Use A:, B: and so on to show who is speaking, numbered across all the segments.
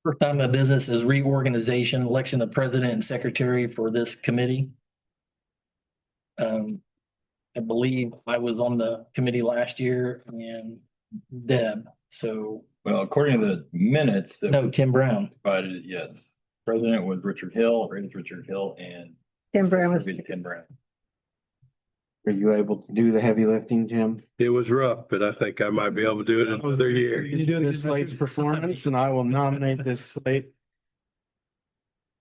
A: First time of business is reorganization, election of president and secretary for this committee. I believe I was on the committee last year and Deb, so
B: Well, according to the minutes that
A: no, Tim Brown.
B: provided, yes, president was Richard Hill, and
C: Tim Brown was,
B: Tim Brown.
D: Are you able to do the heavy lifting, Jim?
E: It was rough, but I think I might be able to do it another year.
D: You do this slate's performance and I will nominate this slate.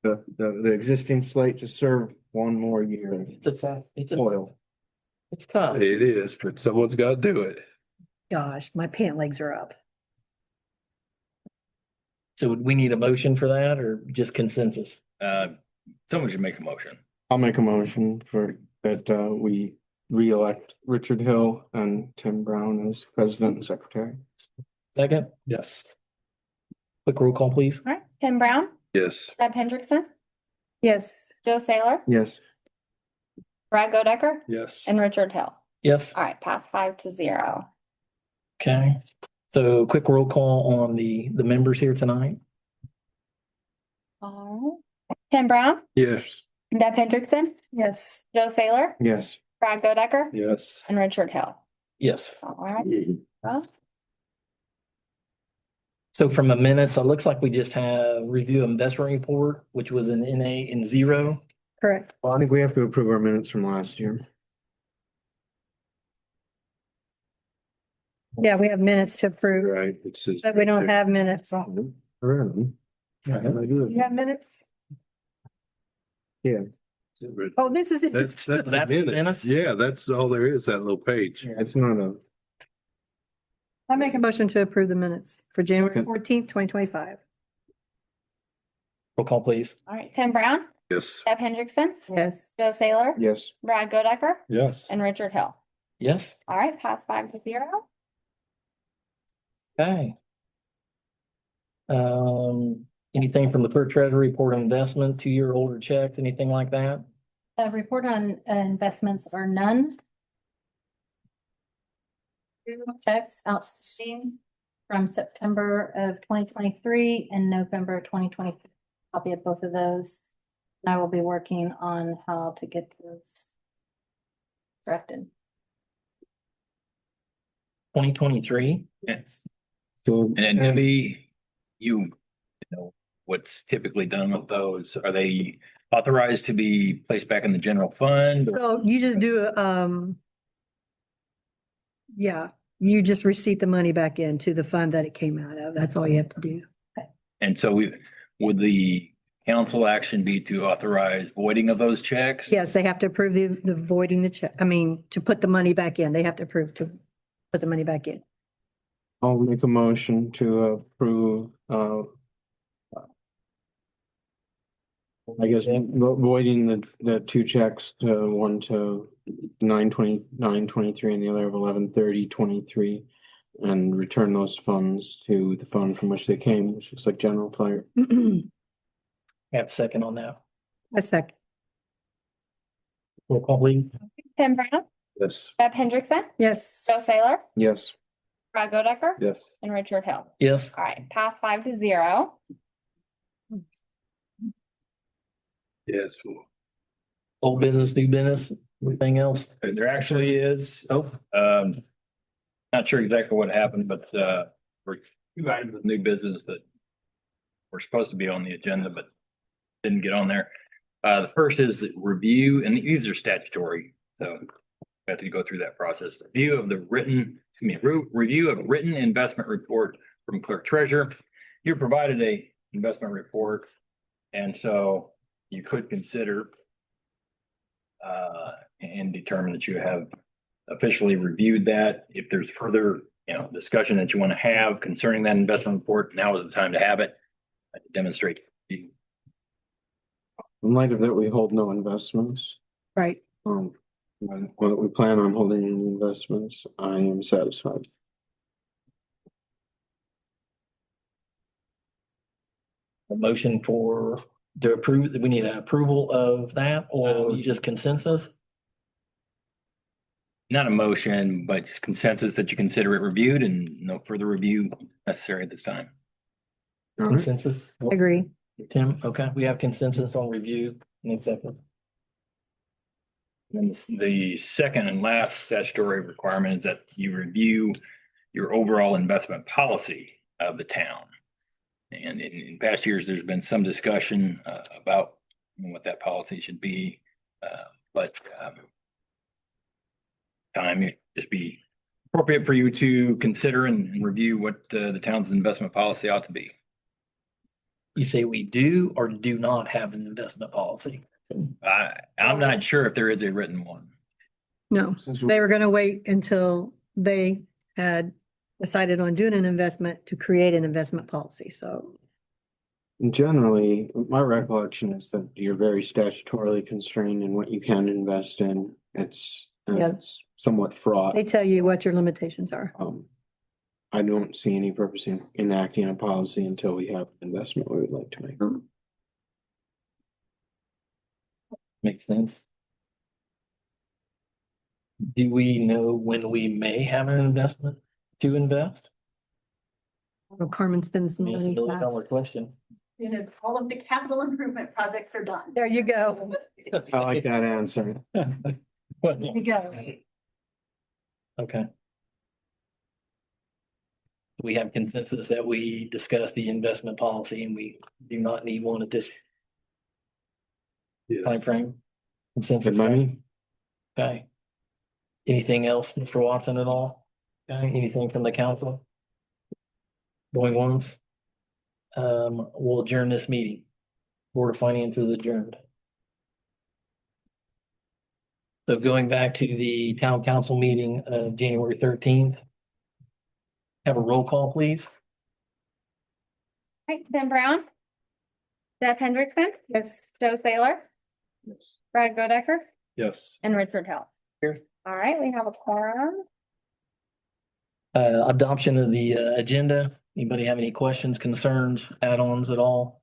D: The existing slate to serve one more year.
A: It's
D: Oil.
A: tough.
E: It is, but someone's got to do it.
C: gosh, my pant legs are up.
A: So would we need a motion for that or just consensus?
B: Someone should make a motion.
D: I'll make a motion for that, we re-elect Richard Hill and Tim Brown as president and secretary.
A: Second,
E: Yes.
A: quick roll call, please.
F: All right, Tim Brown,
E: Yes.
F: Deb Hendrickson,
C: Yes,
F: Joe Saylor,
D: Yes.
F: Brad Godecker,
E: Yes.
F: and Richard Hill.
A: Yes,
F: All right, pass 5-0.
A: okay. So quick roll call on the members here tonight.
F: All right. Tim Brown,
E: Yes.
F: Deb Hendrickson,
C: yes,
F: Joe Saylor,
D: Yes.
F: Brad Godecker,
E: Yes.
F: and Richard Hill.
A: Yes.
F: All right. Well,
A: So from the minutes, it looks like we just have review investment report, which was an NA in 0.
C: correct.
D: Well, I think we have to approve our minutes from last year.
C: Yeah, we have minutes to approve,
E: Right. It says.
C: but we don't have minutes.
D: Really?
C: You have minutes?
D: Yeah.
C: Oh, this is it.
E: That's
A: That's
E: the minutes.
A: minutes?
E: Yeah, that's all there is, that little page.
D: It's not a,
C: I make a motion to approve the minutes for January
D: Okay.
C: 14th, 2025.
A: Roll call, please.
F: all right, Tim Brown,
E: Yes.
F: Deb Hendrickson,
C: Yes,
F: Joe Saylor,
D: yes.
F: Brad Godecker,
E: Yes.
F: and Richard Hill.
A: Yes,
F: All right, pass 5-0.
A: okay. Anything from the clerk treasurer report on investment, 2-year older checks, anything like that?
G: Report on investments are none. Two checks outstanding from September of 2023 and November of 2023. Copy of both of those. And I will be working on how to get those corrected.
A: 2023?
B: Yes.
D: So,
B: And Debbie, you know, what's typically done with those? Are they authorized to be placed back in the general fund? or-
C: so you just do, yeah, you just receipt the money back into the fund that it came out of. That's all you have to do.
B: And so would the council action be to authorize voiding of those checks?
C: Yes, they have to approve the voiding the check, I mean, to put the money back in. They have to approve to put the money back in.
D: I'll make a motion to approve, I guess voiding the two checks, to one to 9/29/23 and the other of 11/30/23. And return those funds to the fund from which they came, which looks like general fire.
A: Have a second on that.
C: A second.
A: Roll call, please.
F: Tim Brown,
E: Yes.
F: Deb Hendrickson,
C: Yes,
F: Joe Saylor,
D: Yes.
F: Brad Godecker,
E: Yes.
F: and Richard Hill.
A: Yes,
F: All right, pass 5-0.
E: Yes.
A: old business, new business, anything else?
B: There actually is.
A: Oh,
B: Not sure exactly what happened, but for 2 items of new business that were supposed to be on the agenda, but didn't get on there. The first is the review, and these are statutory, so we have to go through that process. Review of written investment report from clerk treasurer. You provided a investment report, and so you could consider and determine that you have officially reviewed that. If there's further, discussion that you want to have concerning that investment report, now is the time to have it. Demonstrate.
D: In light of that, we hold no investments.
C: right.
D: Well, we plan on holding any investments. I am satisfied.
A: a motion for to approve, we need an approval of that or
B: You-
A: just consensus?
B: Not a motion, but just consensus that you consider it reviewed and no further review necessary at this time.
D: All right.
A: Consensus?
C: Agree.
A: Tim, okay, we have consensus on review and acceptance.
B: And the second and last statutory requirement is that you review your overall investment policy of the town. And in past years, there's been some discussion about what that policy should be. But time it just be appropriate for you to consider and review what the town's investment policy ought to be.
A: You say we do or do not have an investment policy?
B: I'm not sure if there is a written one.
C: No,
D: Since
C: they were gonna wait until they had decided on doing an investment to create an investment policy, so.
D: generally, my recollection is that you're very statutorily constrained in what you can invest in.
C: Yeah.
D: It's somewhat fraught.
C: They tell you what your limitations are.
D: I don't see any purpose in enacting a policy until we have investment we would like to make.
A: Makes sense. Do we know when we may have an investment to invest?
C: Well, Carmen spends the
A: It's a
C: money
A: million
C: fast.
A: dollar question.
H: You know, all of the capital improvement projects are done.
C: There you go.
D: I like that answer.
C: There you go.
A: Okay. We have consensus that we discuss the investment policy and we do not need one at this
E: Yes.
A: timeframe.
D: Good
A: Consensus.
D: money?
A: Okay. Anything else, Mr. Watson, at all? Okay, anything from the council? Going once? We'll adjourn this meeting. Board of Finance is adjourned. So going back to the town council meeting of January 13th. Have a roll call, please.
F: Right, Tim Brown. Deb Hendrickson,
C: Yes.
F: Joe Saylor, Brad Godecker,
B: Yes.
F: and Richard Hill.
A: Here.
F: All right, we have a quorum.
A: Adoption of the agenda. Anybody have any questions, concerns, add-ons at all?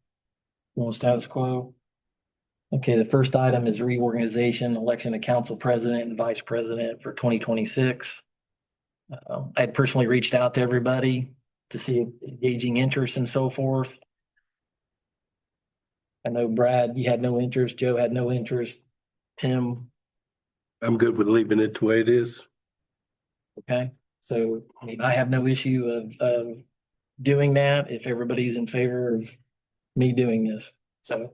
A: Want status quo? Okay, the first item is reorganization, election of council president and vice president for 2026. I had personally reached out to everybody to see if engaging interest and so forth. I know Brad, you had no interest, Joe had no interest, Tim,
E: I'm good with leaving it the way it is.
A: okay? So, I mean, I have no issue of doing that if everybody's in favor of me doing this, so.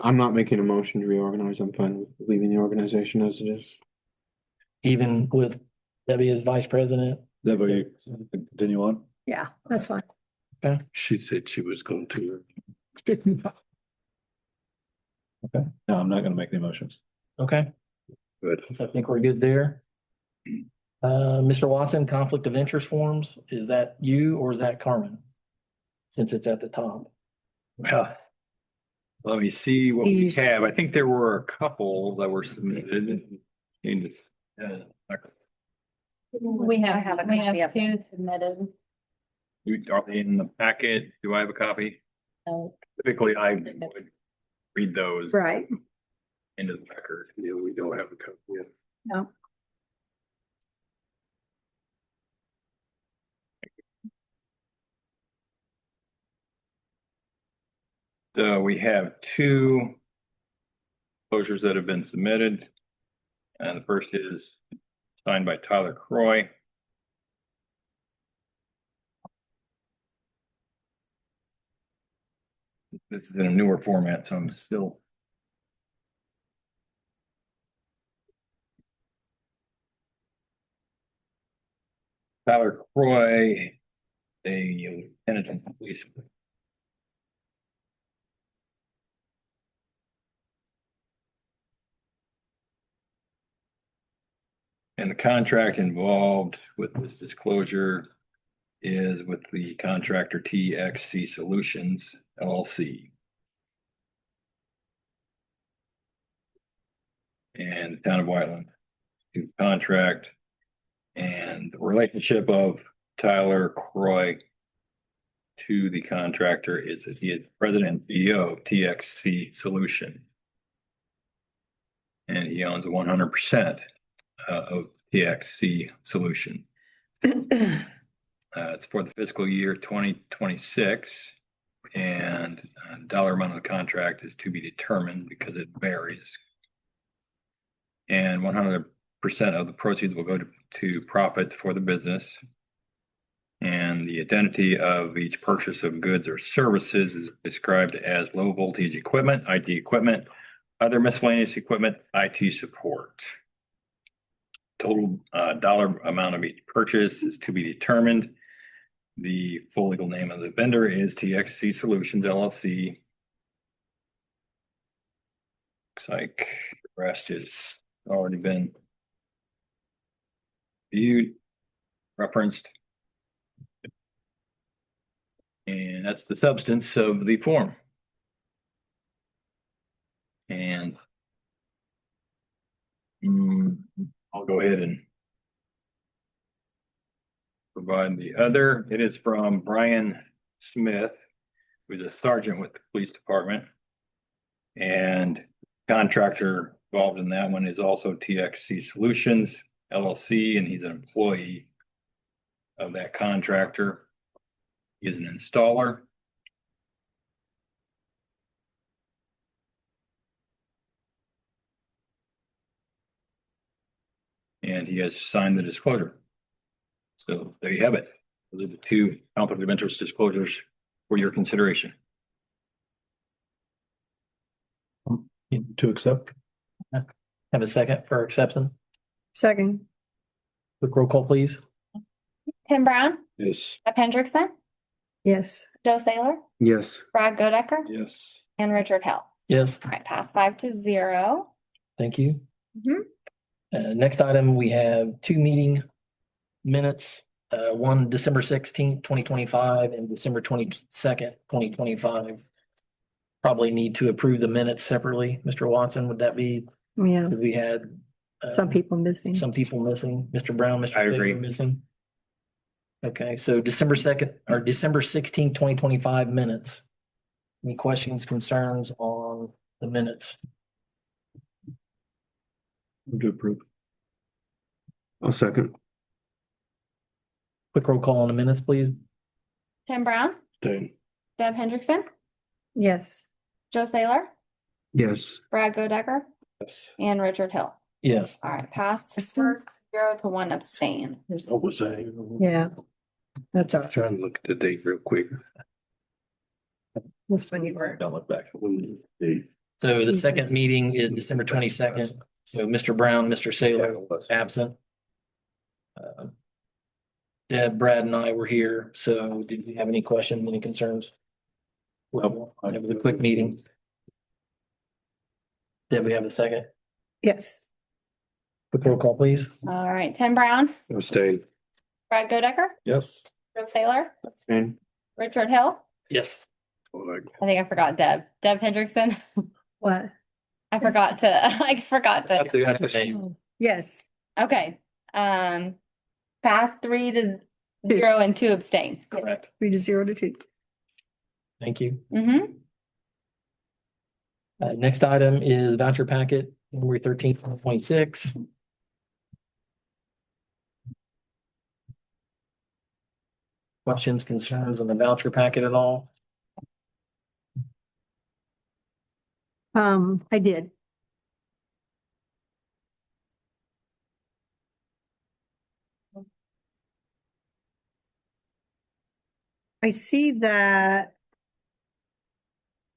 D: I'm not making a motion to reorganize. I'm fine with leaving the organization as it is.
A: Even with Debbie as vice president,
I: That what you continue on?
C: Yeah, that's fine.
E: She said she was going to.
I: No, I'm not gonna make any motions.
A: okay?
E: Good.
A: I think we're good there. Mr. Watson, conflict of interest forms, is that you or is that Carmen? Since it's at the top.
B: Well, let me see what we
C: These-
B: have. I think there were a couple that were submitted.
G: We
F: I have a
G: we
F: copy
G: have
F: of it.
G: two submitted.
B: Are they in the packet? Do I have a copy?
G: So
B: Typically, I would read those
C: Right.
B: into the record.
E: Yeah, we don't have a copy yet.
C: No.
B: So we have two closures that have been submitted. And the first is signed by Tyler Croy. This is in a newer format, so I'm still. Tyler Croy, a lieutenant in police. And the contract involved with this disclosure is with the contractor TXC Solutions LLC. And the town of Whiteland to contract and the relationship of Tyler Croy to the contractor is that he is president and CEO of TXC Solution. And he owns 100% of TXC Solution. It's for the fiscal year 2026. And dollar amount of the contract is to be determined because it varies. And 100% of the proceeds will go to profit for the business. And the identity of each purchase of goods or services is described as low voltage equipment, IT equipment, other miscellaneous equipment, IT support. Total dollar amount of each purchase is to be determined. The full legal name of the vendor is TXC Solutions LLC. Looks like the rest has already been viewed, referenced. And that's the substance of the form. And I'll go ahead and provide the other. It is from Brian Smith, who's a sergeant with the police department. And contractor involved in that one is also TXC Solutions LLC, and he's an employee of that contractor. He is an installer. And he has signed the disclosure. So there you have it. Those are the two conflict of interest disclosures for your consideration.
I: To accept?
A: Have a second for acceptance?
C: Second,
A: Quick roll call, please.
F: Tim Brown,
I: Yes.
F: Deb Hendrickson,
C: yes.
F: Joe Saylor,
D: Yes.
F: Brad Godecker,
I: Yes.
F: and Richard Hill.
A: Yes,
F: All right, pass 5-0.
A: thank you.
F: Mhm.
A: Next item, we have two meeting minutes. One December 16th, 2025 and December 22nd, 2025. Probably need to approve the minutes separately. Mr. Watson, would that be,
C: Yeah,
A: we had
C: some people missing.
A: some people missing, Mr. Brown, Mr.
B: I agree.
A: Taylor missing. Okay, so December 2nd or December 16th, 2025 minutes. Any questions, concerns on the minutes?
I: To approve.
D: I'll second.
A: Quick roll call on the minutes, please.
F: Tim Brown,
I: Stay.
F: Deb Hendrickson,
C: Yes,
F: Joe Saylor,
D: Yes.
F: Brad Godecker,
I: Yes.
F: and Richard Hill.
A: Yes.
F: All right, pass 4-0 abstain.
I: What was that?
C: yeah. That's all right.
E: Trying to look at the date real quick.
C: That's when you were.
I: Don't look back.
A: So the second meeting is December 22nd. So Mr. Brown, Mr. Saylor absent. Deb, Brad and I were here. So did you have any questions, any concerns?
I: Nope.
A: It was a quick meeting. Did we have a second?
C: Yes,
A: Quick roll call, please.
F: All right, Tim Brown,
E: Abstain.
F: Brad Godecker,
I: Yes.
F: Joe Saylor,
D: And
F: Richard Hill.
A: Yes.
F: I think I forgot Deb. Deb Hendrickson.
C: what?
F: I forgot to,
C: Oh, yes,
F: Okay, pass 3-0 and 2 abstain.
A: Correct.
C: 3-0
A: Thank you.
F: Mm-hmm.
A: Next item is voucher packet, January 13th, 2026. Questions, concerns on the voucher packet at all?
C: I did. I see that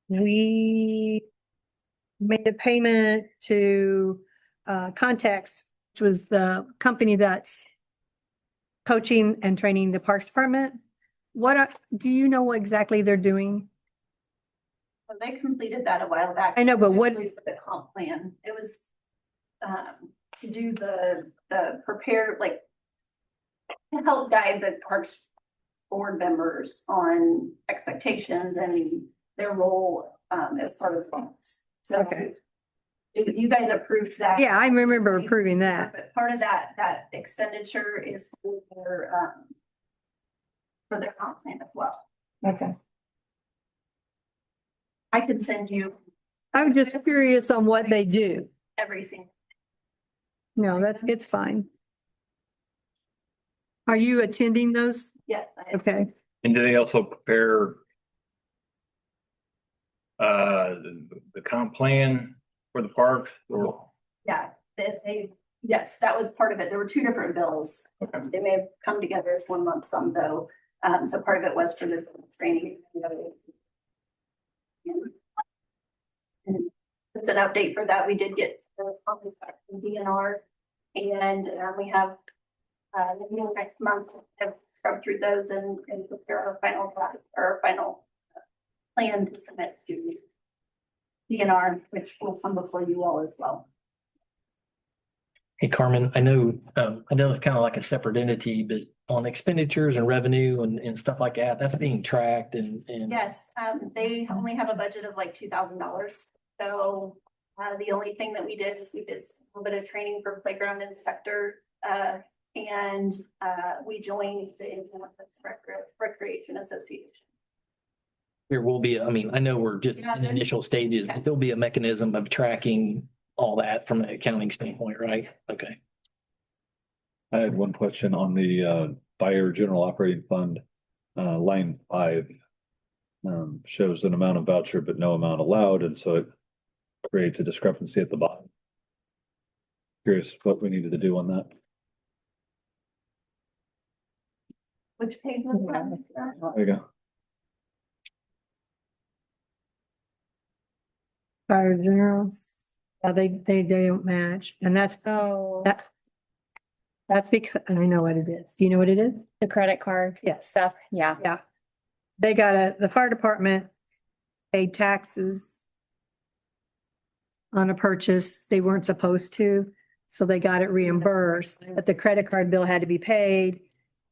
C: we made a payment to Context, which was the company that's coaching and training the Parks Department. Do you know what exactly they're doing?
H: Well, they completed that a while back.
C: I know, but what-
H: For the comp plan, it was to do the prepare, like to help guide the Parks board members on expectations and their role as part of the funds. So
C: Okay.
H: you guys approved that.
C: Yeah, I remember approving that.
H: But part of that expenditure is for their comp plan as well.
C: Okay.
H: I could send you
C: I'm just curious on what they do.
H: every single.
C: No, it's fine. Are you attending those?
H: Yes.
C: Okay,
B: And do they also prepare the comp plan for the park or?
H: Yeah, yes, that was part of it. There were two different bills. They may have come together as one lump sum though. So part of it was for the training. And it's an update for that. We did get the DNR and we have the meeting next month to go through those and prepare our final draft or our final plan to submit to DNR, which will come before you all as well.
A: Hey, Carmen, I know it's kind of like a separate entity, but on expenditures and revenue and stuff like that, that's being tracked and.
H: Yes, they only have a budget of like $2,000. So the only thing that we did is we did a little bit of training for playground inspector. And we joined the Independence Recreation Association.
A: There will be, I mean, I know we're just in initial stages, but there'll be a mechanism of tracking all that from an accounting standpoint, right? Okay.
I: I had one question on the fire general operating fund, line 5. Shows an amount of voucher, but no amount allowed, and so it creates a discrepancy at the bottom. Curious what we needed to do on that.
H: Which page was that?
I: There you go.
C: Fire generals, they don't match, and that's because, and I know what it is. Do you know what it is?
F: The credit card
C: Yes.
F: stuff, yeah.
C: Yeah. They the fire department paid taxes on a purchase they weren't supposed to, so they got it reimbursed, but the credit card bill had to be paid.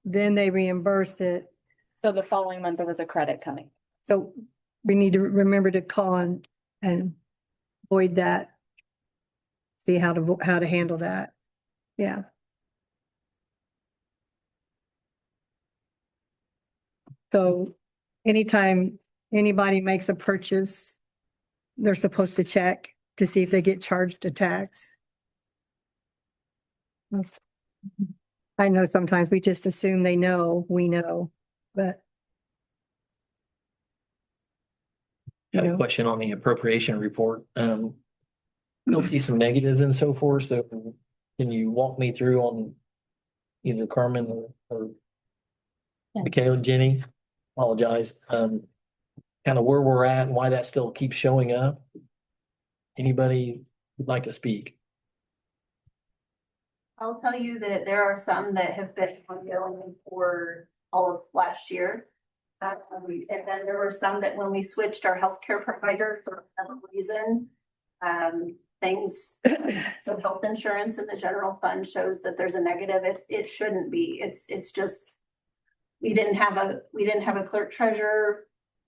C: Then they reimbursed it.
F: So the following month there was a credit coming.
C: So we need to remember to call and void that. See how to handle that. Yeah. So anytime anybody makes a purchase, they're supposed to check to see if they get charged a tax. I know sometimes we just assume we know, but.
A: I have a question on the appropriation report. You'll see some negatives and so forth, so can you walk me through on either Carmen or Michaela, Jenny? Apologize, kind of where we're at and why that still keeps showing up. Anybody would like to speak?
H: I'll tell you that there are some that have been ongoing for all of last year. And then there were some that when we switched our healthcare provider for whatever reason, so health insurance in the general fund shows that there's a negative. It shouldn't be. It's just, we didn't have a clerk treasurer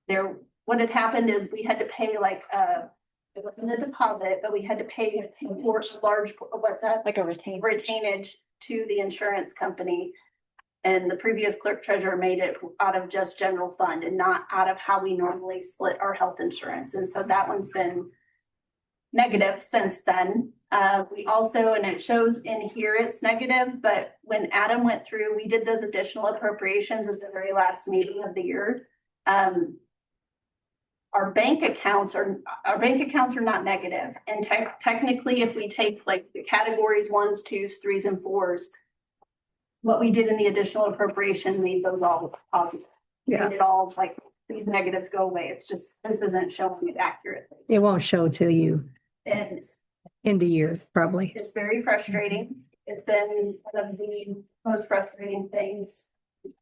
H: there. What had happened is we had to pay it wasn't a deposit, but we had to pay a large, what's that?
F: Like a retained.
H: Retainage to the insurance company. And the previous clerk treasurer made it out of just general fund and not out of how we normally split our health insurance. And so that one's been negative since then. We also, and it shows in here it's negative, but when Adam went through, we did those additional appropriations at the very last meeting of the year. Our bank accounts are not negative. And technically, if we take like the categories 1s, 2s, 3s, and 4s, what we did in the additional appropriation made those all positive.
C: Yeah.
H: Made it all like these negatives go away. It's just, this isn't showing it accurately.
C: It won't show to you
H: And
C: in the year, probably.
H: it's very frustrating. It's been one of the most frustrating things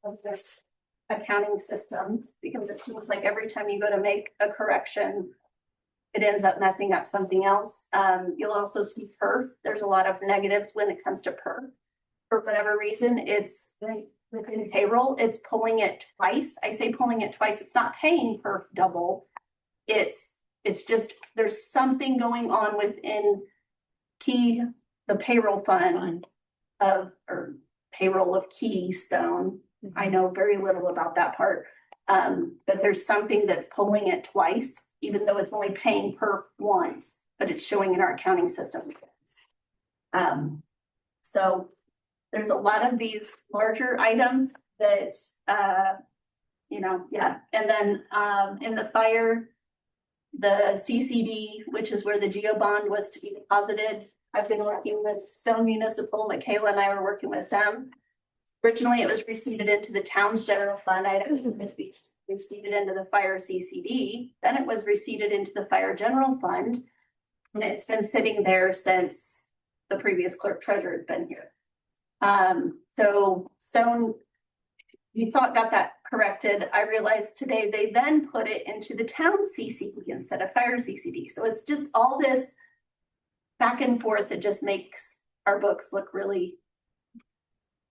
H: of this accounting system, because it seems like every time you go to make a correction, it ends up messing up something else. You'll also see perf. There's a lot of negatives when it comes to perf. For whatever reason, it's within payroll, it's pulling it twice. I say pulling it twice. It's not paying perf double. It's just, there's something going on within the payroll fund or payroll of Keystone. I know very little about that part. But there's something that's pulling it twice, even though it's only paying perf once, but it's showing in our accounting system. So there's a lot of these larger items that, yeah. And then in the fire, the CCD, which is where the GEO bond was to be deposited. I've been working with Stone Municipal, Michaela and I were working with them. Originally, it was received into the town's general fund. I asked it to be received into the fire CCD. Then it was received into the fire general fund. And it's been sitting there since the previous clerk treasurer had been here. So Stone, we thought got that corrected. I realized today they then put it into the town CCD instead of fire CCD. So it's just all this back and forth that just makes our books look really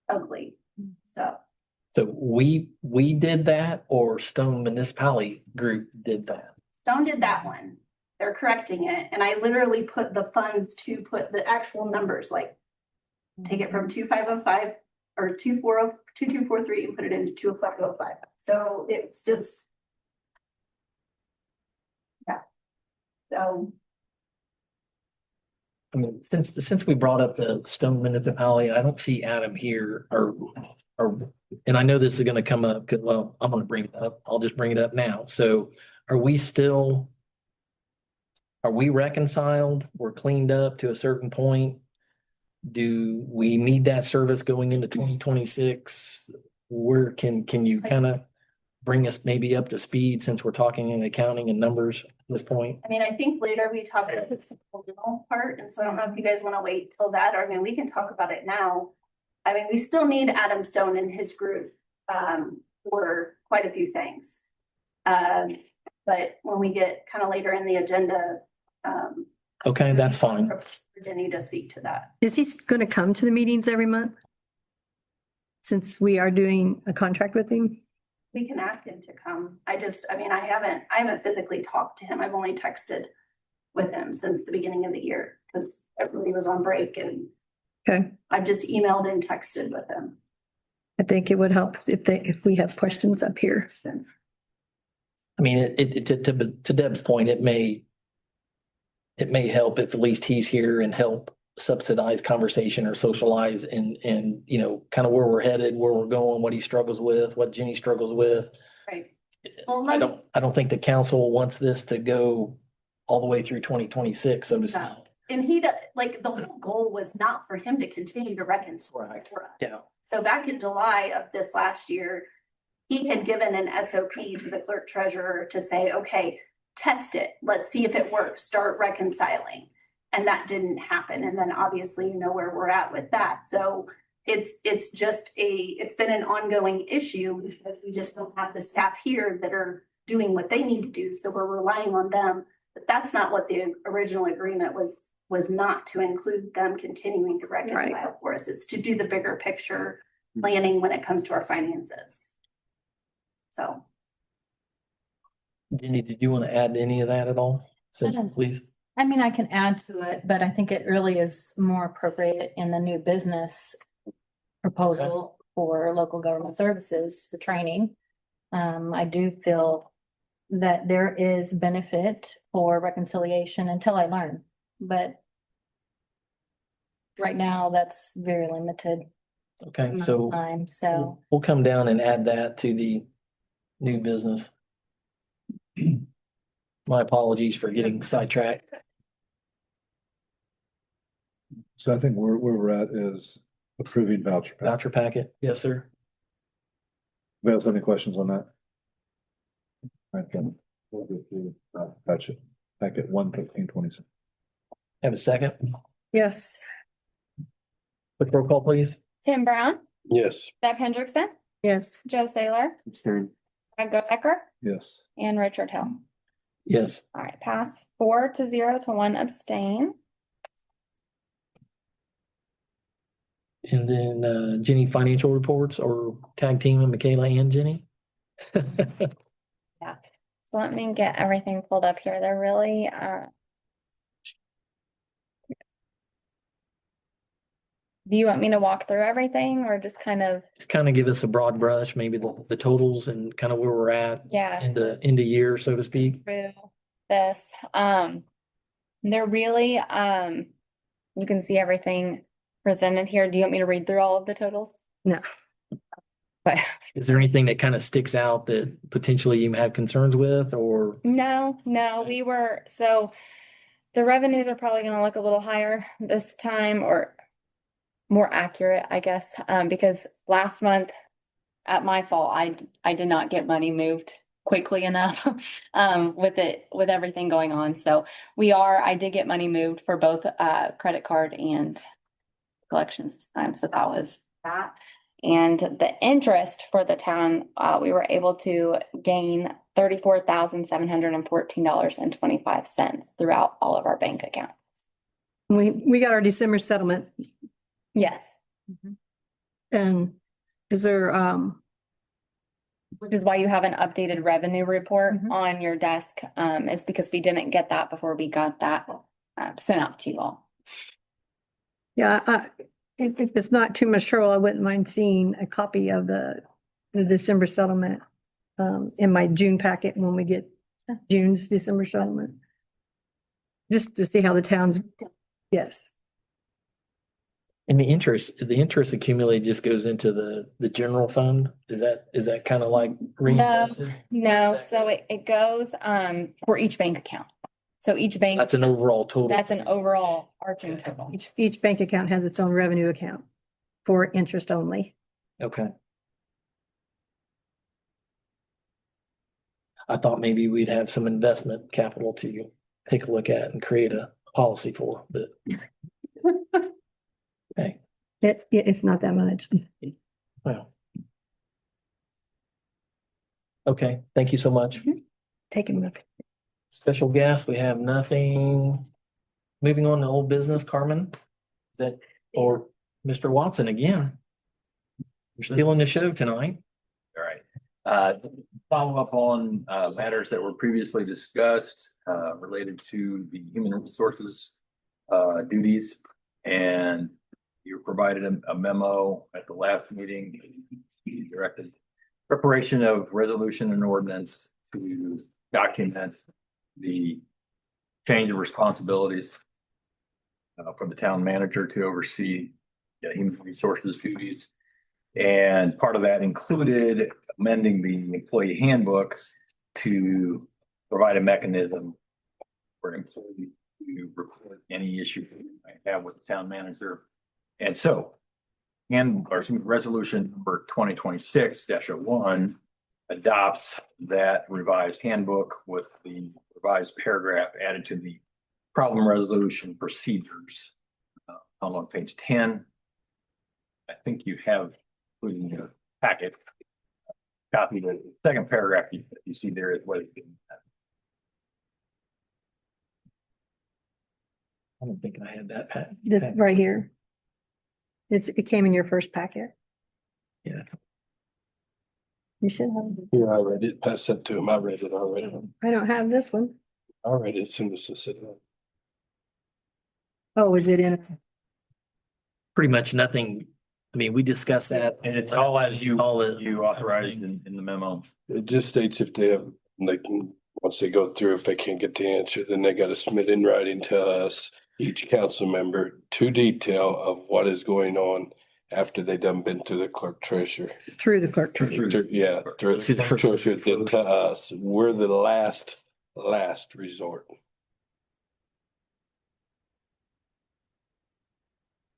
H: ugly.
A: So we did that, or Stone Municipality Group did that?
H: Stone did that one. They're correcting it. And I literally put the funds to put the actual numbers, like take it from 2505 or 2243 and put it into 2505. So it's just. Yeah. So
A: I mean, since we brought up the Stone Municipality, I don't see Adam here or, and I know this is gonna come up, because, well, I'm gonna bring it up. I'll just bring it up now. So are we reconciled? We're cleaned up to a certain point? Do we need that service going into 2026? Where can you kind of bring us maybe up to speed, since we're talking in accounting and numbers at this point?
H: I mean, I think later we talk about the supplemental part, and so I don't know if you guys want to wait till that, or I mean, we can talk about it now. I mean, we still need Adam Stone and his group for quite a few things. But when we get kind of later in the agenda.
A: Okay, that's fine.
H: Jenny to speak to that.
C: Is he going to come to the meetings every month? Since we are doing a contract with him?
H: We can ask him to come. I mean, I haven't physically talked to him. I've only texted with him since the beginning of the year because everybody was on break, and
C: Okay,
H: I've just emailed and texted with him.
C: I think it would help if we have questions up here.
A: I mean, to Deb's point, it may help if at least he's here and help subsidize conversation or socialize and, you know, kind of where we're headed, where we're going, what he struggles with, what Jenny struggles with.
H: Right. Well,
A: I don't think the council wants this to go all the way through 2026, so to speak.
H: No. And he does, like, the whole goal was not for him to continue to reconcile.
A: Right.
H: for us.
A: Yeah.
H: So back in July of this last year, he had given an SOP to the clerk treasurer to say, okay, test it. Let's see if it works. Start reconciling. And that didn't happen. And then obviously, you know where we're at with that. So it's been an ongoing issue because we just don't have the staff here that are doing what they need to do. So we're relying on them. But that's not what the original agreement was not to include them continuing to reconcile for us. It's to do the bigger picture planning when it comes to our finances. So.
A: Jenny, did you want to add any of that at all? Please.
G: I mean, I can add to it, but I think it really is more appropriate in the new business proposal for local government services for training. I do feel that there is benefit for reconciliation until I learn, but right now that's very limited
A: Okay,
G: amount
A: so
G: of time, so.
A: we'll come down and add that to the new business. My apologies for getting sidetracked.
I: So I think where we're at is approving voucher.
A: Voucher packet, yes, sir.
I: Anybody else have any questions on that? Gotcha. Packet 11526.
A: Have a second.
C: Yes.
A: Quick roll call, please.
F: Tim Brown,
E: Yes.
F: Deb Hendrickson,
C: Yes.
F: Joe Saylor,
D: Abstain.
F: Greg Goecker,
I: Yes.
F: and Richard Hill.
A: Yes.
F: All right, pass 4-0 to 1 abstain.
A: And then Jenny, financial reports, or tag team and Michaela and Jenny?
F: So let me get everything pulled up here. They're really, do you want me to walk through everything or just kind of,
A: Just kind of give us a broad brush, maybe the totals and kind of where we're at
F: yeah,
A: into year, so to speak.
F: through this? They're really, you can see everything presented here. Do you want me to read through all of the totals?
C: No.
F: but
A: Is there anything that kind of sticks out that potentially you have concerns with or?
F: no, we were, so the revenues are probably gonna look a little higher this time or more accurate, I guess, because last month at my fault, I did not get money moved quickly enough with everything going on. So I did get money moved for both credit card and collections this time. So that was that. And the interest for the town, we were able to gain $34,714.25 throughout all of our bank accounts.
C: We got our December settlement,
F: Yes.
C: and is there,
F: Which is why you have an updated revenue report
C: Mhm.
F: on your desk, is because we didn't get that before we got that sent out to you all.
C: yeah, if it's not too much trouble, I wouldn't mind seeing a copy of the December settlement in my June packet when we get June's December settlement. Just to see how the town's, yes.
A: And the interest accumulated just goes into the general fund? Is that kind of like reinvested?
F: No, so it goes for each bank account. So each bank,
A: That's an overall total.
F: that's an overall arching total.
C: Each bank account has its own revenue account for interest only.
A: Okay. I thought maybe we'd have some investment capital to take a look at and create a policy for, but. Okay,
C: It's not that much.
A: well. Okay, thank you so much.
C: Take a look.
A: Special guest, we have nothing. Moving on to old business, Carmen. Is that, or Mr. Watson again? You're stealing the show tonight.
B: All right. Follow up on matters that were previously discussed related to the human resources duties. And you provided a memo at the last meeting. You directed preparation of resolution and ordinance to document the change of responsibilities for the town manager to oversee human resources duties. And part of that included amending the employee handbook to provide a mechanism for an employee to report any issue they might have with the town manager. And so, resolution number 2026-01 adopts that revised handbook with the revised paragraph added to the problem resolution procedures. On page 10. I think you have in your packet copy the second paragraph you see there is what it is.
A: I don't think I had that pack.
C: This right here. It came in your first packet.
A: Yeah.
C: You should have.
E: Yeah, I read it, pass that to him. I read it already.
C: I don't have this one.
E: I read it as soon as I said that.
C: Oh, is it in?
A: Pretty much nothing. I mean, we discussed that.
B: And it's all as you
A: you
B: authorized in the memo.
E: It just states if they have, like, once they go through, if they can't get the answer, then they gotta submit in writing to us, each council member, to detail of what is going on after they done been to the clerk treasurer.
C: Through the clerk treasurer.
E: Yeah, through
A: To the
E: the treasurer, then to us. We're the last resort.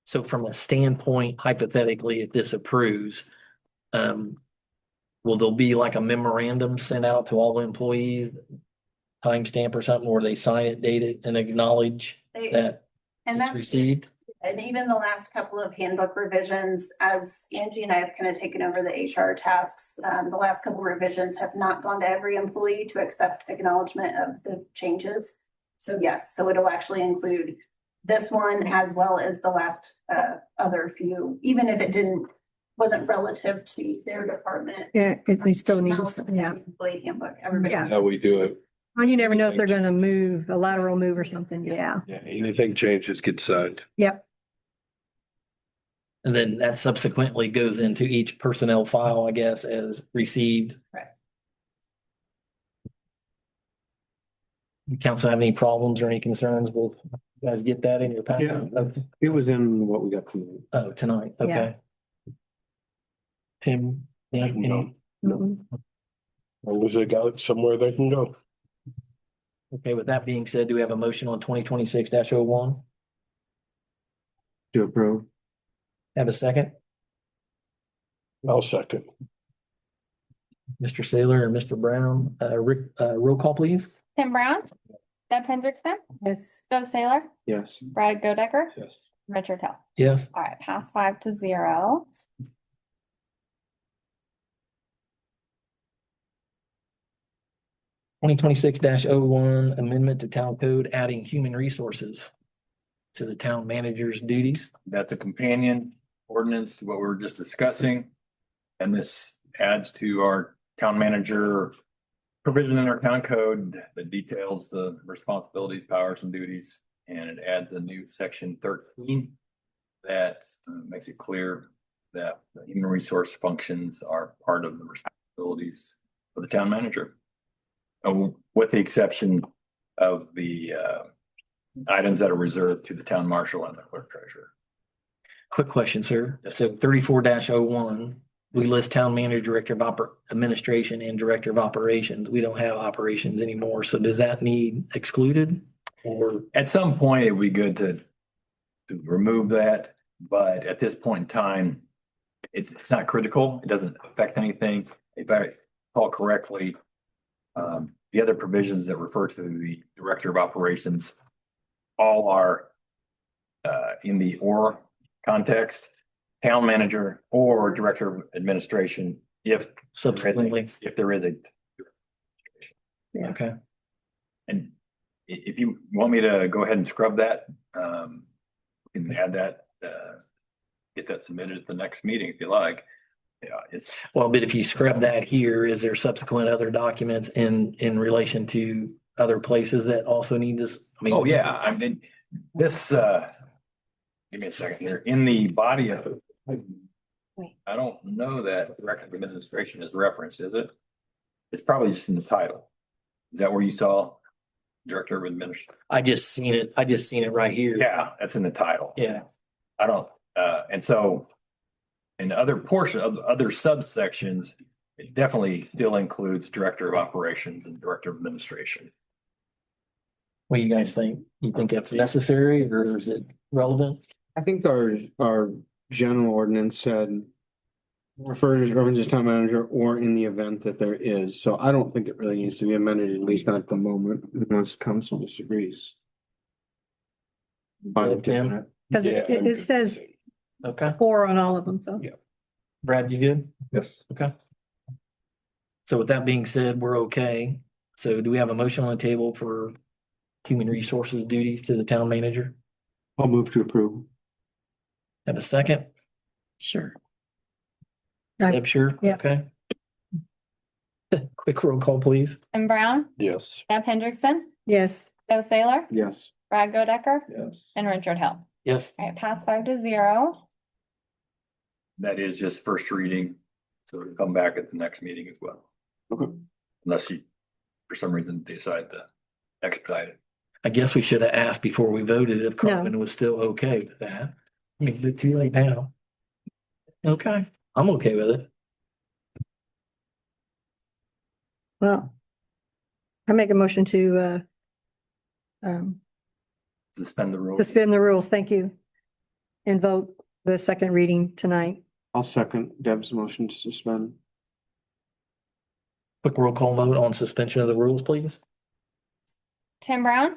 A: So from a standpoint, hypothetically, if this approves, will there be like a memorandum sent out to all the employees? Timestamp or something where they sign it, date it and acknowledge that
H: And
A: it's
H: that's,
A: received?
H: and even the last couple of handbook revisions, as Angie and I have kind of taken over the HR tasks, the last couple of revisions have not gone to every employee to accept acknowledgement of the changes. So yes, so it'll actually include this one as well as the last other few, even if it wasn't relative to their department.
C: Yeah, they still need to,
H: Acknowledgement
C: yeah.
H: of the Employee handbook, everybody.
C: Yeah.
E: How we do it.
C: Well, you never know if they're gonna move, a lateral move or something. Yeah.
E: Yeah, anything changes, get signed.
C: Yep.
A: And then that subsequently goes into each personnel file, I guess, as received.
H: Correct.
A: Council have any problems or any concerns with, you guys get that in your packet?
D: Yeah. It was in what we got tonight.
A: Oh, tonight,
C: Yeah.
A: okay. Tim, Yeah,
E: No.
C: Mm-mm.
E: As long as they got it somewhere they can go.
A: okay, with that being said, do we have a motion on 2026-01?
D: To approve.
A: Have a second?
E: I'll second.
A: Mr. Saylor and Mr. Brown, Rick, roll call, please.
F: Tim Brown, Deb Hendrickson,
C: Yes.
F: Joe Saylor,
D: Yes.
F: Brad Godecker,
I: Yes.
F: Richard Hill.
A: Yes.
F: All right, pass 5-0.
A: 2026-01 amendment to town code, adding human resources to the town manager's duties.
B: That's a companion ordinance to what we were just discussing. And this adds to our town manager provision in our town code that details the responsibilities, powers and duties. And it adds a new section 13 that makes it clear that the human resource functions are part of the responsibilities of the town manager. With the exception of the items that are reserved to the town marshal and the clerk treasurer.
A: Quick question, sir. So 34-01, we list town manager, director of administration and director of operations. We don't have operations anymore. So does that need excluded? Or,
B: At some point, it would be good to remove that, but at this point in time, it's not critical. It doesn't affect anything. If I recall correctly, the other provisions that refer to the director of operations all are in the or context, town manager or director of administration, if
A: subsequently,
B: if there is a.
A: okay.
B: And if you want me to go ahead and scrub that, we can add that, get that submitted at the next meeting if you like. Yeah, it's,
A: Well, but if you scrub that here, is there subsequent other documents in relation to other places that also need this? I mean,
B: oh, yeah, I mean, this, give me a second here, in the body of it. I don't know that director of administration is referenced, is it? It's probably just in the title. Is that where you saw director of administration?
A: I just seen it right here.
B: Yeah, that's in the title.
A: Yeah.
B: I don't, and so in other portion of other subsections, it definitely still includes director of operations and director of administration.
A: What do you guys think? You think that's necessary or is it relevant?
D: I think our general ordinance said refer to Irvin's town manager or in the event that there is. So I don't think it really needs to be amended, at least not at the moment, unless council disagrees. Fine with
A: Tim?
D: that.
C: Because
E: Yeah, I'm
C: it
E: good.
C: says
A: Okay.
C: or on all of them, so.
E: Yeah.
A: Brad, you good?
I: Yes.
A: Okay. So with that being said, we're okay. So do we have a motion on the table for human resources duties to the town manager?
D: I'll move to approve.
A: Have a second?
C: Sure.
A: Deb, sure?
C: Yeah.
A: Okay. Quick roll call, please.
F: Tim Brown,
E: Yes.
F: Deb Hendrickson,
C: Yes.
F: Joe Saylor,
D: Yes.
F: Brad Godecker,
I: Yes.
F: and Richard Hill.
A: Yes.
F: All right, pass 5-0.
B: That is just first reading, so it'll come back at the next meeting as well.
D: Okay.
B: Unless you, for some reason, decide to expedite it.
A: I guess we should have asked before we voted if Carmen was still okay with that. I mean, it's too late now. Okay, I'm okay with it.
C: Well, I make a motion to
B: Suspend the rules.
C: suspend the rules. Thank you. And vote the second reading tonight.
D: I'll second Deb's motion to suspend.
A: Quick roll call vote on suspension of the rules, please.
F: Tim Brown,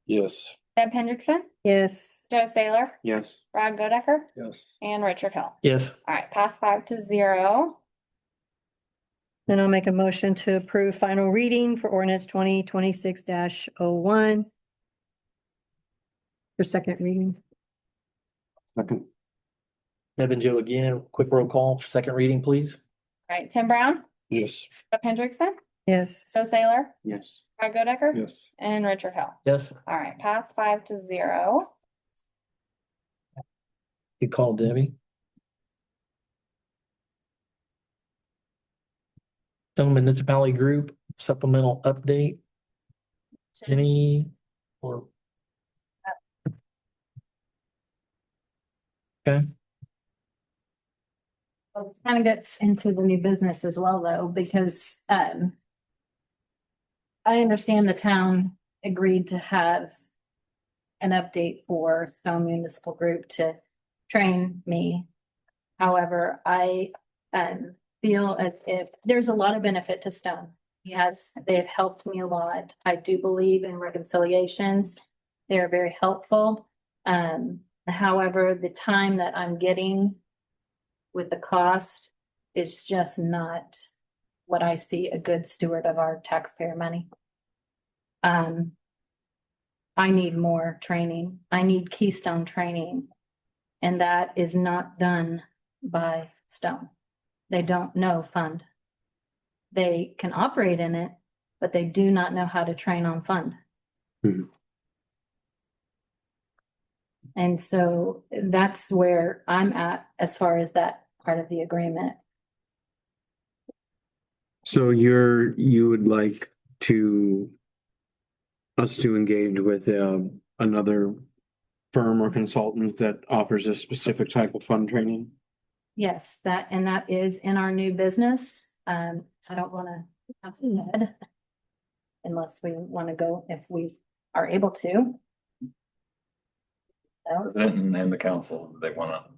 E: Yes.
F: Deb Hendrickson,
C: Yes.
F: Joe Saylor,
D: Yes.
F: Brad Godecker,
I: Yes.
F: and Richard Hill.
A: Yes.
F: All right, pass 5-0.
C: Then I'll make a motion to approve final reading for ordinance 2026-01. For second reading.
D: Second.
A: Deb and Joe again, quick roll call for second reading, please.
F: All right, Tim Brown,
E: Yes.
F: Deb Hendrickson,
C: Yes.
F: Joe Saylor,
D: Yes.
F: Brad Godecker,
I: Yes.
F: and Richard Hill.
A: Yes.
F: All right, pass 5-0.
A: You call Debbie. Stone Municipality Group supplemental update. Jenny or? Okay.
G: Well, kind of gets into the new business as well, though, because I understand the town agreed to have an update for Stone Municipal Group to train me. However, I feel as if there's a lot of benefit to Stone. They've helped me a lot. I do believe in reconciliations. They're very helpful. However, the time that I'm getting with the cost is just not what I see a good steward of our taxpayer money. I need more training. I need Keystone training. And that is not done by Stone. They don't know fund. They can operate in it, but they do not know how to train on fund.
D: Mhm.
G: And so that's where I'm at as far as that part of the agreement.
D: So you would like us to engage with another firm or consultant that offers a specific type of fund training?
G: Yes, that is in our new business. I don't wanna have that unless we wanna go, if we are able to.
B: President and the council, they wanna.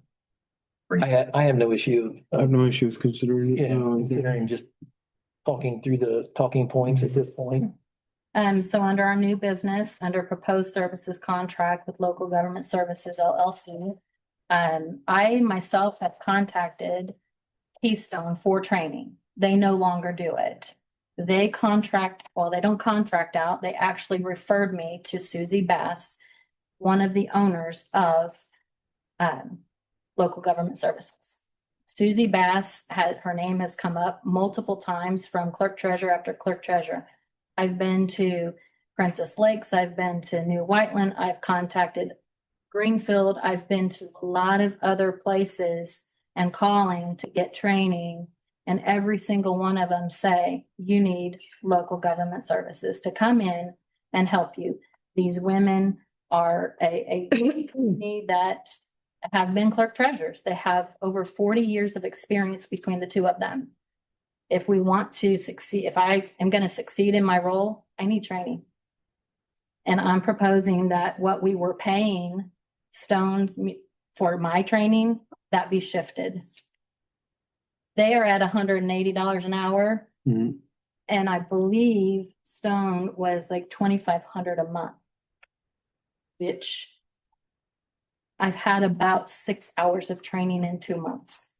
A: I have no issue.
D: I have no issues considering it.
A: Yeah, considering just talking through the talking points at this point.
G: So under our new business, under proposed services contract with Local Government Services LLC, I myself have contacted Keystone for training. They no longer do it. They don't contract out. They actually referred me to Susie Bass, one of the owners of Local Government Services. Susie Bass her name has come up multiple times from clerk treasurer after clerk treasurer. I've been to Princess Lakes. I've been to New Whiteland. I've contacted Greenfield. I've been to a lot of other places and calling to get training. And every single one of them say, you need Local Government Services to come in and help you. These women are a company that have been clerk treasurers. They have over 40 years of experience between the two of them. If we want to succeed, if I am going to succeed in my role, I need training. And I'm proposing that what we were paying Stones for my training, that be shifted. They are at $180 an hour.
D: Mhm.
G: And I believe Stone was like $2,500 a month, which I've had about 6 hours of training in 2 months.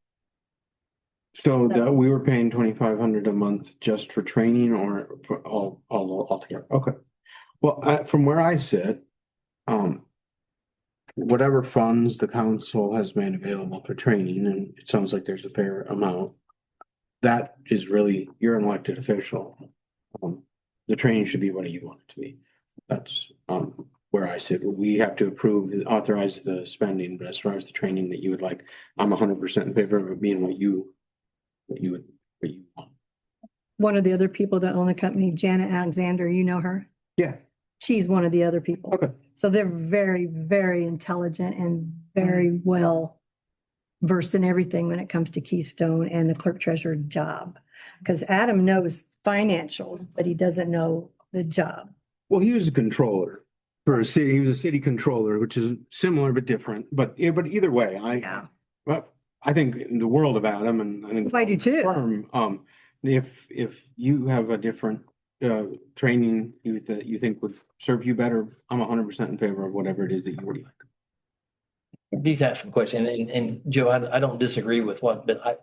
D: So that we were paying $2,500 a month just for training or for all together? Okay. Well, from where I sit, whatever funds the council has made available for training, and it sounds like there's a fair amount, that is really, you're an elected official. The training should be what you want it to be. That's where I sit. We have to authorize the spending, but as far as the training that you would like, I'm 100% in favor of it being what you want.
C: One of the other people that own the company, Janet Alexander, you know her?
D: Yeah.
C: She's one of the other people.
D: Okay.
C: So they're very, very intelligent and very well versed in everything when it comes to Keystone and the clerk treasurer job. Because Adam knows financials, but he doesn't know the job.
D: Well, he was a controller for a city. He was a city controller, which is similar but different. But either way, I think in the world of Adam, and I think
C: I do too.
D: firm, if you have a different training that you think would serve you better, I'm 100% in favor of whatever it is that you would like.
A: These ask some question, and Joe, I don't disagree with but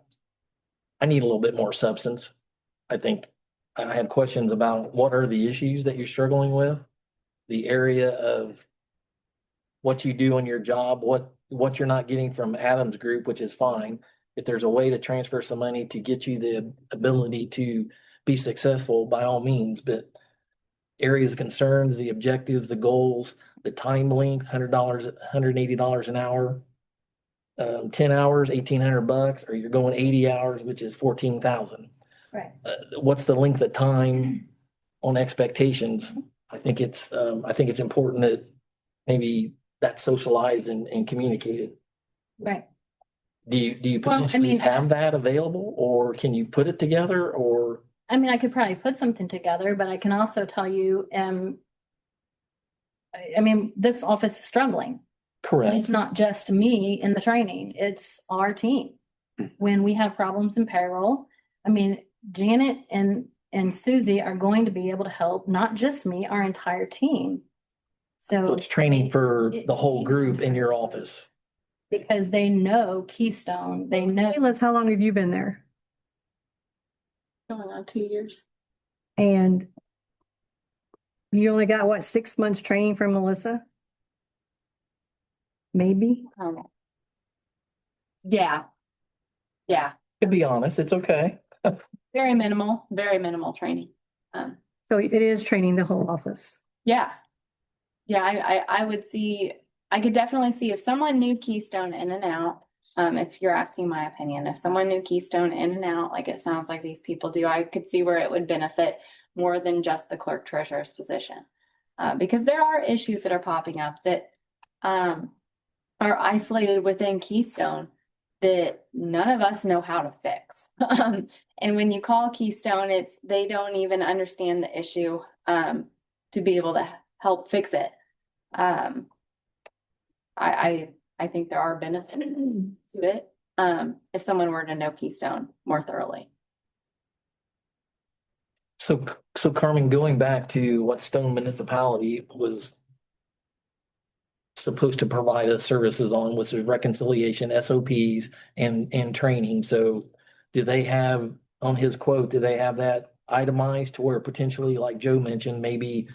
A: I need a little bit more substance. I think I have questions about what are the issues that you're struggling with, the area of what you do on your job, what you're not getting from Adam's group, which is fine. If there's a way to transfer some money to get you the ability to be successful, by all means, but areas of concerns, the objectives, the goals, the time length, $100, $180 an hour, 10 hours, $1,800, or you're going 80 hours, which is 14,000.
G: Right.
A: What's the length of time on expectations? I think it's important that maybe that's socialized and communicated.
G: Right.
A: Do you
G: Well, I
A: potentially
G: mean-
A: have that available, or can you put it together, or?
G: I mean, I could probably put something together, but I can also tell you, I mean, this office is struggling. And
A: Correct.
G: it's not just me in the training, it's our team. When we have problems in payroll, I mean, Janet and Susie are going to be able to help, not just me, our entire team.
A: So
G: So
A: it's training for the whole group in your office.
G: because they know Keystone, they know.
C: Liz, how long have you been there?
F: Going on 2 years.
C: And you only got what, 6 months training from Melissa? Maybe?
F: Yeah. Yeah,
A: To be honest, it's okay.
F: very minimal training.
C: So it is training the whole office.
F: Yeah. Yeah, I would see, I could definitely see if someone knew Keystone in and out, if you're asking my opinion, if someone knew Keystone in and out, like it sounds like these people do, I could see where it would benefit more than just the clerk treasurer's position. Because there are issues that are popping up that, are isolated within Keystone that none of us know how to fix. And when you call Keystone, they don't even understand the issue, to be able to help fix it. I think there are benefits to it, if someone were to know Keystone more thoroughly.
A: So Carmen, going back to what Stone Municipality was supposed to provide us services on, which is reconciliation, SOPs and training. So do they have, on his quote, do they have that itemized to where potentially, like Joe mentioned, maybe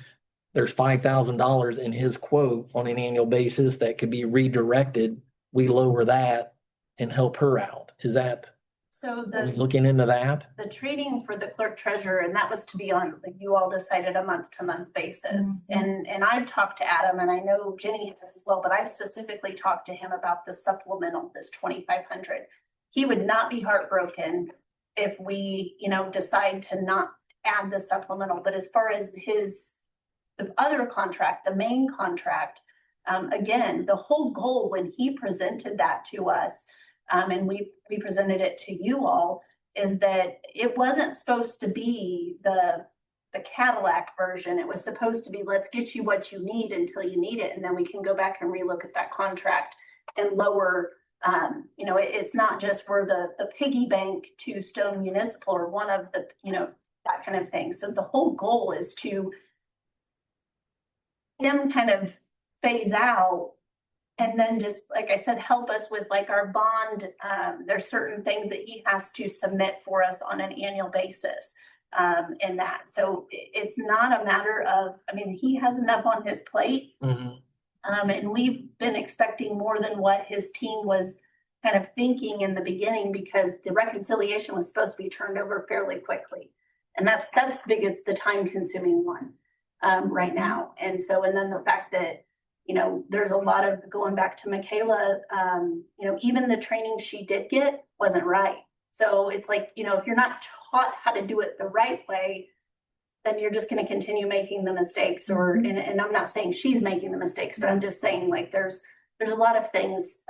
A: there's $5,000 in his quote on an annual basis that could be redirected? We lower that and help her out. Is that,
H: So
A: are we
H: the,
A: looking into that?
H: the training for the clerk treasurer, and that was to be on, like you all decided, a month to month basis. And I've talked to Adam, and I know Jenny has as well, but I've specifically talked to him about the supplemental, this 2,500. He would not be heartbroken if we, decide to not add the supplemental, but as far as the other contract, the main contract, again, the whole goal when he presented that to us, and we presented it to you all, is that it wasn't supposed to be the Cadillac version. It was supposed to be, let's get you what you need until you need it, and then we can go back and relook at that contract and lower. It's not just for the piggy bank to Stone Municipal or one of the, that kind of thing. So the whole goal is to him kind of phase out. And then just, like I said, help us with like our bond. There's certain things that he has to submit for us on an annual basis, in that. So it's not a matter of, he has enough on his plate.
A: Mhm.
H: And we've been expecting more than what his team was kind of thinking in the beginning, because the reconciliation was supposed to be turned over fairly quickly. And that's the biggest, the time consuming one, right now. And then the fact that, there's a lot of, going back to Michaela, even the training she did get wasn't right. So it's like, if you're not taught how to do it the right way, then you're just going to continue making the mistakes. And I'm not saying she's making the mistakes, but I'm just saying, like, there's a lot of things,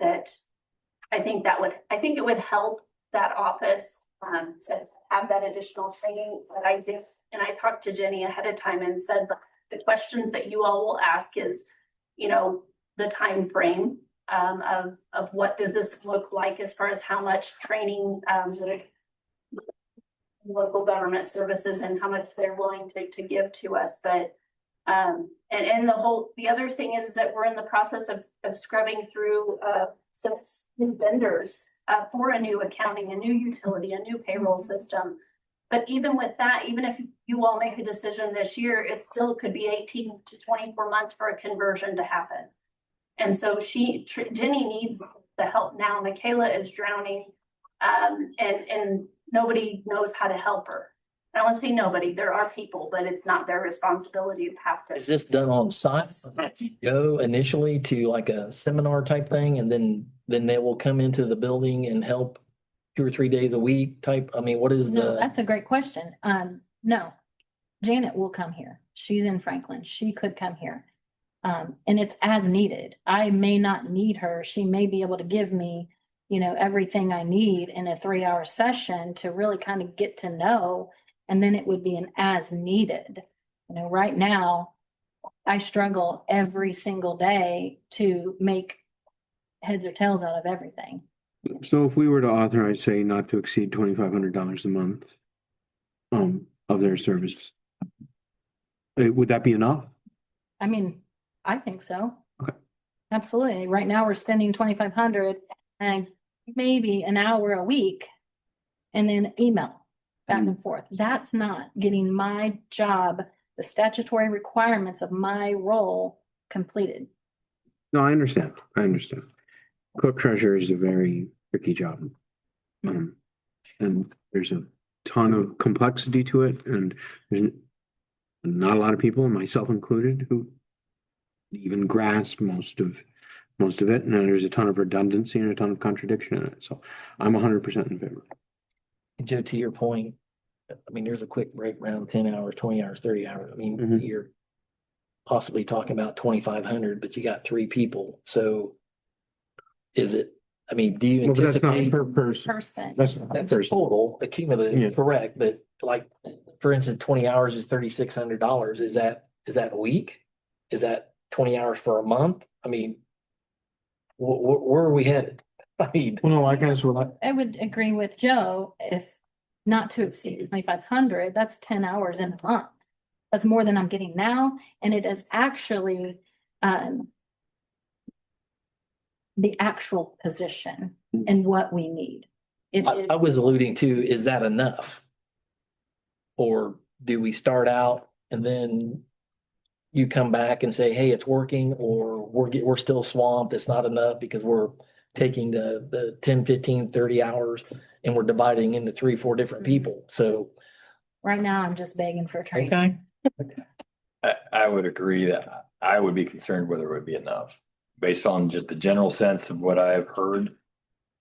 H: that I think it would help that office, to have that additional training. But I talked to Jenny ahead of time and said, the questions that you all will ask is, the time frame, of what does this look like as far as how much training, local government services and how much they're willing to give to us. But and the other thing is that we're in the process of scrubbing through some new vendors for a new accounting, a new utility, a new payroll system. But even with that, even if you all make a decision this year, it still could be 18 to 24 months for a conversion to happen. And so Jenny needs the help now. Michaela is drowning, and nobody knows how to help her. I don't want to say nobody, there are people, but it's not their responsibility to have to.
A: Is this done on site? Go initially to like a seminar type thing, and then they will come into the building and help 2 or 3 days a week type? What is
G: No,
A: the?
G: that's a great question. No, Janet will come here. She's in Franklin. She could come here. And it's as needed. I may not need her. She may be able to give me everything I need in a 3-hour session to really kind of get to know. And then it would be an as needed. Right now, I struggle every single day to make heads or tails out of everything.
D: So if we were to authorize, say, not to exceed $2,500 a month of their service, would that be enough?
G: I mean, I think so.
D: Okay.
G: Absolutely. Right now, we're spending 2,500 and maybe an hour a week and then email back and forth. That's not getting my job, the statutory requirements of my role completed.
D: No, I understand. Clerk treasurer is a very tricky job. And there's a ton of complexity to it, and there's not a lot of people, myself included, who even grasp most of it, and there's a ton of redundancy and a ton of contradiction in it, so I'm 100% in favor.
A: Joe, to your point, I mean, there's a quick break around 10 hours, 20 hours, 30 hours. I mean,
D: Mhm.
A: you're possibly talking about 2,500, but you got 3 people. So is it, I mean, do you
D: Well, but that's not
A: anticipate?
D: per person.
G: Person.
D: That's not
A: That's a
D: person.
A: total
D: Yeah.
A: accumulative, correct, but like, for instance, 20 hours is $3,600. Is that a week? Is that 20 hours for a month? I mean, where are we headed? I mean,
D: Well, no, I guess what
G: I would agree with Joe, if not to exceed 2,500, that's 10 hours in a month. That's more than I'm getting now, and it is actually the actual position and what we need.
A: I was alluding to, is that enough? Or do we start out and then you come back and say, hey, it's working, or we're still swamped, it's not enough because we're taking the 10, 15, 30 hours and we're dividing into 3, 4 different people. So,
G: Right now, I'm just begging for training.
A: okay.
B: I would agree that I would be concerned whether it would be enough, based on just the general sense of what I've heard.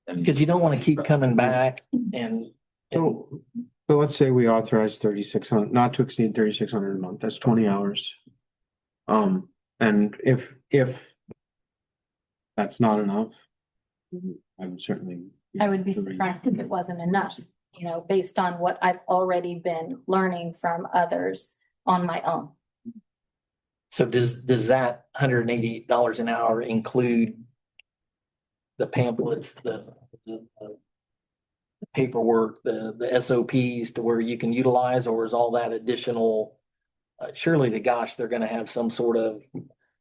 B: And
A: Because you don't want to keep coming back and
D: So let's say we authorize 3,600, not to exceed 3,600 a month, that's 20 hours. And if that's not enough, I would certainly.
G: I would be surprised if it wasn't enough, based on what I've already been learning from others on my own.
A: so does that $188 an hour include the pamphlets, the paperwork, the SOPs to where you can utilize, or is all that additional? Surely to gosh, they're gonna have some sort of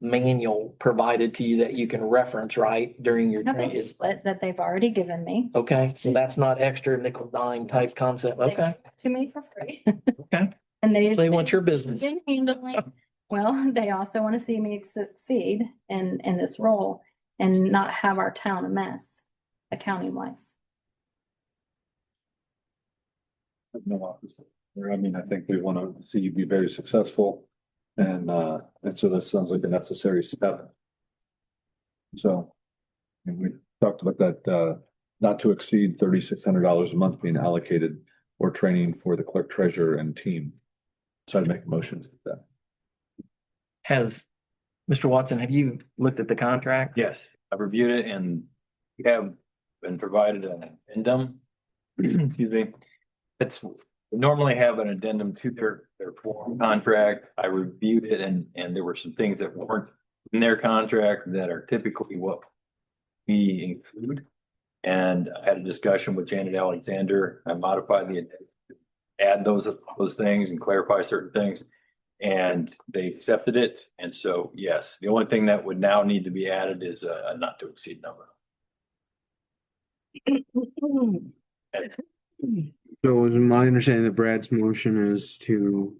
A: manual provided to you that you can reference, right, during your training is,
G: That they've already given me.
A: okay, so that's not extra nickel dime type concept,
G: They
A: okay,
G: gave it To me for free.
A: okay.
G: And
A: They want your business.
G: been handling, well, they also want to see me succeed in this role and not have our town a mess, accounting wise.
I: No opposite. I mean, I think we want to see you be very successful. And so this sounds like a necessary step. So. And we talked about that, not to exceed $3,600 a month being allocated for training for the clerk treasurer and team. So I'd make a motion to that.
A: Has, Mr. Watson, have you looked at the contract?
B: yes, I've reviewed it and we have been provided an addendum. Excuse me. It's we normally have an addendum to their form contract. I reviewed it and there were some things that weren't in their contract that are typically what we include. And I had a discussion with Janet Alexander. I modified the addendum to add those things and clarify certain things. And they accepted it. And so, yes, the only thing that would now need to be added is a not to exceed number.
D: So is my understanding that Brad's motion is to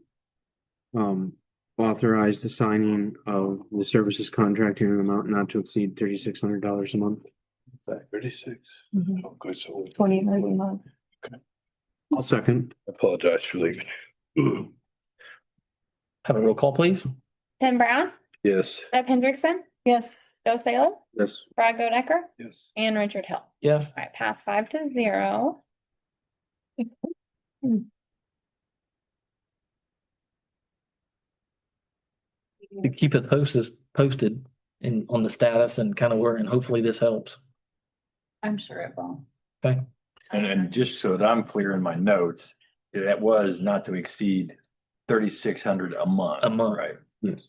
D: authorize the signing of the services contract in an amount not to exceed $3,600 a month.
E: 36. Okay, so
C: 20 a month.
D: I'll second.
E: I apologize for leaving.
A: Have a roll call, please.
F: Tim Brown,
E: Yes.
F: Deb Hendrickson,
C: Yes.
F: Joe Salem,
D: Yes.
F: Brad Godecker,
I: Yes.
F: and Richard Hill.
A: Yes.
F: All right, pass 5-0.
A: To keep it posted and on the status and kind of where, and hopefully this helps.
G: I'm sure it will.
A: Okay,
B: And just so that I'm clear in my notes, that was not to exceed 3,600 a month.
A: A month.
B: Right?
D: Yes.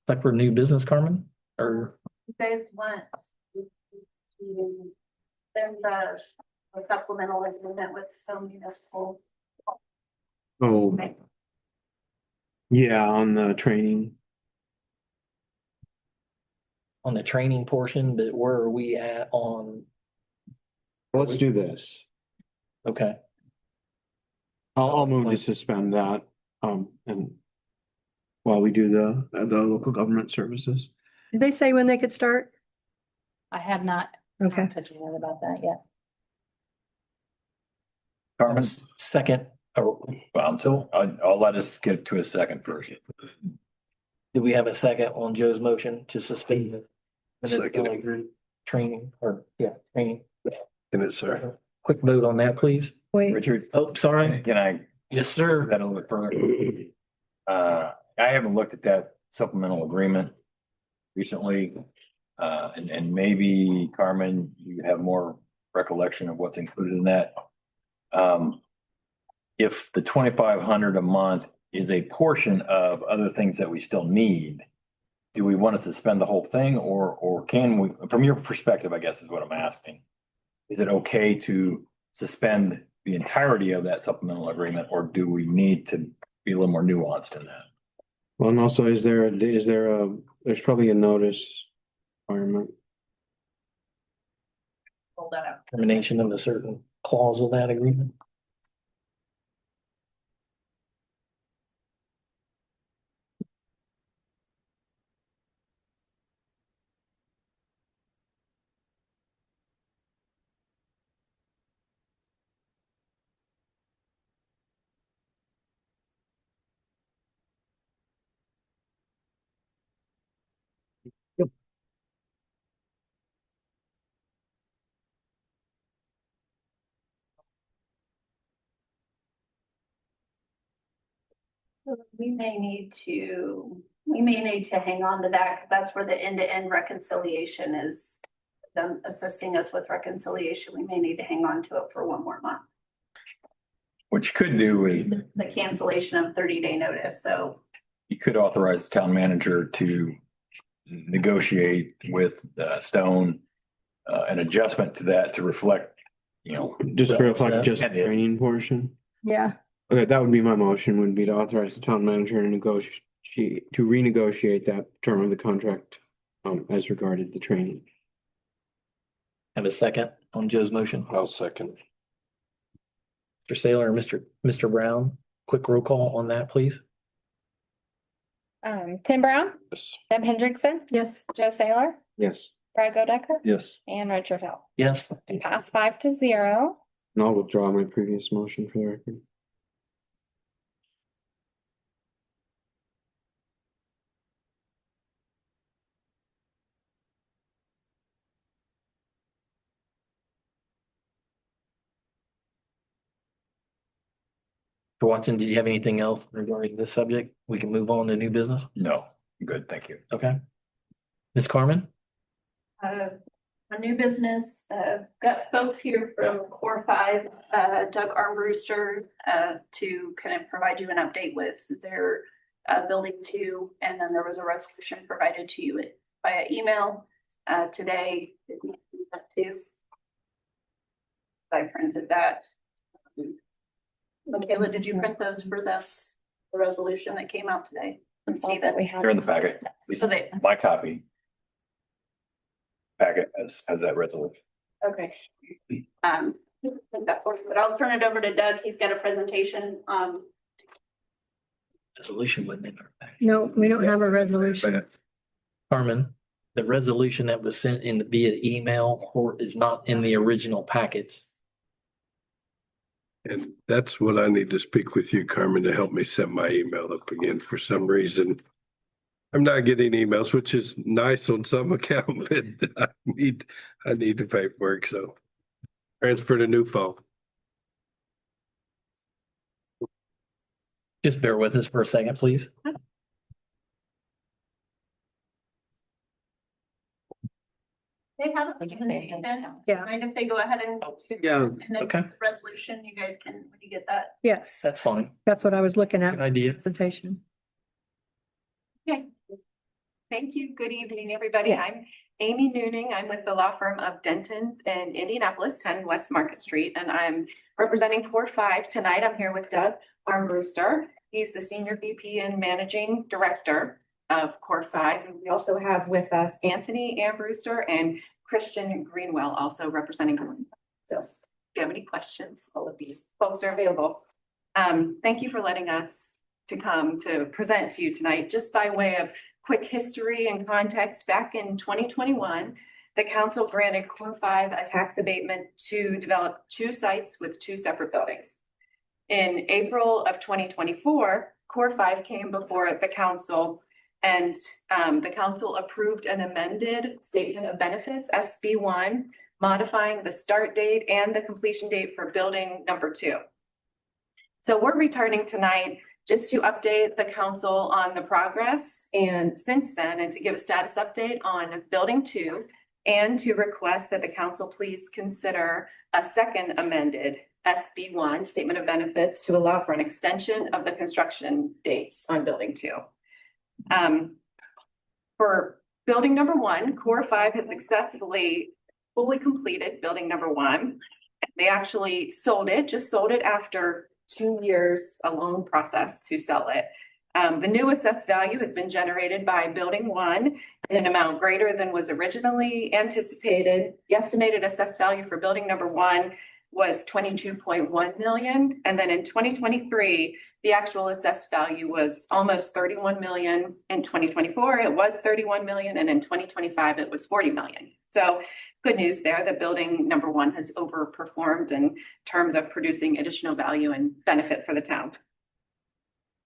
A: like for new business, Carmen, or
H: You guys want. There's a supplemental agreement with some municipal.
D: Oh. Yeah, on the training.
A: on the training portion, but where are we at on,
D: Let's do this.
A: okay,
D: I'll move to suspend that, and while we do the local government services.
C: Did they say when they could start?
G: I have not.
C: Okay.
G: Touched on about that yet.
B: Carmen?
A: second, or
B: Well, so I'll let us get to a second first.
A: do we have a second on Joe's motion to suspend the
E: Second.
A: training, or, yeah, training?
E: And it's, sir.
A: Quick vote on that, please.
C: Wait,
B: Richard,
A: Oh, sorry.
B: can I
A: Yes, sir.
B: that a little bit further? I haven't looked at that supplemental agreement recently. And maybe Carmen, you have more recollection of what's included in that. If the 2,500 a month is a portion of other things that we still need, do we want to suspend the whole thing, or can we, from your perspective, I guess is what I'm asking. Is it okay to suspend the entirety of that supplemental agreement, or do we need to be a little more nuanced in that?
D: Well, and also, there's probably a notice requirement.
H: Hold that up.
A: Termination of a certain clause of that agreement.
H: We may need to hang on to that, because that's where the end-to-end reconciliation is. Them assisting us with reconciliation, we may need to hang on to it for one more month.
B: What you could do is
H: The cancellation of 30-day notice, so.
B: you could authorize the town manager to negotiate with Stone an adjustment to that to reflect,
D: Just reflect just the
B: And the-
D: training portion.
C: yeah,
D: Okay, that would be my motion, would be to authorize the town manager to renegotiate that term of the contract, as regarded the training.
A: Have a second on Joe's motion.
E: I'll second.
A: Mr. Saylor and Mr. Brown, quick roll call on that, please.
F: Tim Brown,
E: Yes.
F: Deb Hendrickson,
C: yes,
F: Joe Saylor,
D: Yes,
F: Brad Godecker,
I: Yes.
F: and Richard Hill.
A: Yes,
F: And pass 5-0.
D: and I'll withdraw my previous motion for the record.
A: Mr. Watson, did you have anything else regarding this subject? We can move on to new business.
B: No, good, thank you.
A: Okay. Ms. Carmen?
H: A new business, got folks here from Core 5, Doug Armbruster, to kind of provide you an update with their building 2, and then there was a resolution provided to you via email today. I printed that. Michaela, did you print those for this, the resolution that came out today? Let's see that.
F: we have.
B: They're in the packet.
H: So they,
B: My copy packet has that resolution.
H: okay. But I'll turn it over to Doug. He's got a presentation.
A: Resolution wasn't in our package.
C: no, we don't have a resolution.
A: Carmen, the resolution that was sent in via email or is not in the original packets.
E: And that's what I need to speak with you, Carmen, to help me set my email up again. For some reason, I'm not getting emails, which is nice on some account, but I need the paperwork, so transfer to new phone.
A: Just bear with us for a second, please.
H: They have a presentation.
C: Yeah.
H: Mind if they go ahead and.
D: Yeah.
H: And then
A: Okay.
H: resolution, you guys can, when you get that.
C: Yes,
A: That's fine.
C: that's what I was looking
A: Good
C: at,
A: idea.
C: presentation.
J: Thank you. Good evening, everybody. I'm Amy Nooning. I'm with the law firm of Dentons in Indianapolis, 10 West Market Street, and I'm representing Core 5 tonight. I'm here with Doug Armbruster. He's the Senior VP and Managing Director of Core 5. And we also have with us Anthony Armbruster and Christian Greenwell, also representing. So if you have any questions, all of these folks are available. Thank you for letting us to come to present to you tonight. Just by way of quick history and context, back in 2021, the council granted Core 5 a tax abatement to develop 2 sites with 2 separate buildings. In April of 2024, Core 5 came before the council and the council approved an amended statement of benefits, SB1, modifying the start date and the completion date for building number 2. So we're returning tonight just to update the council on the progress and since then, and to give a status update on building 2 and to request that the council please consider a second amended SB1 statement of benefits to allow for an extension of the construction dates on building 2. For building number 1, Core 5 has successfully fully completed building number 1. They actually sold it after 2 years, a long process to sell it. The new assessed value has been generated by building 1 in an amount greater than was originally anticipated. The estimated assessed value for building number 1 was 22.1 million. And then in 2023, the actual assessed value was almost 31 million. In 2024, it was 31 million. And in 2025, it was 40 million. So good news there that building number 1 has overperformed in terms of producing additional value and benefit for the town.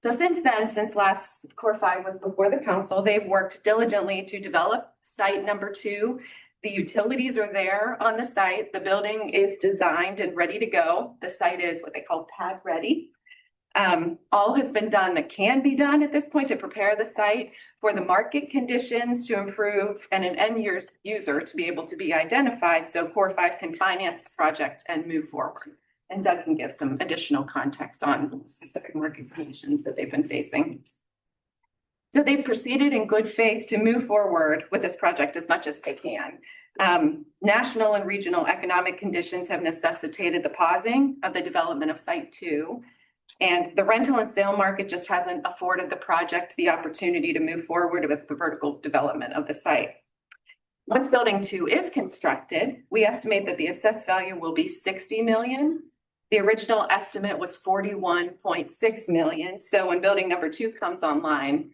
J: So since then, since last Core 5 was before the council, they've worked diligently to develop site number 2. The utilities are there on the site. The building is designed and ready to go. The site is what they call pad ready. All has been done that can be done at this point to prepare the site for the market conditions to improve and an end user to be able to be identified so Core 5 can finance the project and move forward. And Doug can give some additional context on specific market conditions that they've been facing. So they've proceeded in good faith to move forward with this project as much as they can. National and regional economic conditions have necessitated the pausing of the development of Site 2. And the rental and sale market just hasn't afforded the project the opportunity to move forward with the vertical development of the site. Once building 2 is constructed, we estimate that the assessed value will be 60 million. The original estimate was 41.6 million. So when building number 2 comes online,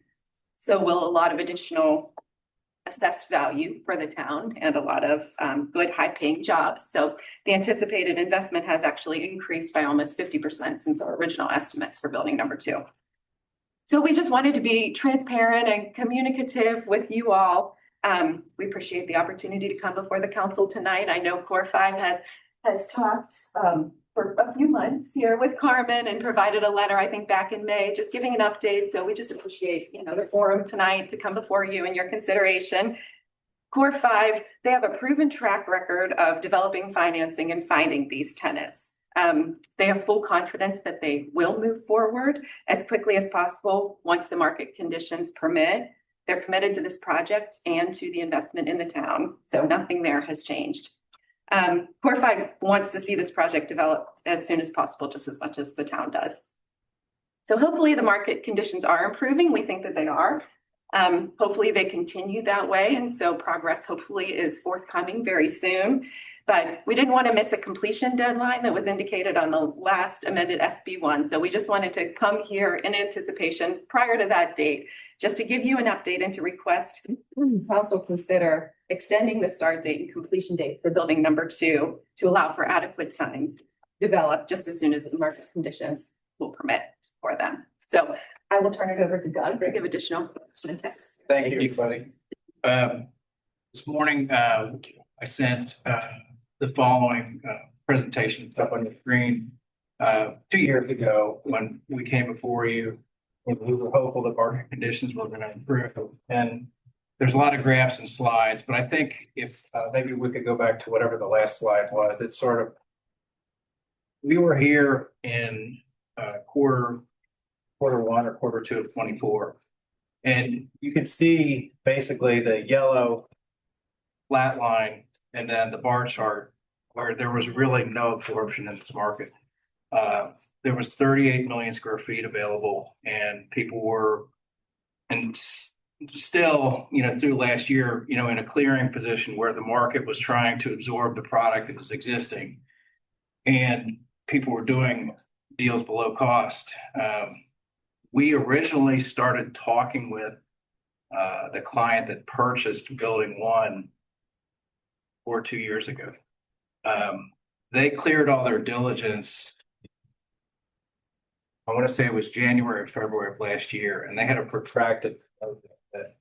J: so will a lot of additional assessed value for the town and a lot of good high-paying jobs. So the anticipated investment has actually increased by almost 50% since our original estimates for building number 2. So we just wanted to be transparent and communicative with you all. We appreciate the opportunity to come before the council tonight. I know Core 5 has talked for a few months here with Carmen and provided a letter, I think back in May, just giving an update. So we just appreciate, the forum tonight to come before you and your consideration. Core 5, they have a proven track record of developing financing and finding these tenants. They have full confidence that they will move forward as quickly as possible once the market conditions permit. They're committed to this project and to the investment in the town. So nothing there has changed. Core 5 wants to see this project developed as soon as possible, just as much as the town does. So hopefully the market conditions are improving. We think that they are. Hopefully they continue that way. And so progress hopefully is forthcoming very soon. But we didn't want to miss a completion deadline that was indicated on the last amended SB1. So we just wanted to come here in anticipation prior to that date, just to give you an update and to request council consider extending the start date and completion date for building number 2 to allow for adequate time to develop just as soon as the market conditions will permit for them. So I will turn it over to Doug to give additional context.
K: Thank you, everybody. This morning, I sent the following presentations up on the screen. 2 years ago, when we came before you, we were hopeful that market conditions were gonna improve. And there's a lot of graphs and slides, but I think if, maybe we could go back to whatever the last slide was, it's sort of, we were here in, quarter one or quarter two of 24. And you can see basically the yellow flat line and then the bar chart where there was really no absorption in this market. There was 38 million square feet available and people were, and still, through last year, in a clearing position where the market was trying to absorb the product that was existing. And people were doing deals below cost. We originally started talking with the client that purchased building 1 2 years ago. They cleared all their diligence. I want to say it was January or February of last year, and they had a protracted that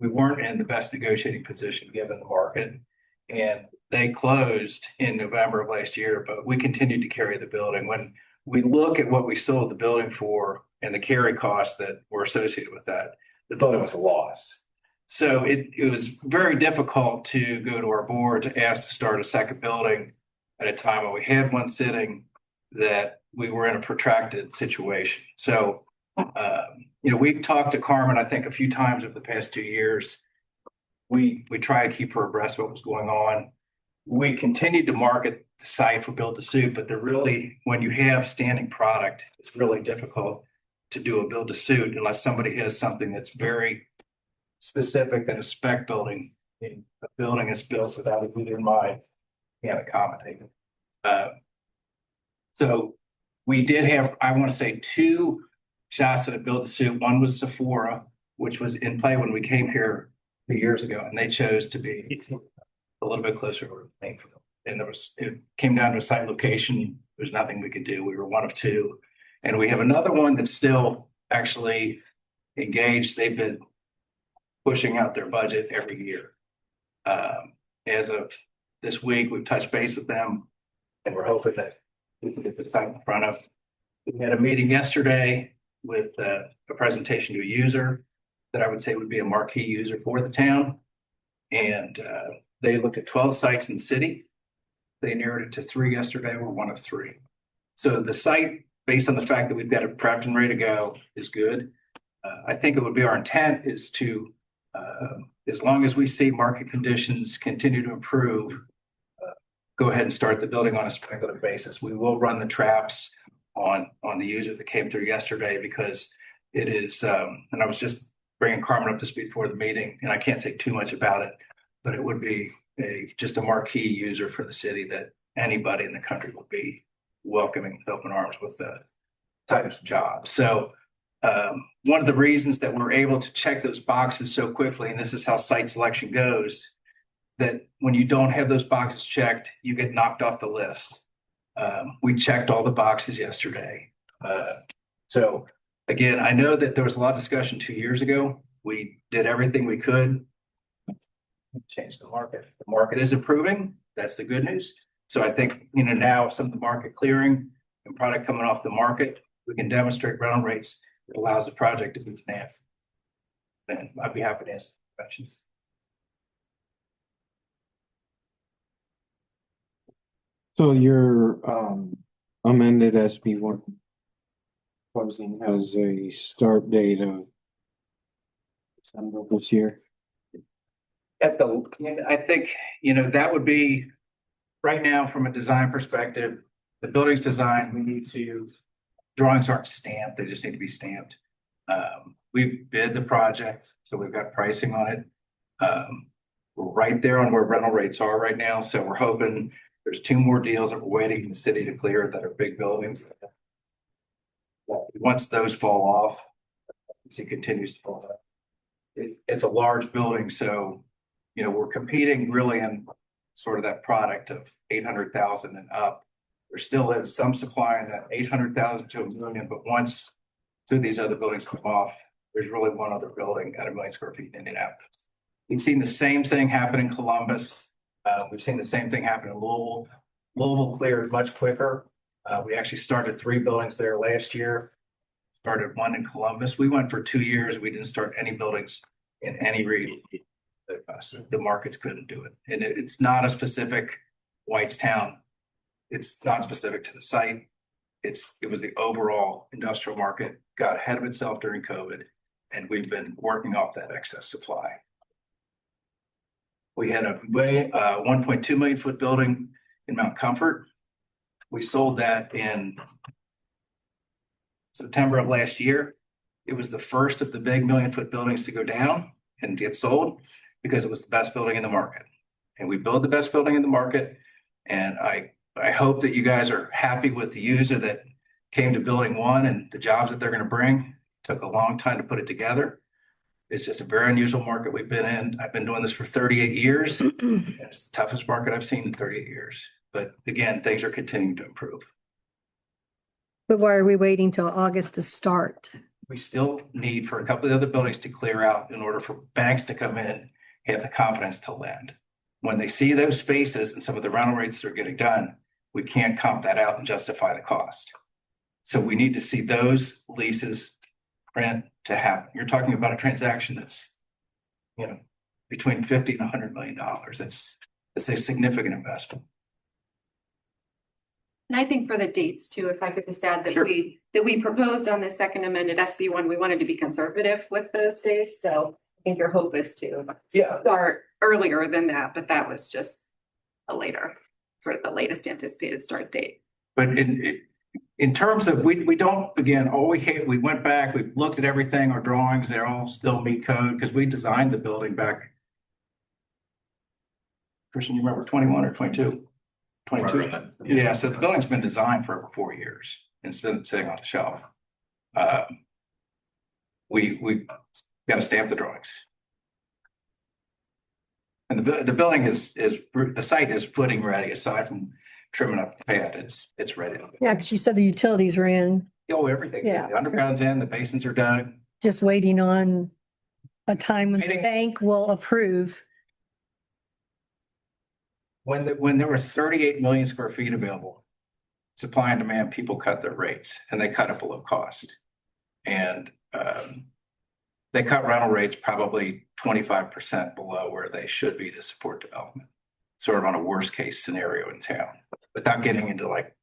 K: we weren't in the best negotiating position given the market. And they closed in November of last year, but we continued to carry the building. When we look at what we sold the building for and the carry costs that were associated with that, the building was a loss. So it was very difficult to go to our board to ask to start a second building at a time when we had one sitting that we were in a protracted situation. So, we've talked to Carmen, I think, a few times over the past 2 years. We try to keep her abreast of what was going on. We continued to market the site for build to suit, but when you have standing product, it's really difficult to do a build to suit unless somebody has something that's very specific that a spec building, a building is built without a good in mind, can't accommodate it. So we did have, I want to say, 2 shots at a build to suit. One was Sephora, which was in play when we came here 2 years ago, and they chose to be a little bit closer to Plainfield. And it came down to a site location. There's nothing we could do. We were one of 2. And we have another one that's still actually engaged. They've been pushing out their budget every year. As of this week, we've touched base with them and we're hoping that we can get the site in front of. We had a meeting yesterday with a presentation to a user that I would say would be a marquee user for the town. And they looked at 12 sites in the city. They narrowed it to 3 yesterday. We're one of 3. So the site, based on the fact that we've got it prepped and ready to go, is good. I think it would be our intent is to, as long as we see market conditions continue to improve, go ahead and start the building on a speculative basis. We will run the traps on the user that came through yesterday because it is, and I was just bringing Carmen up to speed before the meeting, and I can't say too much about it, but it would be just a marquee user for the city that anybody in the country would be welcoming with open arms with the types of jobs. So one of the reasons that we're able to check those boxes so quickly, and this is how site selection goes, that when you don't have those boxes checked, you get knocked off the list. We checked all the boxes yesterday. So again, I know that there was a lot of discussion 2 years ago. We did everything we could to change the market. The market is improving. That's the good news. So I think, now some of the market clearing and product coming off the market, we can demonstrate rental rates that allows the project to be financed. And I'd be happy to answer questions.
D: So your amended SB 1 closing has a start date of December this year.
K: I think, that would be right now from a design perspective, the building's design, drawings aren't stamped, they just need to be stamped. We've bid the project, so we've got pricing on it. We're right there on where rental rates are right now, so we're hoping there's 2 more deals that we're waiting in the city to clear that are big buildings. Once those fall off, it continues to fall off. It's a large building, so we're competing really in sort of that product of 800,000 and up. There still is some supply in that 800,000 to 1 million, but once 2 of these other buildings come off, there's really 1 other building at 1 million square feet in Indianapolis. We've seen the same thing happen in Columbus. We've seen the same thing happen in Louisville. Louisville cleared much quicker. We actually started 3 buildings there last year. Started one in Columbus. We went for 2 years. We didn't start any buildings in any region. The markets couldn't do it. And it's not a specific Whitestown. It's not specific to the site. It was the overall industrial market got ahead of itself during COVID, and we've been working off that excess supply. We had a 1.2 million foot building in Mount Comfort. We sold that in September of last year. It was the first of the big 1 million foot buildings to go down and get sold because it was the best building in the market. And we build the best building in the market. And I hope that you guys are happy with the user that came to building 1 and the jobs that they're going to bring. Took a long time to put it together. It's just a very unusual market we've been in. I've been doing this for 38 years. And it's the toughest market I've seen in 38 years. But again, things are continuing to improve.
C: But why are we waiting till August to start?
K: We still need for a couple of the other buildings to clear out in order for banks to come in, have the confidence to lend. When they see those spaces and some of the rental rates that are getting done, we can't comp that out and justify the cost. So we need to see those leases print to happen. You're talking about a transaction that's, between $50 and $100 million. It's a significant investment.
J: And I think for the dates too, if I could just add that
K: Sure.
J: we proposed on the second amended SB 1, we wanted to be conservative with those days. So I think your hope is to start earlier than that, but that was just a later, sort of the latest anticipated start date.
K: But in terms of, we don't, again, we went back, we looked at everything, our drawings, they're all still meet code because we designed the building back. Christian, you remember 21 or 22? 22. Yeah, so the building's been designed for over 4 years and it's been sitting on the shelf. We got to stamp the drawings. And the building the site is footing ready aside from trimming up the pad. It's ready.
C: Yeah, because you said the utilities were in,
K: Oh, everything.
C: Yeah.
K: The underground's in, the basins are dug.
C: just waiting on a time when the
K: Waiting.
C: bank will approve.
K: When there were 38 million square feet available, supply and demand, people cut their rates and they cut it below cost. And they cut rental rates probably 25% below where they should be to support development, sort of on a worst case scenario in town, without getting into like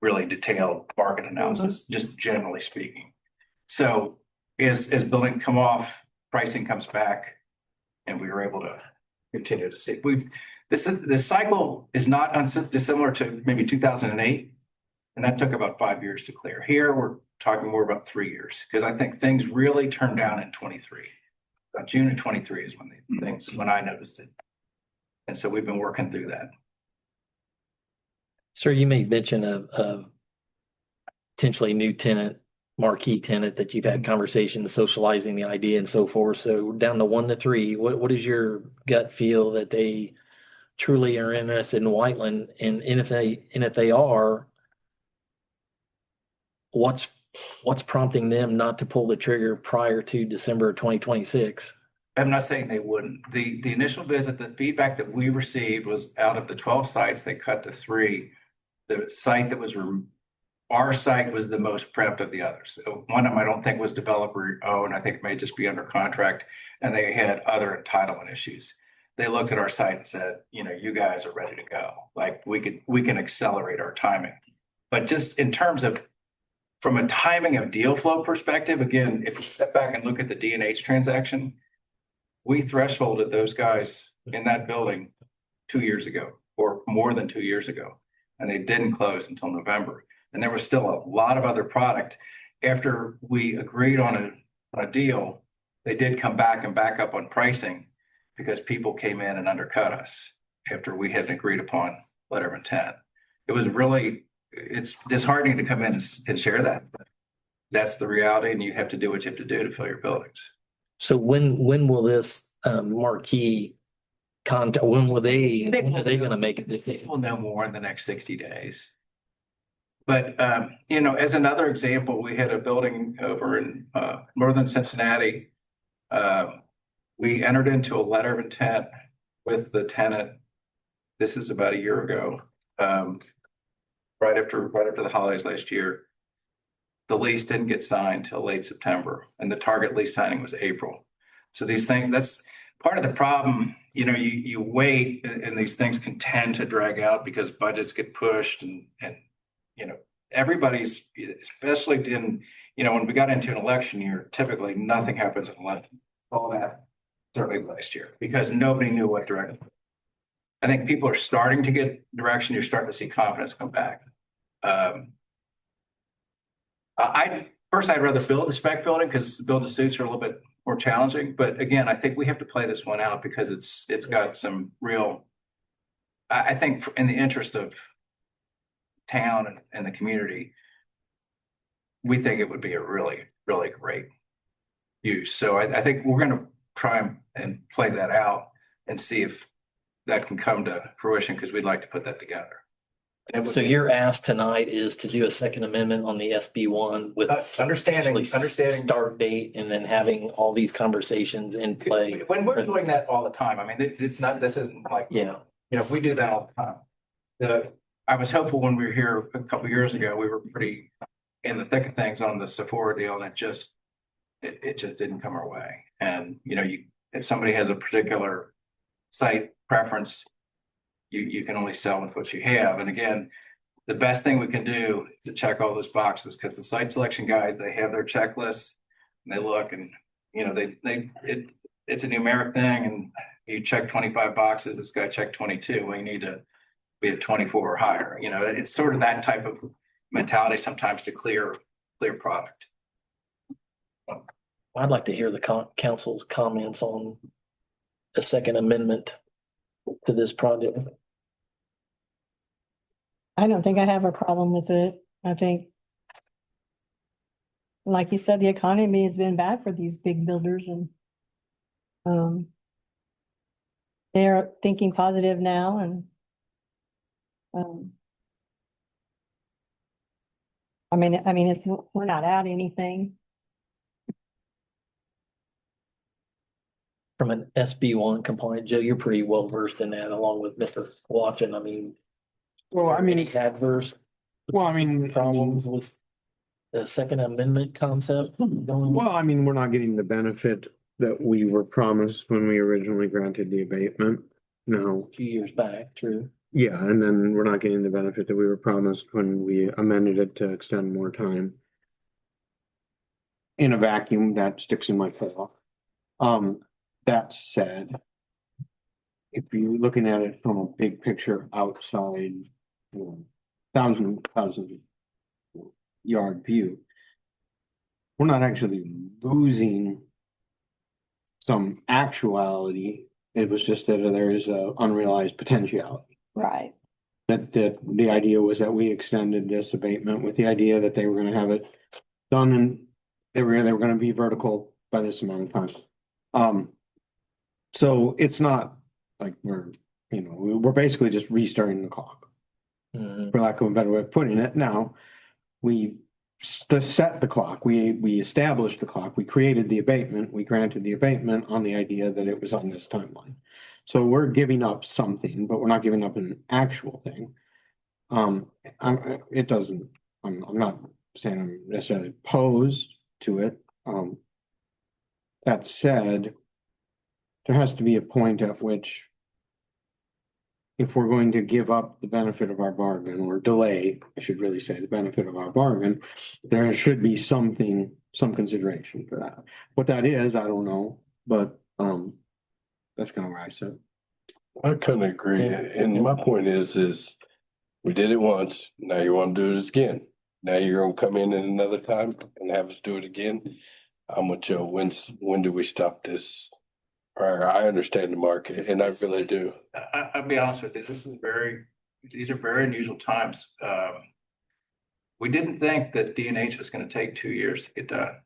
K: really detailed market analysis, just generally speaking. So as buildings come off, pricing comes back, and we were able to continue to see. This cycle is not dissimilar to maybe 2008, and that took about 5 years to clear. Here, we're talking more about 3 years, because I think things really turned down in 23. June of 23 is when I noticed it. And so we've been working through that.
A: Sir, you made mention of potentially new tenant, marquee tenant that you've had conversations, socializing the idea and so forth. So down to 1 to 3, what is your gut feel that they truly are interested in Whiteland? And if they are, what's prompting them not to pull the trigger prior to December of 2026?
K: I'm not saying they wouldn't. The initial visit, the feedback that we received was out of the 12 sites, they cut to 3. The site that was our site was the most prepped of the others. So one of them I don't think was developer owned. I think it may just be under contract, and they had other entitlement issues. They looked at our site and said, you guys are ready to go. Like we can accelerate our timing. But just in terms of from a timing of deal flow perspective, again, if you step back and look at the D&H transaction, we thresholded those guys in that building 2 years ago or more than 2 years ago, and they didn't close until November. And there was still a lot of other product. After we agreed on a deal, they did come back and back up on pricing because people came in and undercut us after we had an agreed upon letter of intent. It was really, it's disheartening to come in and share that, but that's the reality, and you have to do what you have to do to fill your buildings.
A: So when will this marquee contact, when are they going to make a decision?
K: We'll know more in the next 60 days. But, as another example, we had a building over in northern Cincinnati. We entered into a letter of intent with the tenant. This is about a year ago. right after the holidays last year. The lease didn't get signed till late September, and the target lease signing was April. So these things, that's part of the problem. You know, you wait, and these things can tend to drag out because budgets get pushed, and you know, everybody's, especially in, you know, when we got into an election year, typically nothing happens in election. All that certainly last year because nobody knew what direction. I think people are starting to get direction. You're starting to see confidence come back. I'd rather build a spec building because build to suits are a little bit more challenging. But again, I think we have to play this one out because it's got some real, I think in the interest of town and the community, we think it would be a really, really great use. So I think we're going to try and play that out and see if that can come to fruition because we'd like to put that together.
A: So your ask tonight is to do a second amendment on the SB one with
K: Understanding.
A: start date and then having all these conversations in play.
K: When we're doing that all the time, I mean, it's not, this isn't like,
A: Yeah.
K: you know, if we do that all the time. I was hopeful when we were here a couple of years ago, we were pretty in the thick of things on the Sephora deal, and it just didn't come our way. And, you know, if somebody has a particular site preference, you can only sell with what you have. And again, the best thing we can do is to check all those boxes because the site selection guys, they have their checklists and they look and, you know, it's a numeric thing and you check 25 boxes, this guy checked 22. We need to be at 24 or higher. You know, it's sort of that type of mentality sometimes to clear product.
A: I'd like to hear the council's comments on a second amendment to this project.
C: I don't think I have a problem with it. I think, like you said, the economy has been bad for these big builders and they're thinking positive now and I mean, we're not out anything.
A: From an SB one component, Joe, you're pretty well versed in that along with Mr. Watson. I mean,
D: Well, I mean,
A: any adverse problems with the second amendment concept going?
D: well, I mean, we're not getting the benefit that we were promised when we originally granted the abatement. No,
A: A few years back, true.
D: yeah, and then we're not getting the benefit that we were promised when we amended it to extend more time. In a vacuum, that sticks in my craw. That said, if you're looking at it from a big picture outside, you know, thousand yard view, we're not actually losing some actuality. It was just that there is a unrealized potentiality.
C: Right.
D: That the idea was that we extended this abatement with the idea that they were gonna have it done and they were gonna be vertical by this amount of time. So it's not like we're basically just restarting the clock, for lack of a better way of putting it. Now, we set the clock, we established the clock, we created the abatement, we granted the abatement on the idea that it was on this timeline. So we're giving up something, but we're not giving up an actual thing. I'm not saying I'm necessarily opposed to it. That said, there has to be a point at which if we're going to give up the benefit of our bargain or delay, I should really say the benefit of our bargain, there should be some consideration for that. What that is, I don't know, but that's kind of where I sit.
E: I couldn't agree. And my point is we did it once. Now you want to do it again. Now you're gonna come in another time and have us do it again. I'm with Joe. When do we stop this? I understand the market and I really do.
K: I'll be honest with you, these are very unusual times. We didn't think that D&H was going to take 2 years to get done.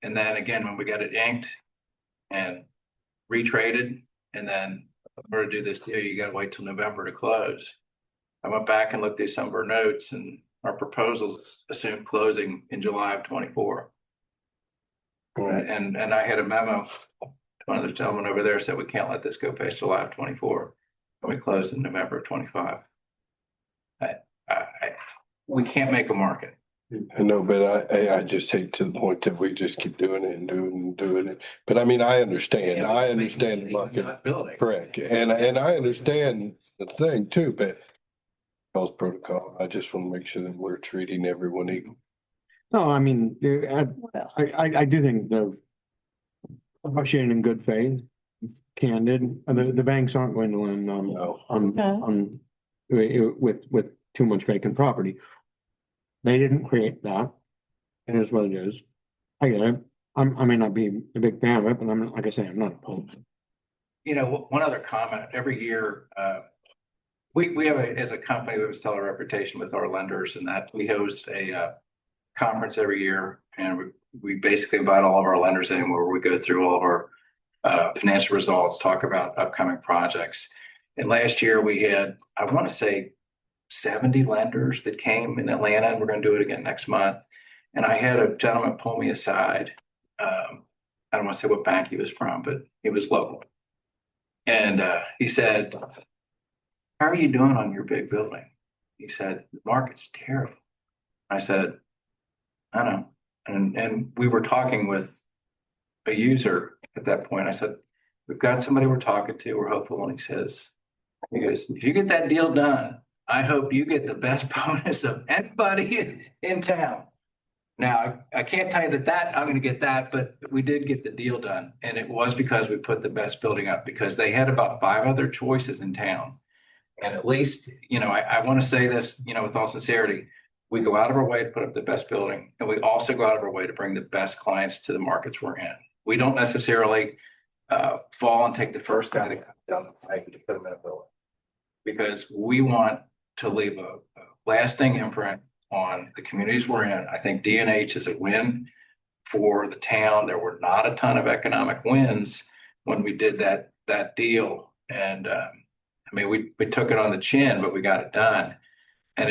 K: And then again, when we got it inked and retraded, and then in order to do this deal, you got to wait till November to close. I went back and looked through some of our notes and our proposals assumed closing in July of 24. And I had a memo, one of the gentlemen over there said, we can't let this go past July of 24. And we closed in November of 25. I we can't make a market.
E: I know, but I just hate to the point that we just keep doing it and doing it. But I mean, I understand the market.
K: Not building.
E: Correct. And I understand the thing too, but calls protocol. I just want to make sure that we're treating everyone equal.
D: No, I mean, I do think the negotiating in good faith, candid, the banks aren't going to lend
E: No.
D: on with too much vacant property. They didn't create that. It is what it is. I get it. I may not be a big fan of it, but I'm, like I say, I'm not opposed.
K: You know, one other comment, every year, we have as a company, we have a stellar reputation with our lenders and that we host a conference every year. And we basically invite all of our lenders in where we go through all of our financial results, talk about upcoming projects. And last year we had, I want to say 70 lenders that came in Atlanta, and we're going to do it again next month. And I had a gentleman pull me aside. I don't want to say what bank he was from, but he was local. And he said, "How are you doing on your big building?" He said, "The market's terrible." I said, "I know." And we were talking with a user at that point. I said, "We've got somebody we're talking to. We're hopeful." And he goes, "If you get that deal done, I hope you get the best bonus of anybody in town." Now, I can't tell you that I'm going to get that, but we did get the deal done. And it was because we put the best building up, because they had about 5 other choices in town. And at least, you know, I want to say this, you know, with all sincerity, we go out of our way to put up the best building, and we also go out of our way to bring the best clients to the markets we're in. We don't necessarily fall and take the first guy that comes down the pipe to put them in a building, because we want to leave a lasting imprint on the communities we're in. I think D&H is a win for the town. There were not a ton of economic wins when we did that deal. And I mean, we took it on the chin, but we got it done. And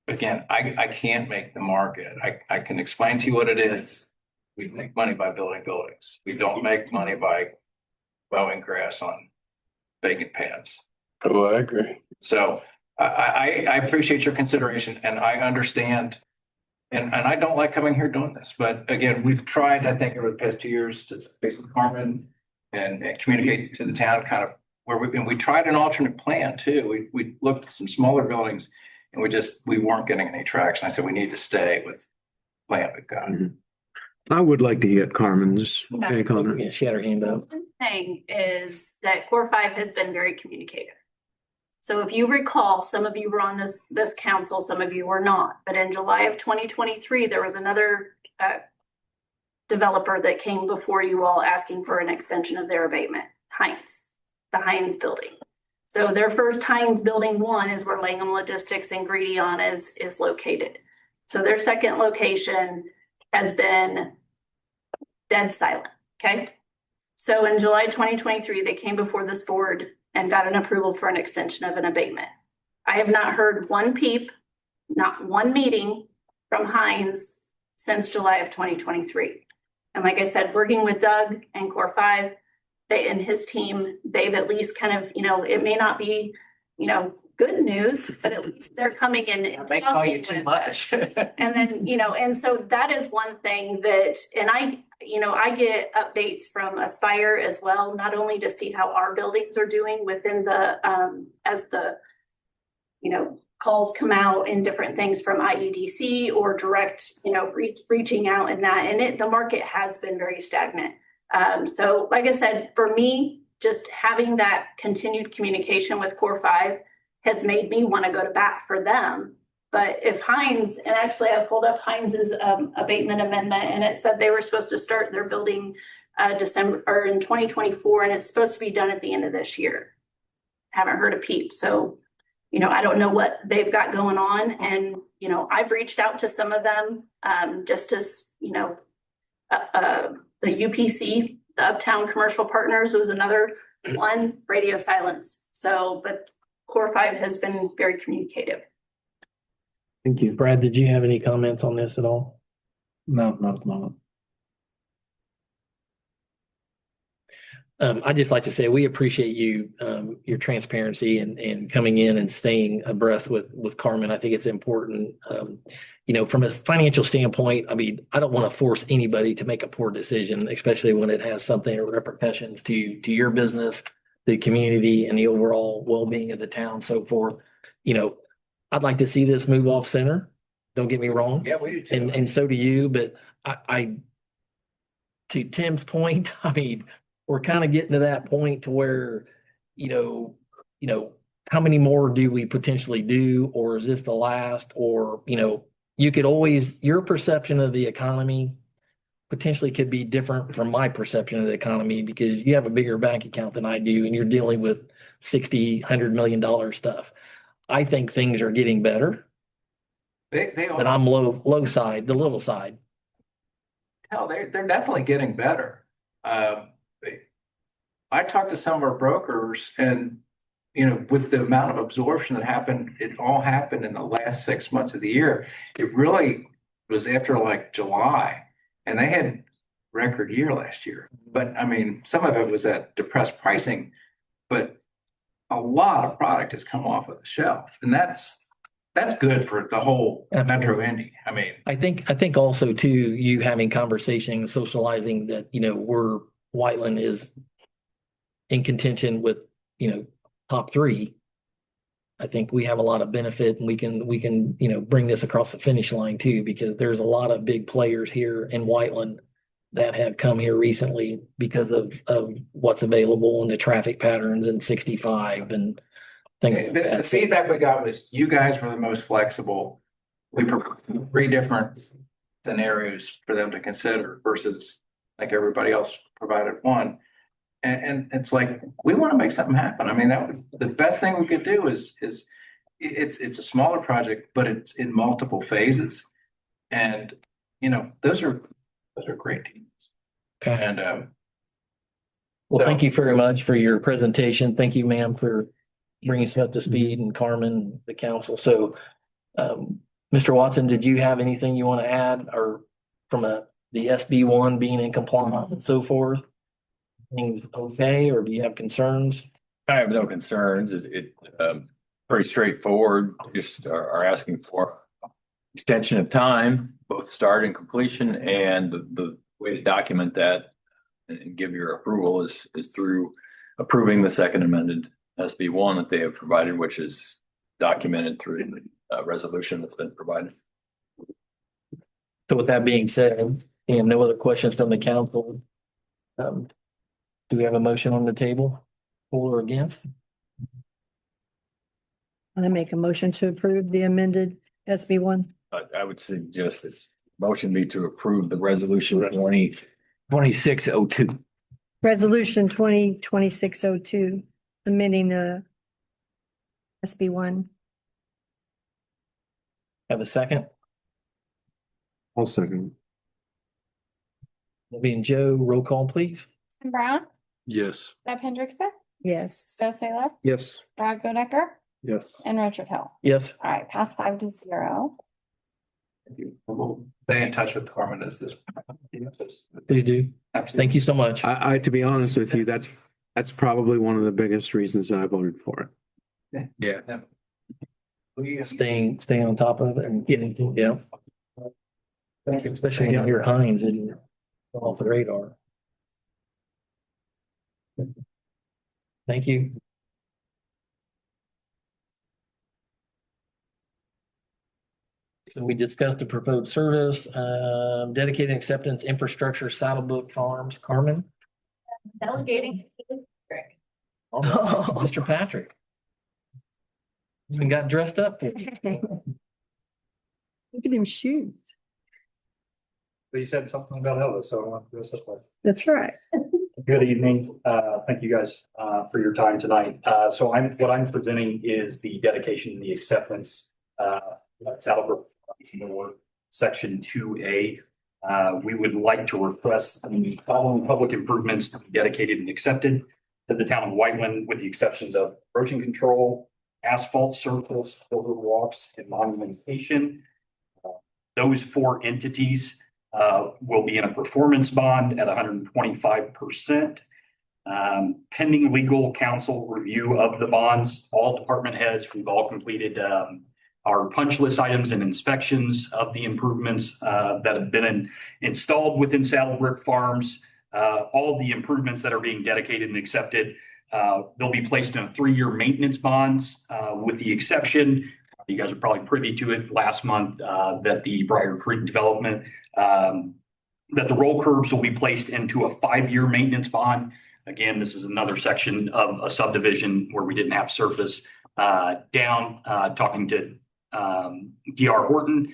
K: again, I can't make the market. I can explain to you what it is. We make money by building buildings. We don't make money by mowing grass on vacant pads.
E: Oh, I agree.
K: So I appreciate your consideration, and I understand. And I don't like coming here doing this, but again, we've tried, I think, over the past 2 years to speak with Carmen and communicate to the town kind of where we tried an alternate plan too. We looked at some smaller buildings, and we weren't getting any traction. I said, we need to stay with the plan we've got.
D: I would like to get Carmen's take on it.
A: Yeah, she had her hand up.
H: One thing is that Core 5 has been very communicative. So if you recall, some of you were on this council, some of you were not. But in July of 2023, there was another developer that came before you all asking for an extension of their abatement, Heinz, the Heinz building. So their first Heinz building 1 is where Langham Logistics and Greedion is located. So their second location has been dead silent, okay? So in July 2023, they came before this board and got an approval for an extension of an abatement. I have not heard one peep, not one meeting from Heinz since July of 2023. And like I said, working with Doug and Core 5, they and his team, they've at least kind of, you know, it may not be, you know, good news, but at least they're coming in and
K: They call you
H: talking
K: too
H: with
K: much.
H: us. And then, you know, and so that is one thing that, and I get updates from Aspire as well, not only to see how our buildings are doing within the, as the, you know, calls come out and different things from IEDC or direct, you know, reaching out in that, and the market has been very stagnant. So like I said, for me, just having that continued communication with Core 5 has made me want to go to bat for them. But if Heinz, and actually I pulled up Heinz's abatement amendment, and it said they were supposed to start their building December or in 2024, and it's supposed to be done at the end of this year. Haven't heard a peep. So, you know, I don't know what they've got going on. And, you know, I've reached out to some of them just as, you know, the UPC, the Uptown Commercial Partners was another one, radio silence. So, but Core 5 has been very communicative.
D: Thank you.
A: Brad, did you have any comments on this at all?
I: No, not at the moment.
A: I'd just like to say, we appreciate you, your transparency and coming in and staying abreast with Carmen. I think it's important. From a financial standpoint, I mean, I don't want to force anybody to make a poor decision, especially when it has something or repercussions to your business, the community and the overall well-being of the town, so forth. I'd like to see this move off center. Don't get me wrong.
K: Yeah, we do too.
A: And so do you, but to Tim's point, I mean, we're kind of getting to that point to where, how many more do we potentially do, or is this the last? Or, you could always, your perception of the economy potentially could be different from my perception of the economy, because you have a bigger bank account than I do, and you're dealing with $60-100 million stuff. I think things are getting better,
K: They
A: but
K: are,
A: I'm low side, the little side.
K: hell, they're definitely getting better. I talked to some of our brokers and, with the amount of absorption that happened, it all happened in the last 6 months of the year. It really was after like July, and they had record year last year. But I mean, some of it was at depressed pricing, but a lot of product has come off of the shelf, and that's good for the whole Metro Indy. I mean,
A: I think also too, you having conversations, socializing that, Whiteland is in contention with, top three. I think we have a lot of benefit, and we can, bring this across the finish line too, because there's a lot of big players here in Whiteland that have come here recently because of what's available and the traffic patterns and 65 and things like
K: the
A: that.
K: feedback we got was you guys were the most flexible. We proposed 3 different scenarios for them to consider versus like everybody else provided one. And it's like, we want to make something happen. I mean, the best thing we could do is it's a smaller project, but it's in multiple phases. And, those are great teams.
A: Okay.
K: And,
A: Well, thank you very much for your presentation. Thank you, ma'am, for bringing us up to speed, and Carmen, the council. So, Mr. Watson, did you have anything you want to add, or from the SB1 being in compliance and so forth? Things okay, or do you have concerns?
B: I have no concerns. It pretty straightforward. Just are asking for extension of time, both start and completion, and the way to document that and give your approval is through approving the second amended SB1 that they have provided, which is documented through the resolution that's been provided.
A: So with that being said, and no other questions from the council, do we have a motion on the table, for or against?
C: I make a motion to approve the amended SB1.
B: I would suggest that motion be to approve the resolution 2026-02.
C: Resolution 2026-02, amending the SB1.
A: Have a second?
D: I'll second.
A: Being Joe, roll call, please.
F: Tim Brown,
E: Yes.
F: Deb Hendrickson,
C: Yes.
F: Joe Saylor,
D: Yes.
F: Brad Godecker,
I: Yes.
F: and Richard Hill.
A: Yes.
F: All right, pass 5-0.
K: we'll stay in touch with Carmen as this.
A: Please do. Thank you so much.
D: I to be honest with you, that's probably one of the biggest reasons that I voted for it.
E: Yeah.
A: Staying on top of it and getting, yeah. Thank you, especially when you hear Heinz and off the radar. Thank you. So we discussed the proposed service, dedicated acceptance infrastructure, Saddlebrook Farms. Carmen?
G: Delegating.
A: Oh, Mr. Patrick. Even got dressed up.
C: Look at them shoes.
L: But you said something about Elvis, so I want to do this way.
C: That's right.
L: Good evening. Thank you guys for your time tonight. So what I'm presenting is the dedication and the acceptance Saddlebrook Section 2A. We would like to request the following public improvements to be dedicated and accepted to the town of Whiteland, with the exceptions of erosion control, asphalt surface, filter walks, and monumentation. Those 4 entities will be in a performance bond at 125%. Pending legal counsel review of the bonds, all department heads, we've all completed our punch list items and inspections of the improvements that have been installed within Saddlebrook Farms. All of the improvements that are being dedicated and accepted, they'll be placed in a 3-year maintenance bonds, with the exception, you guys are probably privy to it last month, that the Briar Creek development, that the roll curbs will be placed into a 5-year maintenance bond. Again, this is another section of a subdivision where we didn't have surface down. Talking to DR Horton,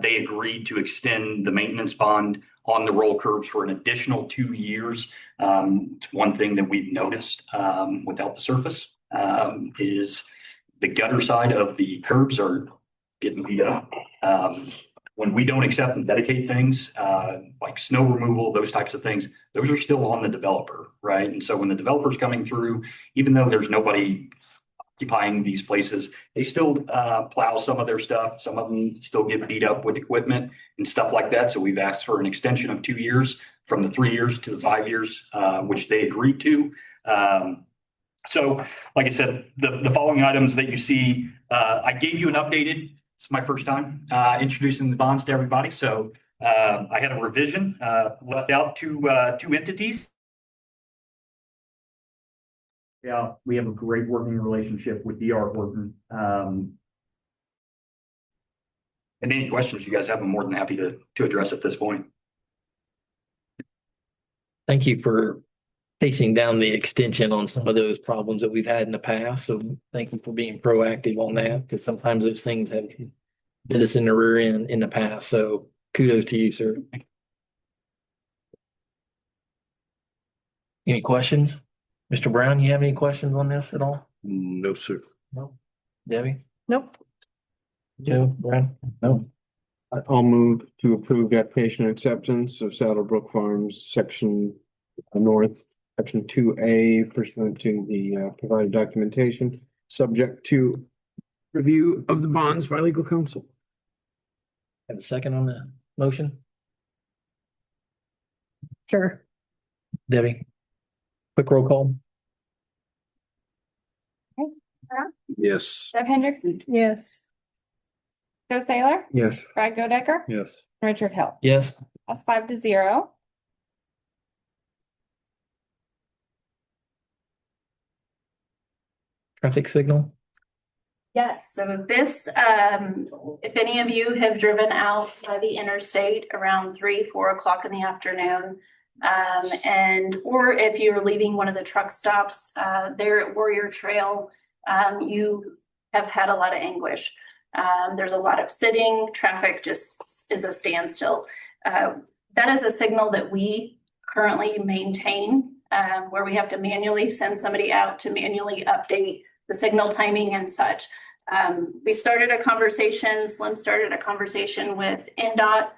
L: they agreed to extend the maintenance bond on the roll curbs for an additional 2 years. It's one thing that we've noticed without the surface is the gutter side of the curbs are getting beat up. When we don't accept and dedicate things like snow removal, those types of things, those are still on the developer, right? And so when the developer's coming through, even though there's nobody occupying these places, they still plow some of their stuff. Some of them still get beat up with equipment and stuff like that. So we've asked for an extension of 2 years from the 3 years to the 5 years, which they agreed to. So like I said, the following items that you see, I gave you an updated. It's my first time introducing the bonds to everybody. So I had a revision left out two entities. Yeah, we have a great working relationship with DR Horton. And any questions you guys have, I'm more than happy to address at this point.
A: Thank you for facing down the extension on some of those problems that we've had in the past. So thank you for being proactive on that, because sometimes those things have bit us in the rear end in the past. So kudos to you, sir. Any questions? Mr. Brown, you have any questions on this at all?
E: No, sir.
A: No. Debbie?
C: Nope.
A: Joe? Brown? No.
D: I'll move to approve application acceptance of Saddlebrook Farms, section north, section 2A, pursuant to the provided documentation, subject to review of the bonds by legal counsel.
A: Have a second on the motion?
C: Sure.
A: Debbie? Quick roll call?
E: Yes.
F: Deb Hendrickson,
C: Yes.
F: Joe Saylor,
D: Yes.
F: Brad Godecker,
I: Yes.
F: Richard Hill.
A: Yes.
F: That's 5-0.
A: Traffic signal?
H: Yes, so this, if any of you have driven out by the interstate around 3-4 o'clock in the afternoon, or if you're leaving one of the truck stops, there at Warrior Trail, you have had a lot of anguish. There's a lot of sitting, traffic just is a standstill. That is a signal that we currently maintain, where we have to manually send somebody out to manually update the signal timing and such. We started a conversation, Slim started a conversation with NDOT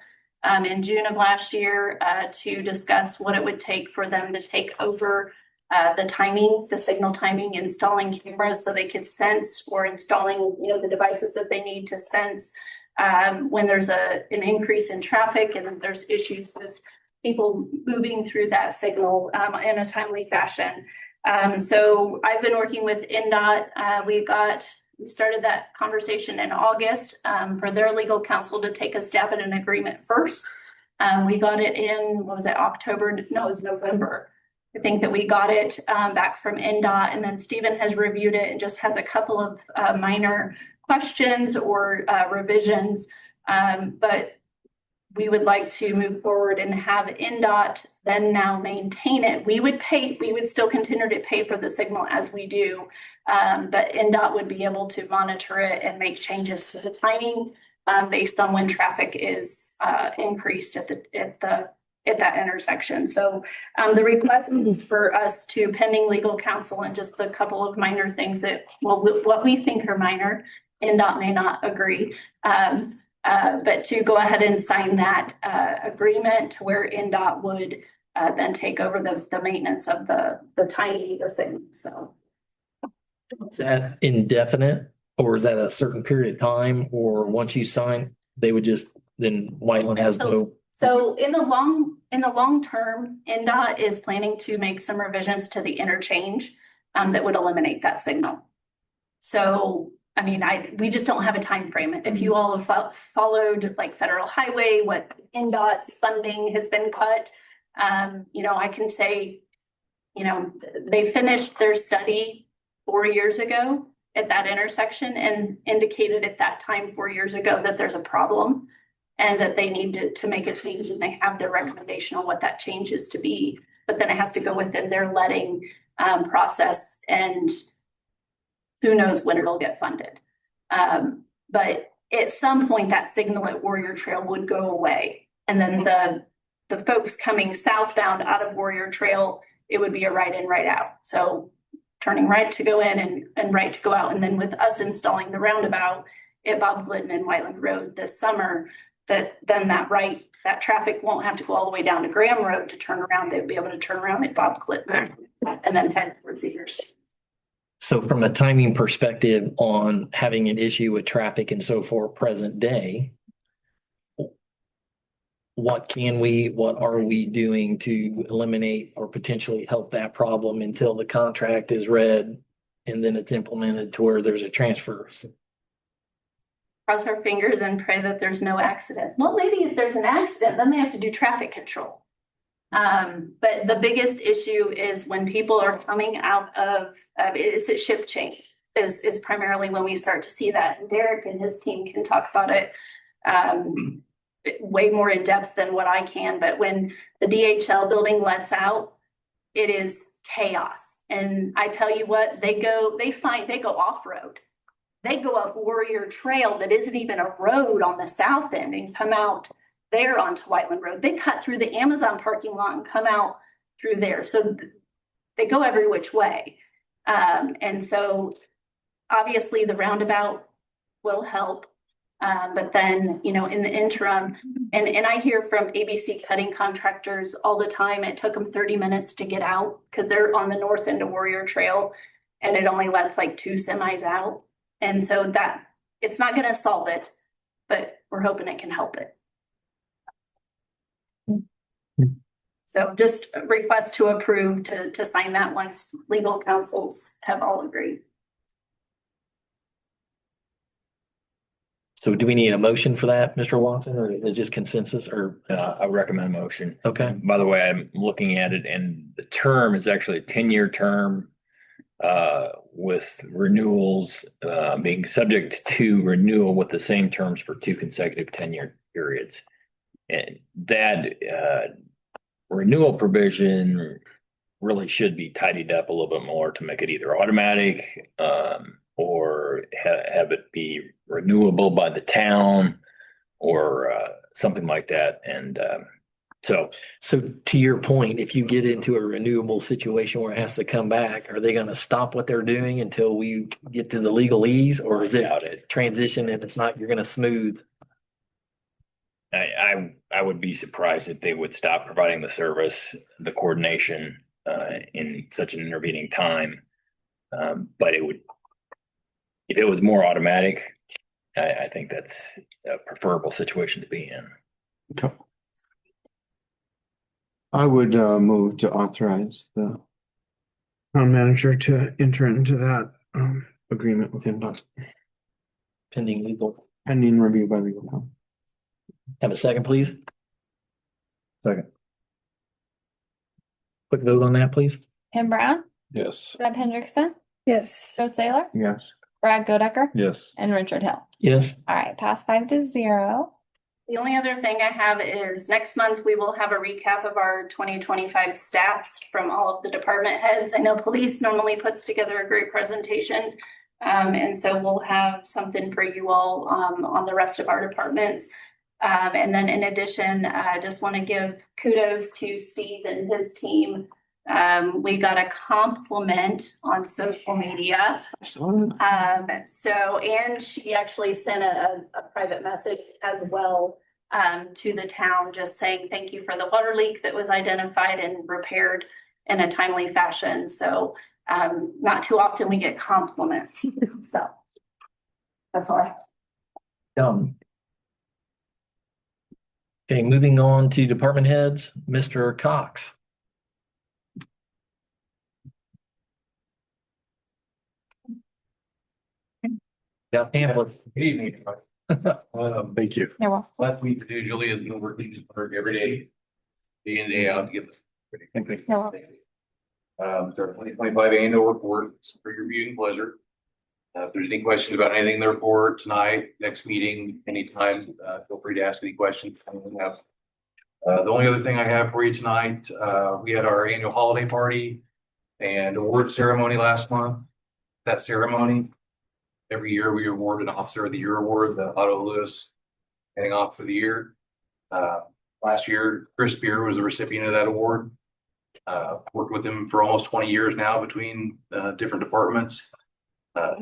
H: in June of last year to discuss what it would take for them to take over the timing, the signal timing, installing cameras so they could sense, or installing, the devices that they need to sense when there's an increase in traffic and there's issues with people moving through that signal in a timely fashion. So I've been working with NDOT. We started that conversation in August for their legal counsel to take a stab at an agreement first. We got it in, October? No, it was November. I think that we got it back from NDOT, and then Stephen has reviewed it and just has a couple of minor questions or revisions. But we would like to move forward and have NDOT then now maintain it. We would still continue to pay for the signal as we do, but NDOT would be able to monitor it and make changes to the timing based on when traffic is increased at that intersection. So the request is for us to, pending legal counsel and just a couple of minor things that, what we think are minor, NDOT may not agree. But to go ahead and sign that agreement where NDOT would then take over the maintenance of the timing, the signal. So
A: Is that indefinite, or is that a certain period of time, or once you sign, they would just, then Whiteland has no
H: So in the long term, NDOT is planning to make some revisions to the interchange that would eliminate that signal. So, I mean, we just don't have a time frame. If you all have followed like federal highway, what NDOT's funding has been cut, you know, I can say, you know, they finished their study 4 years ago at that intersection and indicated at that time 4 years ago that there's a problem and that they need to make a change, and they have their recommendation on what that change is to be. But then it has to go within their letting process, and who knows when it'll get funded. But at some point, that signal at Warrior Trail would go away. And then the folks coming southbound out of Warrior Trail, it would be a right in, right out. So turning right to go in and right to go out. And then with us installing the roundabout at Bob Glidden and Whiteland Road this summer, that traffic won't have to go all the way down to Graham Road to turn around. They'll be able to turn around at Bob Glidden and then head towards Cedars.
A: So from a timing perspective on having an issue with traffic and so forth present day, what are we doing to eliminate or potentially help that problem until the contract is read and then it's implemented to where there's a transfer?
H: Cross our fingers and pray that there's no accident. Well, maybe if there's an accident, then they have to do traffic control. But the biggest issue is when people are coming out of, it's a shift change is primarily when we start to see that. And Derek and his team can talk about it way more in depth than what I can. But when the DHL building lets out, it is chaos. And I tell you what, they go off-road. They go up Warrior Trail that isn't even a road on the south end and come out there onto Whiteland Road. They cut through the Amazon parking lot and come out through there. So they go every which way. And so obviously the roundabout will help. But then, you know, in the interim, and I hear from ABC cutting contractors all the time, it took them 30 minutes to get out because they're on the north end of Warrior Trail and it only lets like 2 semis out. And so that it's not going to solve it, but we're hoping it can help it. So just a request to approve to sign that once legal counsels have all agreed.
A: So do we need a motion for that, Mr. Watson, or is it just consensus or?
B: I recommend a motion.
A: Okay.
B: By the way, I'm looking at it and the term is actually a 10-year term with renewals being subject to renewal with the same terms for 2 consecutive 10-year periods. And that renewal provision really should be tidied up a little bit more to make it either automatic or have it be renewable by the town or something like that. And so
A: to your point, if you get into a renewable situation where it has to come back, are they going to stop what they're doing until we get to the legalese, or is it transition and it's not, you're going to smooth?
B: I would be surprised if they would stop providing the service, the coordination in such an intervening time. But it would, if it was more automatic, I think that's a preferable situation to be in.
D: Okay. I would move to authorize the town manager to enter into that agreement with NDOT
A: Pending legal.
D: pending review by legal counsel.
A: Have a second, please.
I: Second.
A: Quick vote on that, please.
F: Tim Brown,
E: Yes.
F: Deb Hendrickson,
C: Yes.
F: Joe Saylor,
D: Yes.
F: Brad Godecker,
I: Yes.
F: and Richard Hill.
A: Yes.
F: All right, pass 5-0.
H: The only other thing I have is next month, we will have a recap of our 2025 stats from all of the department heads. I know police normally puts together a great presentation. And so we'll have something for you all on the rest of our departments. And then in addition, I just want to give kudos to Steve and his team. We got a compliment on social media. And she actually sent a private message as well to the town, just saying thank you for the water leak that was identified and repaired in a timely fashion. So not too often we get compliments. So that's all I have.
A: Okay, moving on to department heads, Mr. Cox. Yeah, pamphlet.
K: Good evening.
E: Thank you.
F: You're welcome.
K: Last week, usually has been working every day, day in, day out to get this.
F: You're welcome.
K: Our 2025 annual report for your viewing pleasure. If there's any questions about anything in the report tonight, next meeting, anytime, feel free to ask any questions. The only other thing I have for you tonight, we had our annual holiday party and award ceremony last month. That ceremony, every year we award an Officer of the Year award, the Otto Lewis Heading Officer of the Year. Last year, Chris Spear was the recipient of that award. Worked with him for almost 20 years now between different departments.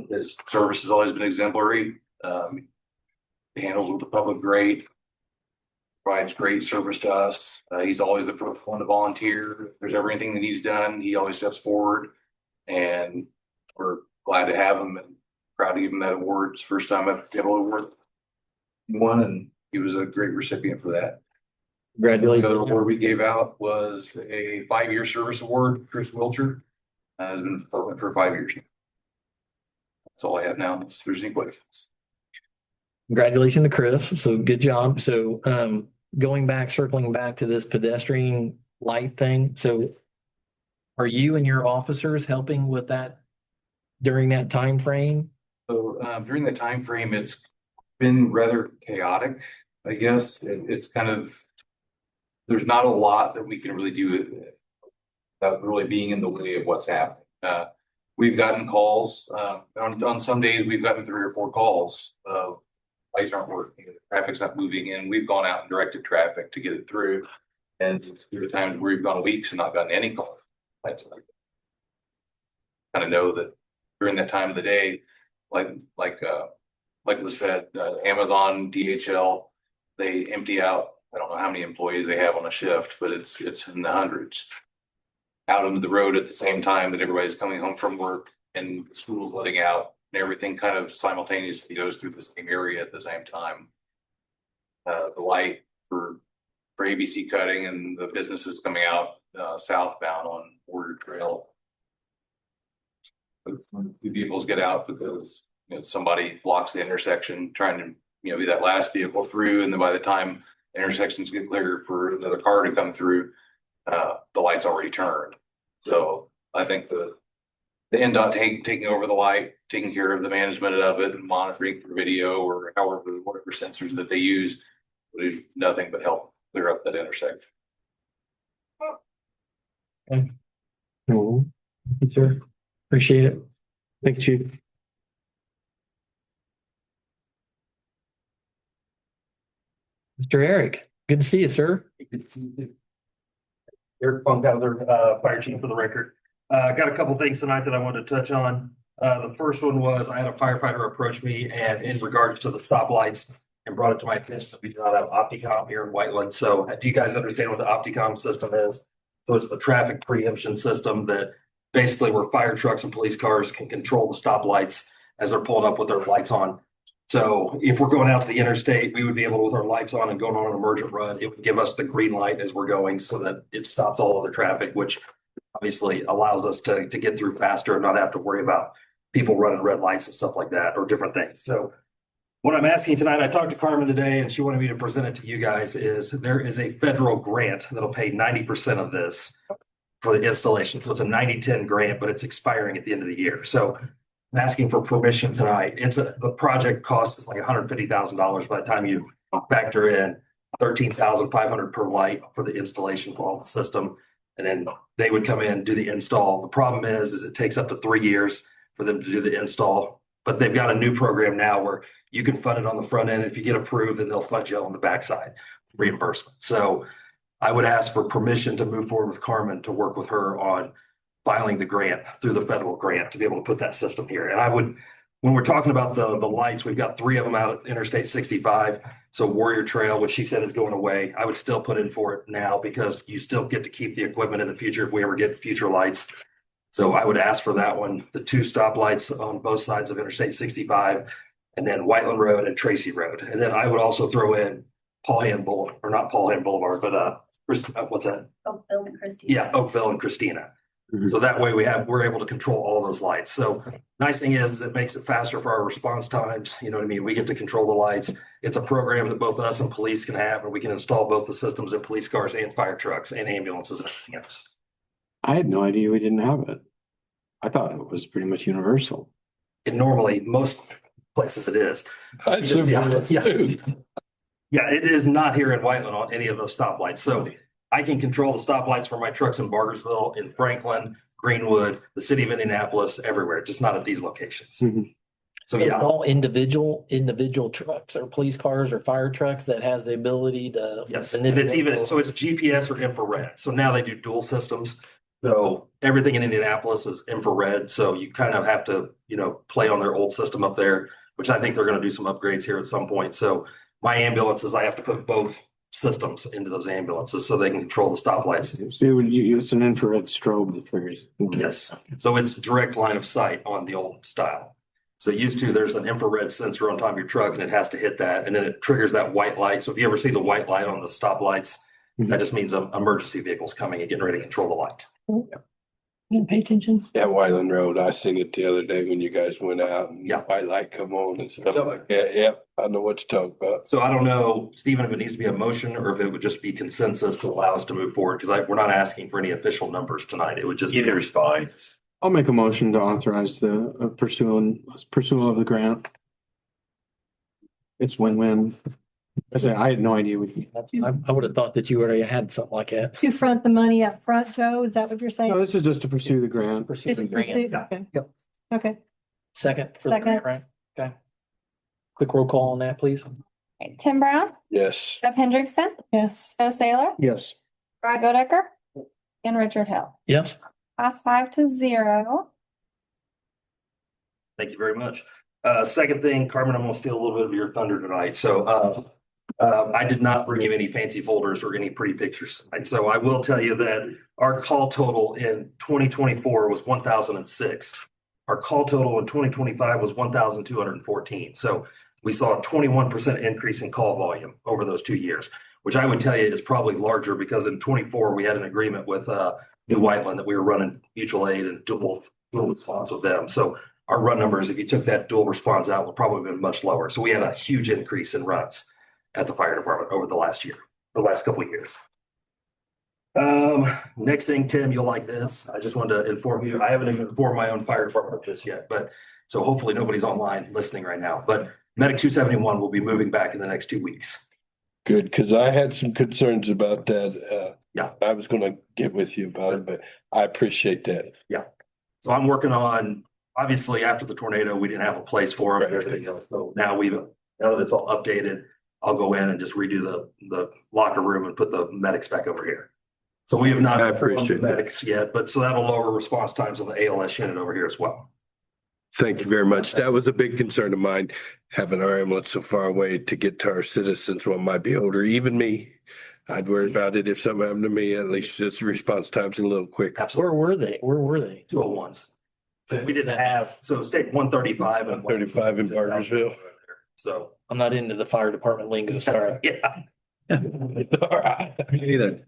K: His service has always been exemplary. He handles with the public great, provides great service to us. He's always the first one to volunteer. If there's everything that he's done, he always steps forward, and we're glad to have him and proud to give him that award. It's the first time I've been able to award one, and he was a great recipient for that.
A: Congratulations.
K: The other award we gave out was a 5-year service award. Chris Wilcher has been for 5 years now. That's all I have now. If there's any questions.
A: Congratulations to Chris. So good job. So circling back to this pedestrian light thing. So are you and your officers helping with that during that time frame?
K: So during the time frame, it's been rather chaotic, I guess. It's kind of, there's not a lot that we can really do without really being in the way of what's happening. We've gotten calls on some days. We've gotten 3 or 4 calls. Lights aren't working, traffic's not moving in. We've gone out and directed traffic to get it through. And there are times where we've gone weeks and not gotten any calls. Kind of know that during that time of the day, like was said, Amazon, DHL, they empty out. I don't know how many employees they have on a shift, but it's in the hundreds out onto the road at the same time that everybody's coming home from work and school's letting out, and everything kind of simultaneously goes through the same area at the same time. The light for ABC cutting and the businesses coming out southbound on Warrior Trail. The vehicles get out because somebody blocks the intersection trying to be that last vehicle through, and then by the time intersections get clear for another car to come through, the light's already turned. So I think the NDOT taking over the light, taking care of the management of it, and monitoring for video or whatever sensors that they use, would do nothing but help clear up that intersection.
A: Okay. Thank you, sir. Appreciate it.
D: Thank you, Chief.
A: Mr. Eric, good to see you, sir.
L: Eric Funkhauser, Fire Chief for the record. Got a couple things tonight that I wanted to touch on. The first one was I had a firefighter approach me and in regards to the stoplights and brought it to my attention that we do not have Opticom here in Whiteland. So do you guys understand what the Opticom system is? So it's the traffic preemption system that basically where fire trucks and police cars can control the stoplights as they're pulling up with their lights on. So if we're going out to the interstate, we would be able to, with our lights on and going on an emergent run, it would give us the green light as we're going so that it stops all other traffic, which obviously allows us to get through faster and not have to worry about people running red lights and stuff like that or different things. So what I'm asking tonight, I talked to Carmen today and she wanted me to present it to you guys, is there is a federal grant that'll pay 90% of this for the installation. So it's a 90-10 grant, but it's expiring at the end of the year. So I'm asking for permission tonight. The project cost is like $150,000 by the time you factor in $13,500 per light for the installation for all the system. And then they would come in, do the install. The problem is it takes up to 3 years for them to do the install, but they've got a new program now where you can fund it on the front end. If you get approved, then they'll fund you on the backside for reimbursement. So I would ask for permission to move forward with Carmen to work with her on filing the grant through the federal grant to be able to put that system here. And I would, when we're talking about the lights, we've got 3 of them out at Interstate 65. So Warrior Trail, which she said is going away, I would still put in for it now because you still get to keep the equipment in the future if we ever get future lights. So I would ask for that one, the 2 stoplights on both sides of Interstate 65, and then Whiteland Road and Tracy Road. And then I would also throw in Paul Hand Boulevard, or not Paul Hand Boulevard, but what's that?
H: Oh, Bill and Christie.
L: Yeah, Oakville and Christina.
D: Mhm.
L: So that way we're able to control all those lights. So nice thing is it makes it faster for our response times. You know what I mean? We get to control the lights. It's a program that both us and police can have, and we can install both the systems in police cars and fire trucks and ambulances and everything else.
D: I had no idea we didn't have it. I thought it was pretty much universal.
L: And normally, most places it is.
E: I assume
L: Yeah,
E: that's
L: yeah.
E: too.
L: Yeah, it is not here in Whiteland on any of those stoplights. So I can control the stoplights for my trucks in Bargersville, in Franklin, Greenwood, the city of Indianapolis, everywhere, just not at these locations.
D: Mhm.
L: So
A: So
L: yeah,
A: all individual trucks or police cars or fire trucks that has the ability to.
L: yes, and it's even, so it's GPS or infrared. So now they do dual systems. So everything in Indianapolis is infrared. So you kind of have to, play on their old system up there, which I think they're going to do some upgrades here at some point. So my ambulances, I have to put both systems into those ambulances so they can control the stoplights.
D: So it would use an infrared strobe that triggers.
L: Yes, so it's direct line of sight on the old style. So used to, there's an infrared sensor on top of your truck and it has to hit that and then it triggers that white light. So if you ever see the white light on the stoplights, that just means an emergency vehicle's coming and getting ready to control the light.
C: Pay attention.
E: Yeah, Wyland Road, I seen it the other day when you guys went out and
L: Yeah.
E: white light come on and stuff like that. Yep, I know what you're talking about.
L: So I don't know, Stephen, if it needs to be a motion or if it would just be consensus to allow us to move forward. Because we're not asking for any official numbers tonight. It would just.
B: Either is fine.
D: I'll make a motion to authorize the pursual of the grant. It's win-win. I had no idea we.
A: I would have thought that you already had something like that.
C: To front the money up front, Joe, is that what you're
D: No,
C: saying?
D: this is just to pursue the grant.
A: Pursue the grant.
C: Okay.
A: Yep.
C: Okay,
A: Second for the grant, right? Okay. Quick roll call on that, please.
F: Okay, Tim Brown,
E: Yes.
F: Deb Hendrickson,
C: yes.
F: Joe Saylor,
D: Yes.
F: Brad Godecker, and Richard Hill.
A: Yes.
F: Pass 5-0.
L: Thank you very much. Second thing, Carmen, I'm gonna steal a little bit of your thunder tonight. So, I did not bring you any fancy folders or any pretty pictures tonight. So I will tell you that our call total in 2024 was 1,006. Our call total in 2025 was 1,214. So we saw a 21% increase in call volume over those 2 years, which I would tell you is probably larger because in 24 we had an agreement with New Whiteland that we were running mutual aid and dual response with them. So our run numbers, if you took that dual response out, would probably been much lower. So we had a huge increase in runs at the fire department over the last couple of years. Next thing, Tim, you'll like this. I just wanted to inform you, I haven't even informed my own fire department of this yet, but so hopefully nobody's online listening right now, but Medic 271 will be moving back in the next 2 weeks.
E: Good, because I had some concerns about that.
L: Yeah.
E: I was gonna get with you about it, but I appreciate that.
L: So I'm working on, obviously after the tornado, we didn't have a place for them and everything else. So now that it's all updated, I'll go in and just redo the locker room and put the medics back over here. So we have not.
E: I appreciate that.
L: Medics yet, but so that'll lower response times on the ALS unit over here as well.
E: Thank you very much. That was a big concern of mine, having our ambulance so far away to get to our citizens who might be older, even me. I'd worry about it if something happened to me, at least just response times a little quicker.
L: Absolutely.
A: Where were they?
L: 201s. So we didn't have, so state 135 and
E: 135 in Bargersville.
L: So,
A: I'm not into the fire department lingo, sorry.
L: yeah.
E: All right.
I: Either.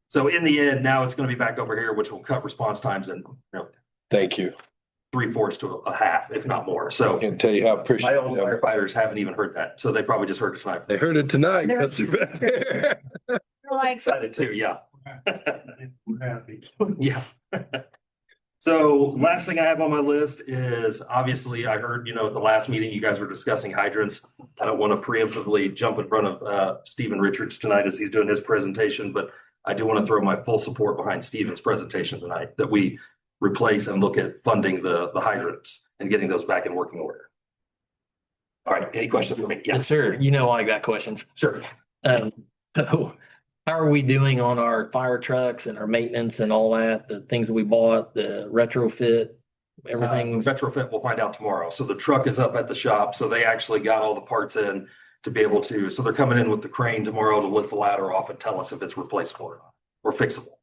L: So in the end, now it's going to be back over here, which will cut response times in,
E: Thank you.
L: 3/4 to a half, if not more. So
E: Can't tell you how
L: my
E: appreciative.
L: own firefighters haven't even heard that. So they probably just heard it tonight.
E: They heard it tonight.
C: They're-
E: That's
C: They're like,
L: Excited too, yeah.
K: We're happy.
L: Yeah. So last thing I have on my list is obviously I heard, at the last meeting, you guys were discussing hydrants. I don't want to preemptively jump in front of Stephen Richards tonight as he's doing his presentation, but I do want to throw my full support behind Stephen's presentation tonight that we replace and look at funding the hydrants and getting those back in working order. All right, any questions for me?
A: Yes, sir. You know, I got questions.
L: Sure.
A: So how are we doing on our fire trucks and our maintenance and all that? The things we bought, the retrofit, everything?
L: Retrofit, we'll find out tomorrow. So the truck is up at the shop. So they actually got all the parts in to be able to, so they're coming in with the crane tomorrow to lift the ladder off and tell us if it's replaceable or not, or fixable.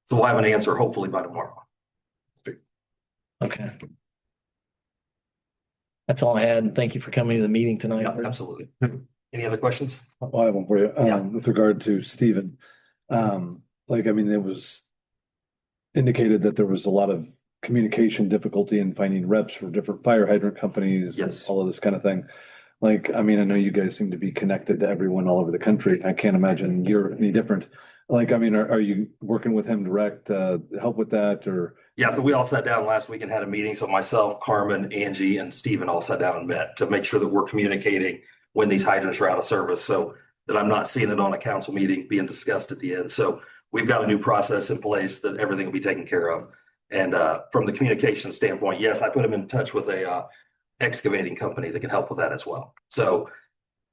L: So we'll have an answer hopefully by tomorrow.
A: Okay. That's all I had. Thank you for coming to the meeting tonight.
L: Yeah, absolutely. Any other questions?
I: I have one for you,
L: Yeah.
I: with regard to Stephen. Like, I mean, it was indicated that there was a lot of communication difficulty in finding reps for different fire hydrant companies.
L: Yes.
I: All of this kind of thing. Like, I mean, I know you guys seem to be connected to everyone all over the country. I can't imagine you're any different. Like, I mean, are you working with him direct, help with that, or?
L: Yeah, but we all sat down last week and had a meeting. So myself, Carmen, Angie, and Steven all sat down and met to make sure that we're communicating when these hydrants are out of service, so that I'm not seeing it on a council meeting being discussed at the end. So we've got a new process in place that everything will be taken care of. And from the communication standpoint, yes, I put him in touch with a excavating company that can help with that as well. So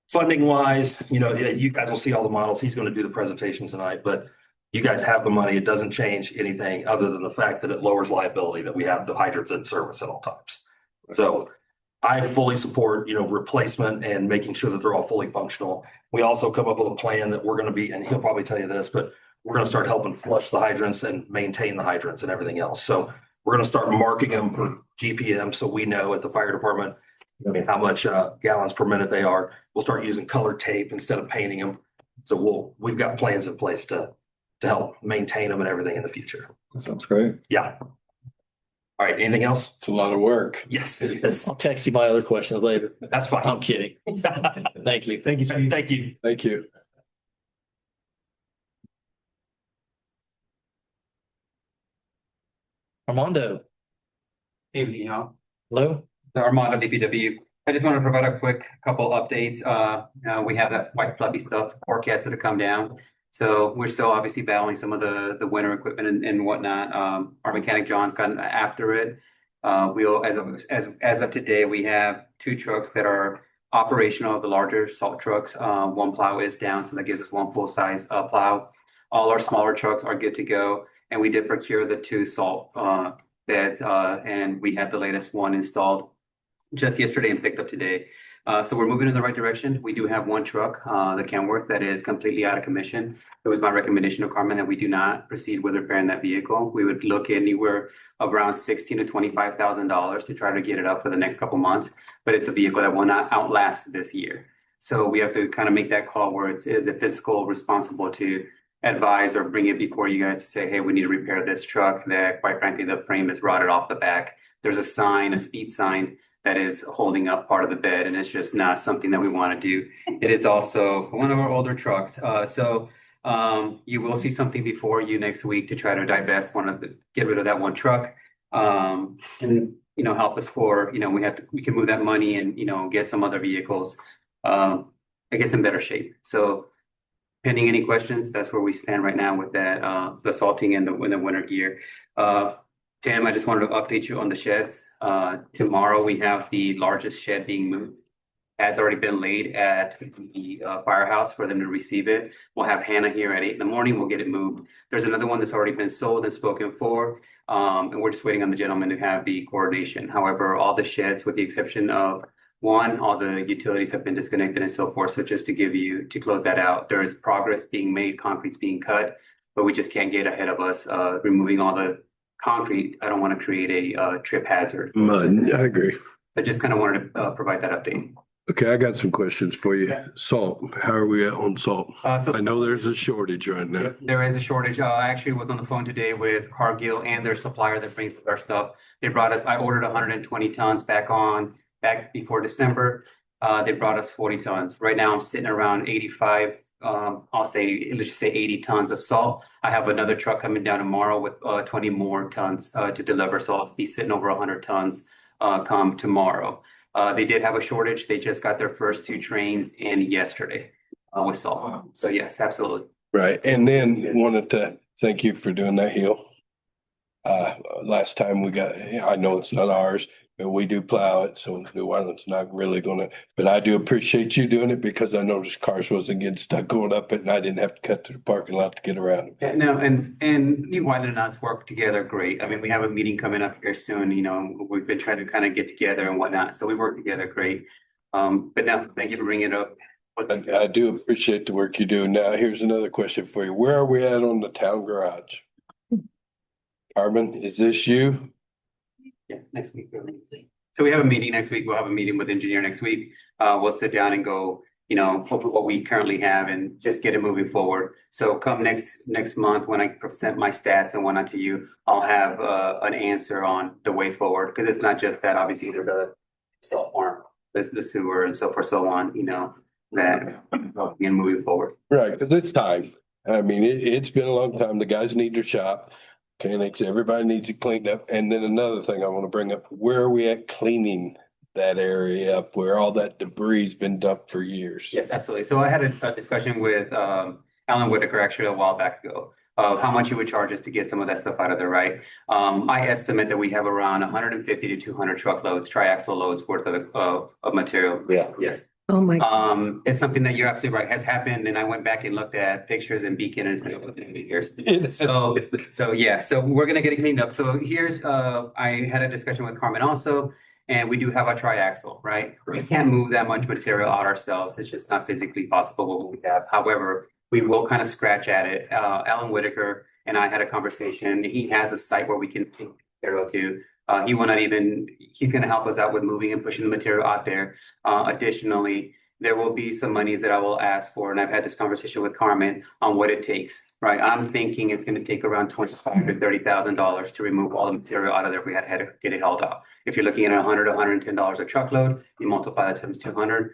L: funding wise, you know, you guys will see all the models. He's going to do the presentation tonight, but you guys have the money. It doesn't change anything other than the fact that it lowers liability that we have the hydrants in service at all times. So I fully support, you know, replacement and making sure that they're all fully functional. We also come up with a plan that we're going to be, and he'll probably tell you this, but we're going to start helping flush the hydrants and maintain the hydrants and everything else. So we're going to start marking them for GPM. So we know at the fire department, I mean, how much gallons per minute they are. We'll start using colored tape instead of painting them. So we've got plans in place to help maintain them and everything in the future.
I: That sounds great.
L: Yeah. All right. Anything else?
E: It's a lot of work.
L: Yes, it is.
A: I'll text you my other questions later.
L: That's fine.
A: I'm kidding. Thank you.
L: Thank you. Thank you.
E: Thank you.
A: Armando,
M: Evening, y'all.
A: hello?
M: Armando, DPW. I just want to provide a quick couple updates. We have that white fluffy stuff forecasted to come down. So we're still obviously battling some of the winter equipment and whatnot. Our mechanic John's gotten after it. We'll, as of today, we have 2 trucks that are operational, the larger salt trucks. One plow is down, so that gives us 1 full-size plow. All our smaller trucks are good to go. And we did procure the 2 salt beds, and we had the latest one installed just yesterday and picked up today. So we're moving in the right direction. We do have 1 truck, the Kenworth, that is completely out of commission. It was my recommendation to Carmen that we do not proceed with repairing that vehicle. We would look anywhere around $16,000 to $25,000 to try to get it up for the next couple months, but it's a vehicle that will not outlast this year. So we have to kind of make that call where it is a fiscal responsible to advise or bring it before you guys to say, hey, we need to repair this truck that quite frankly, the frame is rotted off the back. There's a sign, a speed sign that is holding up part of the bed, and it's just not something that we want to do. It is also one of our older trucks. So you will see something before you next week to try to divest get rid of that 1 truck. And, you know, help us for, you know, we can move that money and, you know, get some other vehicles, I guess in better shape. So pending any questions, that's where we stand right now with that, the salting and the winter gear. Tim, I just wanted to update you on the sheds. Tomorrow we have the largest shed being moved. Ad's already been laid at the firehouse for them to receive it. We'll have Hannah here at 8 in the morning. We'll get it moved. There's another one that's already been sold and spoken for. And we're just waiting on the gentleman to have the coordination. However, all the sheds, with the exception of 1, all the utilities have been disconnected and so forth. So just to close that out, there is progress being made, concrete's being cut, but we just can't get ahead of us, removing all the concrete. I don't want to create a trip hazard.
E: Mud, I agree.
M: I just kind of wanted to provide that update.
E: Okay, I got some questions for you. Salt, how are we at on salt?
M: So
E: I know there's a shortage right now.
M: there is a shortage. I actually was on the phone today with Cargill and their supplier that brings our stuff. They brought us, I ordered 120 tons back before December. They brought us 40 tons. Right now I'm sitting around 85. Let's just say 80 tons of salt. I have another truck coming down tomorrow with 20 more tons to deliver. So I'll be sitting over 100 tons come tomorrow. They did have a shortage. They just got their first 2 trains in yesterday with salt. So yes, absolutely.
E: Right, and then wanted to thank you for doing that hill. Last time I know it's not ours, but we do plow it, so New Orleans not really gonna, but I do appreciate you doing it because I noticed cars wasn't getting stuck going up it and I didn't have to cut through the parking lot to get around them.
M: Yeah, no, and New Orleans and us work together great. I mean, we have a meeting coming up here soon, you know, we've been trying to kind of get together and whatnot, so we work together great. But no, thank you for bringing it up.
E: I do appreciate the work you do. Now, here's another question for you. Where are we at on the town garage? Carmen, is this you?
M: Yeah, next week. So we have a meeting next week. We'll have a meeting with engineer next week. We'll sit down and go you know, for what we currently have and just get it moving forward. So come next month, when I present my stats and whatnot to you, I'll have an answer on the way forward, because it's not just that, obviously, there's the cell farm, there's the sewer and so forth, so on, you know, that and moving forward.
E: Right, because it's time. I mean, it's been a long time. The guys need their shop. Mechanics, everybody needs it cleaned up. And then another thing I want to bring up, where are we at cleaning that area up where all that debris's been dumped for years?
M: Yes, absolutely. So I had a discussion with Alan Whitaker actually a while back ago of how much he would charge us to get some of that stuff out of there, right? I estimate that we have around 150 to 200 truckloads, triaxle loads worth of material.
I: Yeah.
M: Yes.
C: Oh, my.
M: It's something that you're absolutely right, has happened, and I went back and looked at pictures in Beacon, and it's been over 30 years. So yeah, so we're gonna get it cleaned up. So here's, I had a discussion with Carmen also, and we do have a triaxle, right? We can't move that much material out ourselves. It's just not physically possible what we have. However, we will kind of scratch at it. Alan Whitaker and I had a conversation. He has a site where we can take material to. He will not even, he's gonna help us out with moving and pushing the material out there. Additionally, there will be some monies that I will ask for, and I've had this conversation with Carmen on what it takes, right? I'm thinking it's gonna take around $25,000 to $30,000 to remove all the material out of there if we had to get it hauled out. If you're looking at $100 to $110 a truckload, you multiply that times 200,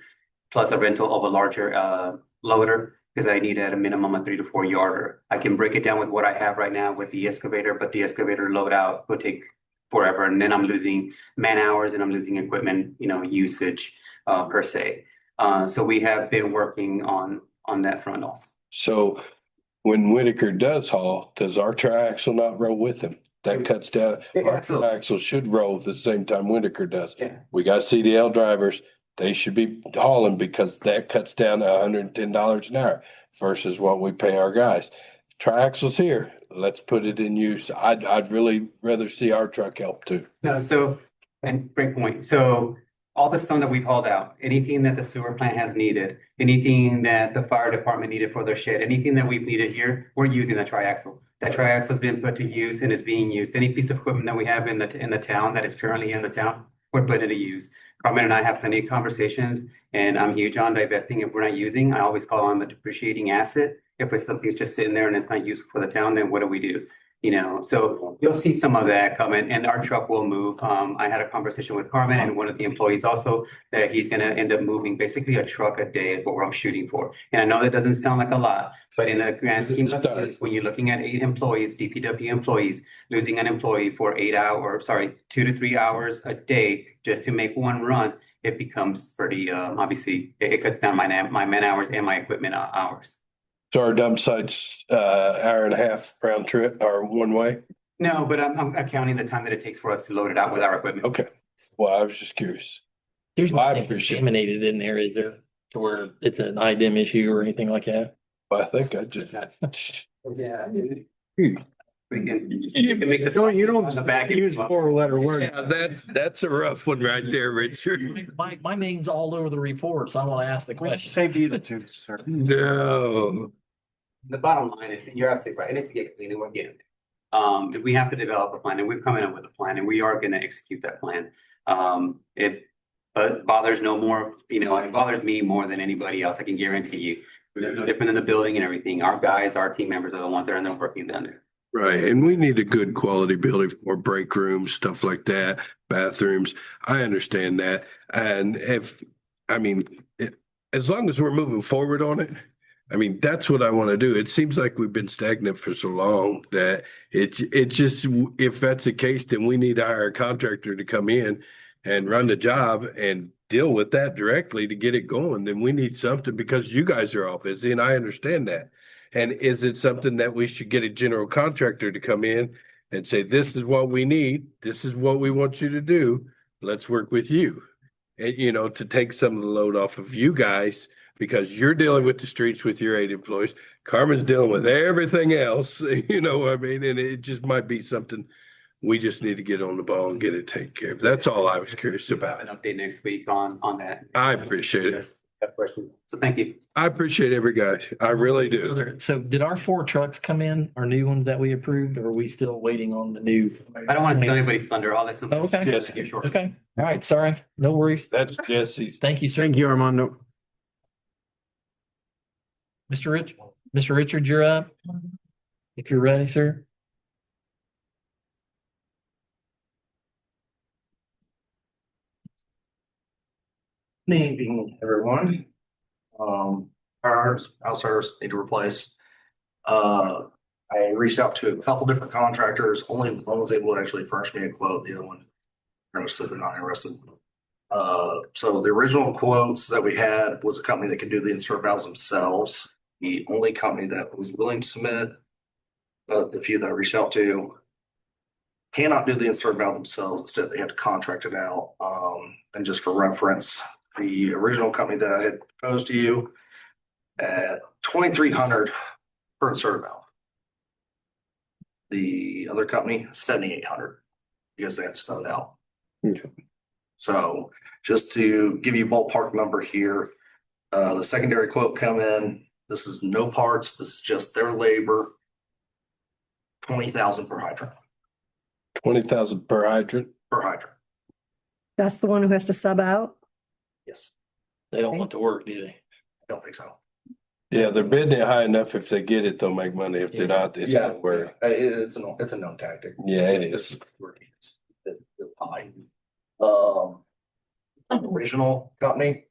M: plus a rental of a larger loader, because I need at a minimum a 3 to 4 yarder. I can break it down with what I have right now with the excavator, but the excavator load out will take forever, and then I'm losing man hours and I'm losing equipment, you know, usage per se. So we have been working on that front also.
E: So when Whitaker does haul, does our triaxle not roll with him? That cuts down, our
M: Absolutely.
E: triaxle should roll at the same time Whitaker does.
M: Yeah.
E: We got CDL drivers, they should be hauling because that cuts down to $110 an hour versus what we pay our guys. Triaxle's here, let's put it in use. I'd really rather see our truck help too.
M: No, so, and great point. So all the stone that we've hauled out, anything that the sewer plant has needed, anything that the fire department needed for their shed, anything that we've needed here, we're using the triaxle. That triaxle has been put to use and is being used. Any piece of equipment that we have in the town that is currently in the town, we're putting it to use. Carmen and I have plenty of conversations, and I'm huge on divesting if we're not using. I always call them a depreciating asset. If it's something's just sitting there and it's not useful for the town, then what do we do? You know, so you'll see some of that coming, and our truck will move. I had a conversation with Carmen and one of the employees also that he's gonna end up moving basically a truck a day is what I'm shooting for. And I know that doesn't sound like a lot, but in the grand scheme of things, when you're looking at 8 employees, DPW employees, losing an employee for 2 to 3 hours a day just to make one run, it becomes pretty, obviously, it cuts down my man hours and my equipment hours.
E: So our dump site's hour and a half round trip or one way?
M: No, but I'm accounting the time that it takes for us to load it out with our equipment.
E: Okay, well, I was just curious.
A: There's
E: Well, I
A: nothing
E: appreciate it.
A: contaminated in there, is there? To where it's an IDEM issue or anything like that?
E: I think I just.
M: Yeah. We can, you can make this. On the back.
D: Use 4-letter words.
E: Yeah, that's a rough one right there, Richard.
A: My name's all over the report, so I want to ask the question.
D: Save you the two, sir.
E: No.
M: The bottom line is, you're absolutely right, it needs to get clean and we're getting there. We have to develop a plan, and we've come in with a plan, and we are gonna execute that plan. It bothers no more, you know, it bothers me more than anybody else, I can guarantee you. We're no different in the building and everything. Our guys, our team members are the ones that are in there working down there.
E: Right, and we need a good quality building for break rooms, stuff like that, bathrooms. I understand that. And as long as we're moving forward on it, I mean, that's what I want to do. It seems like we've been stagnant for so long that it just, if that's the case, then we need to hire a contractor to come in and run the job and deal with that directly to get it going. Then we need something because you guys are all busy and I understand that. And is it something that we should get a general contractor to come in and say, this is what we need, this is what we want you to do, let's work with you. And, you know, to take some of the load off of you guys, because you're dealing with the streets with your 8 employees. Carmen's dealing with everything else, you know what I mean? And it just might be something we just need to get on the ball and get it taken care of. That's all I was curious about.
M: An update next week on that.
E: I appreciate it.
M: So thank you.
E: I appreciate every guy. I really do.
A: So did our 4 trucks come in, our new ones that we approved, or are we still waiting on the new?
M: I don't want to steal anybody's thunder, I'll let somebody.
A: Okay.
E: Yes.
A: Okay, all right, sorry, no worries.
E: That's Jesse's.
A: Thank you, sir.
D: Thank you, Armando.
A: Mr. Richard, you're up. If you're ready, sir.
N: Good evening, everyone. Our outsiders need to replace. I reached out to a couple different contractors. Only one was able to actually furnish me a quote. The other one, they're not interested. So the original quotes that we had was a company that could do the insert valves themselves. The only company that was willing to submit, the few that I reached out to, cannot do the insert valve themselves. Instead, they have to contract it out. And just for reference, the original company that I had proposed to you at $2,300 per insert valve. The other company, $7,800, because they had to sub it out.
D: Okay.
N: So just to give you a ballpark number here, the secondary quote come in. This is no parts. This is just their labor. 20,000 per hydrant.
E: 20,000 per hydrant.
N: Per hydrant.
C: That's the one who has to sub out.
N: Yes,
A: They don't want to work, do they?
N: I don't think so.
E: Yeah, they're bidding it high enough. If they get it, they'll make money. If they're not, it's
N: Yeah,
E: not worth.
N: it's a known tactic.
E: Yeah, it is.
N: It's high. Original company.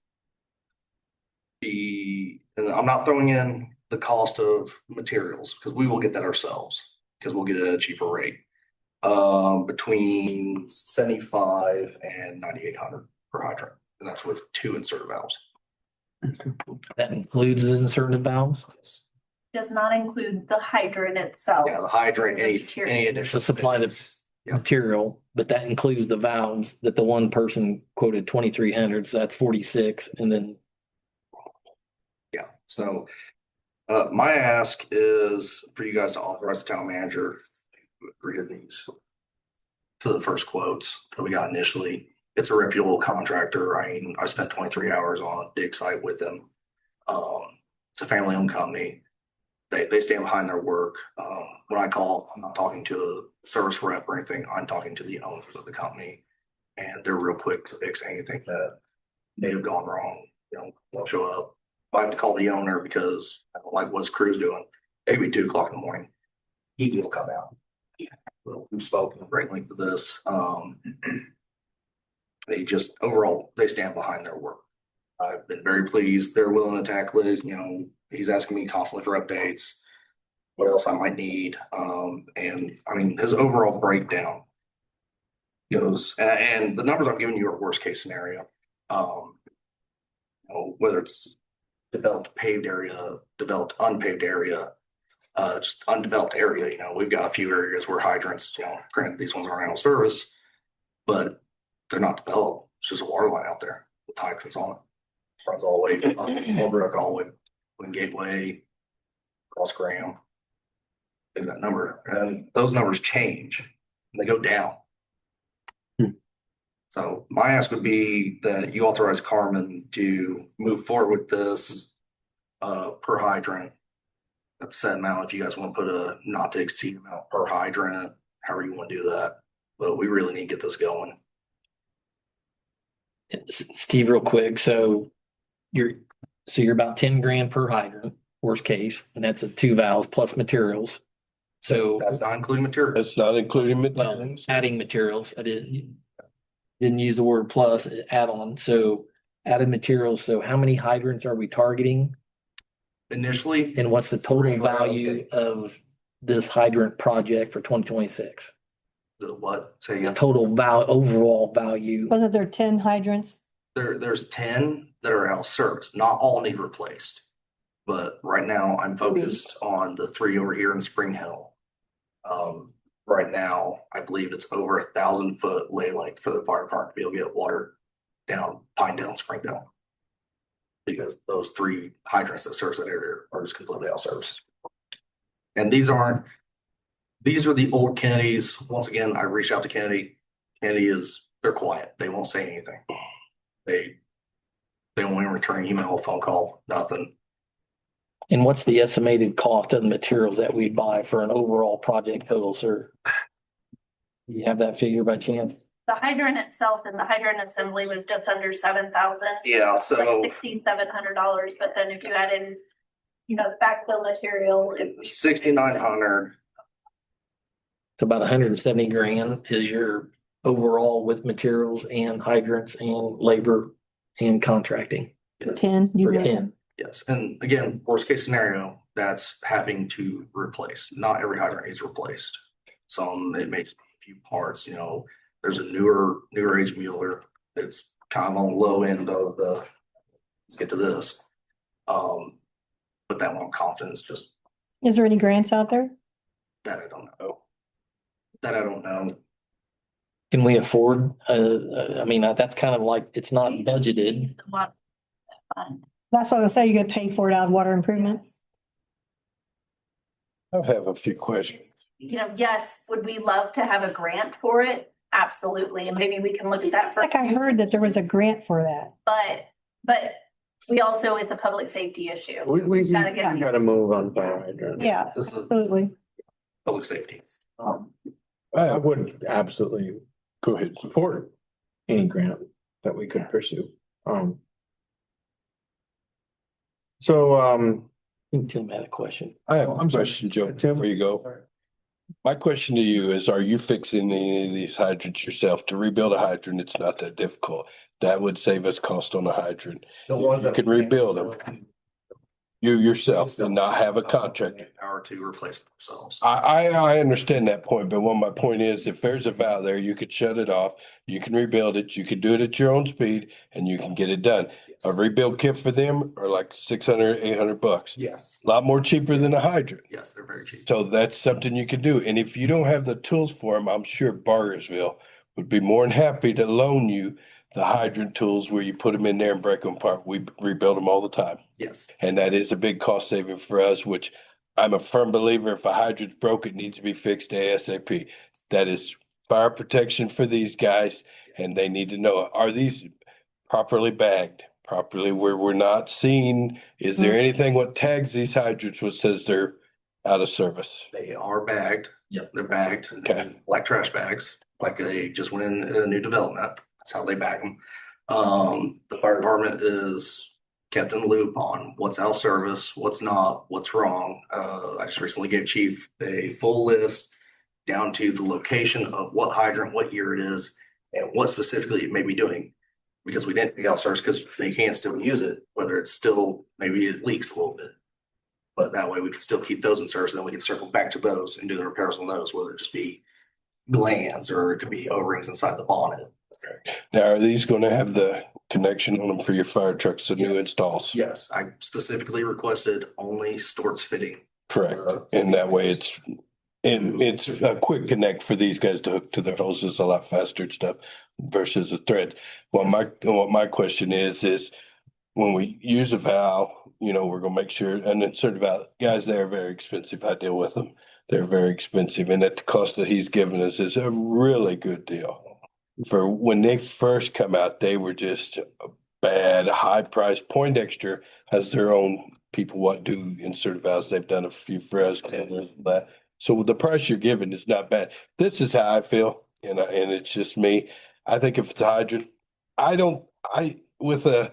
N: And I'm not throwing in the cost of materials because we will get that ourselves because we'll get it at a cheaper rate. Between 75 and 9,800 per hydrant, and that's with 2 insert valves.
A: That includes the inserted valves.
H: Does not include the hydrant itself.
N: Yeah, the hydrant, any
A: To
N: additional.
A: supply the
N: Yeah.
A: material, but that includes the valves that the one person quoted 2,300, so that's 46, and then
N: Yeah, so my ask is for you guys to authorize the town manager to agree to these. To the first quotes that we got initially. It's a reputable contractor. I mean, I spent 23 hours on a dig site with them. It's a family owned company. They stand behind their work. When I call, I'm not talking to a service rep or anything. I'm talking to the owners of the company. And they're real quick to fix anything that may have gone wrong. You know, they'll show up. If I have to call the owner because I don't like what his crew's doing, maybe 2 o'clock in the morning, he will come out. We've spoken at great length of this. They just overall, they stand behind their work. I've been very pleased. They're willing to tackle it. You know, he's asking me constantly for updates, what else I might need. And I mean, his overall breakdown goes, and the numbers I'm giving you are worst case scenario. You know, whether it's developed paved area, developed unpaved area, just undeveloped area. You know, we've got a few areas where hydrants, you know, granted these ones aren't out of service, but they're not developed. It's just a water line out there with hydrants on it. Runs all the way from Holbrook, all the way from Gateway, across Graham. There's that number, and those numbers change and they go down. So my ask would be that you authorize Carmen to move forward with this per hydrant. That's a set amount. If you guys want to put a not to exceed amount per hydrant, however you want to do that. But we really need to get this going.
A: Steve, real quick, so you're about 10 grand per hydrant, worst case, and that's a 2 valves plus materials. So
N: That's not including material.
E: That's not including
A: well,
E: materials.
A: adding materials, I didn't use the word plus, add on, so added materials, so how many hydrants are we targeting?
N: Initially,
A: And what's the total value of this hydrant project for 2026?
N: the what? Say
A: The
N: again.
A: total overall value.
C: Wasn't there 10 hydrants?
N: There's 10 that are out of service. Not all need replaced. But right now I'm focused on the 3 over here in Spring Hill. Right now, I believe it's over 1,000 foot lay length for the fire department to be able to get water down Pinedale and Springdale. Because those 3 hydrants that service that area are just completely out of service. And these are the old Kennedys. Once again, I reached out to Kennedy. Kennedy they're quiet. They won't say anything. They won't even return an email, a phone call, nothing.
A: And what's the estimated cost of the materials that we buy for an overall project total, sir? You have that figure by chance?
H: The hydrant itself and the hydrant assembly was just under 7,000.
N: Yeah, so
H: $6,700, but then if you add in you know, the backfill material.
N: 6,900.
A: It's about 170 grand is your overall with materials and hydrants and labor and contracting
C: 10.
A: for 10.
N: Yes, and again, worst case scenario, that's having to replace. Not every hydrant needs replaced. Some, it may just be a few parts, you know, there's a newer age Mueller. It's kind of on the low end of the, let's get to this. But that one confidence, just
C: Is there any grants out there?
N: that I don't know. That I don't know.
A: Can we afford, I mean, that's kind of like, it's not budgeted.
H: A lot of fun.
C: That's what I was saying. You could pay for it out of water improvements.
E: I have a few questions.
H: You know, yes, would we love to have a grant for it? Absolutely, and maybe we can look at that.
C: It's like I heard that there was a grant for that.
H: But we also, it's a public safety issue.
D: We
H: Gotta get-
D: gotta move on fire hydrant.
C: Yeah,
N: This is
C: absolutely.
N: public safety.
D: I would absolutely
E: Go ahead.
D: support any grant that we could pursue. So,
A: Tim had a question.
E: I have a question, Joe, before you go. My question to you is, are you fixing any of these hydrants yourself? To rebuild a hydrant, it's not that difficult. That would save us cost on a hydrant. You can rebuild them. You yourself and not have a contractor.
N: Power to replace themselves.
E: I understand that point, but what my point is, if there's a valve there, you could shut it off, you can rebuild it, you could do it at your own speed and you can get it done. A rebuild kit for them are like $600, $800.
N: Yes.
E: A lot more cheaper than a hydrant.
N: Yes, they're very cheap.
E: So that's something you can do. And if you don't have the tools for them, I'm sure Bargersville would be more than happy to loan you the hydrant tools where you put them in there and break them apart. We rebuild them all the time.
N: Yes.
E: And that is a big cost saving for us, which I'm a firm believer if a hydrant's broke, it needs to be fixed ASAP. That is fire protection for these guys and they need to know, are these properly bagged? Properly where we're not seeing, is there anything what tags these hydrants which says they're out of service?
N: They are bagged.
L: Yep.
N: They're bagged.
E: Okay.
N: Like trash bags, like they just went in a new development. That's how they bag them. The fire department is kept in the loop on what's out of service, what's not, what's wrong. I just recently gave chief a full list down to the location of what hydrant, what year it is, and what specifically it may be doing. Because we didn't take out service because they can still use it, whether it's still, maybe it leaks a little bit. But that way we could still keep those in service, and then we can circle back to those and do the repairs on those, whether it just be glands or it could be O-rings inside the bonnet.
E: Now, are these gonna have the connection on them for your fire trucks, the new installs?
N: Yes, I specifically requested only Storts fitting.
E: Correct. And that way it's a quick connect for these guys to hook to their hoses a lot faster and stuff versus a thread. What my question is when we use a valve, you know, we're gonna make sure, and insert valve, guys, they're very expensive. I deal with them. They're very expensive. And at the cost that he's given us is a really good deal. For when they first come out, they were just a bad, high price. Poindexter has their own people what do insert valves. They've done a few for us. But so the price you're giving is not bad. This is how I feel, and it's just me. I think if it's a hydrant, with a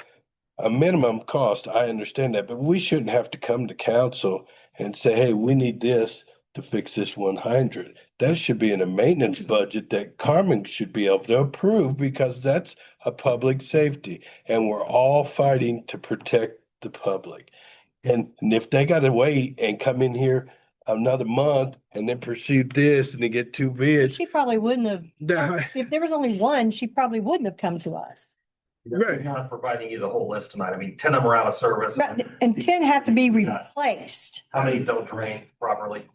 E: minimum cost, I understand that, but we shouldn't have to come to council and say, hey, we need this to fix this 100. That should be in a maintenance budget that Carmen should be able to approve because that's a public safety and we're all fighting to protect the public. And if they got to wait and come in here another month and then pursue this and they get two bids.
C: She probably wouldn't have,
E: Right.
C: if there was only one, she probably wouldn't have come to us.
L: He's not providing you the whole list tonight. I mean, 10 of them are out of service.
C: Right, and 10 have to be replaced.
L: How many don't drain properly?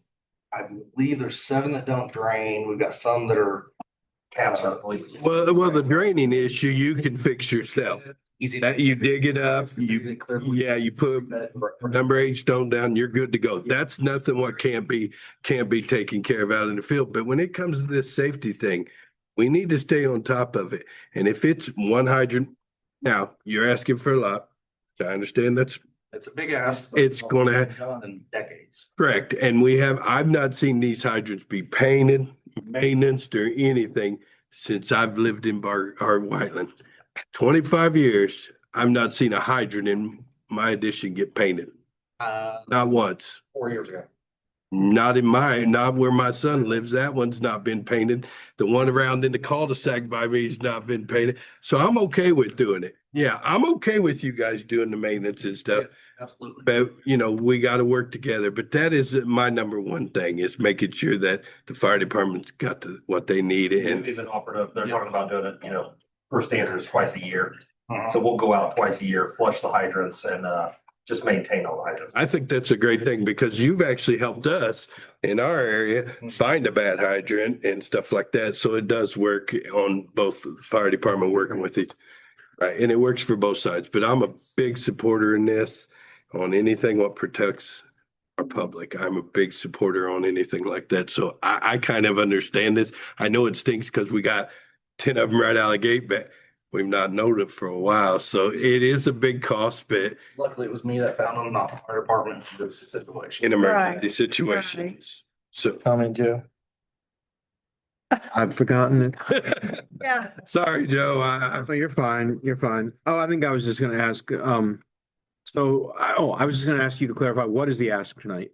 N: I believe there's 7 that don't drain. We've got some that are
L: Caps are leaking.
E: Well, the draining issue you can fix yourself.
N: easy.
E: That you dig it up, you put number 8 stone down, you're good to go. That's nothing what can't be taken care of out in the field. But when it comes to this safety thing, we need to stay on top of it. And if it's one hydrant, now you're asking for a lot. I understand that's
N: It's a big ask.
E: It's gonna
N: done in decades.
E: correct. And I've not seen these hydrants be painted, maintenance or anything since I've lived in Whiteland. 25 years, I've not seen a hydrant in my addition get painted. Not once.
N: 4 years ago.
E: Not where my son lives. That one's not been painted. The one around in the cul-de-sac by me's not been painted. So I'm okay with doing it. Yeah, I'm okay with you guys doing the maintenance and stuff.
N: Absolutely.
E: But, we got to work together. But that is my number one thing is making sure that the fire department's got what they need. And
L: Is an operative, they're talking about doing it, per standards twice a year.
N: Uh-huh.
L: So we'll go out twice a year, flush the hydrants and just maintain all the hydrants.
E: I think that's a great thing because you've actually helped us in our area find a bad hydrant and stuff like that. So it does work on both the fire department working with it. Right. And it works for both sides, but I'm a big supporter in this on anything what protects our public. I'm a big supporter on anything like that. So I kind of understand this. I know it stinks because we got 10 of them right out of the gate, but we've not known it for a while. So it is a big cost, but
N: Luckily, it was me that found them, not the fire department in this situation.
E: in emergency
C: Right.
E: situations. So
A: Comment, Joe?
D: I've forgotten it.
C: Yeah.
E: sorry, Joe.
D: Oh, you're fine. You're fine. Oh, I think I was just gonna ask, I was just gonna ask you to clarify, what is the ask tonight?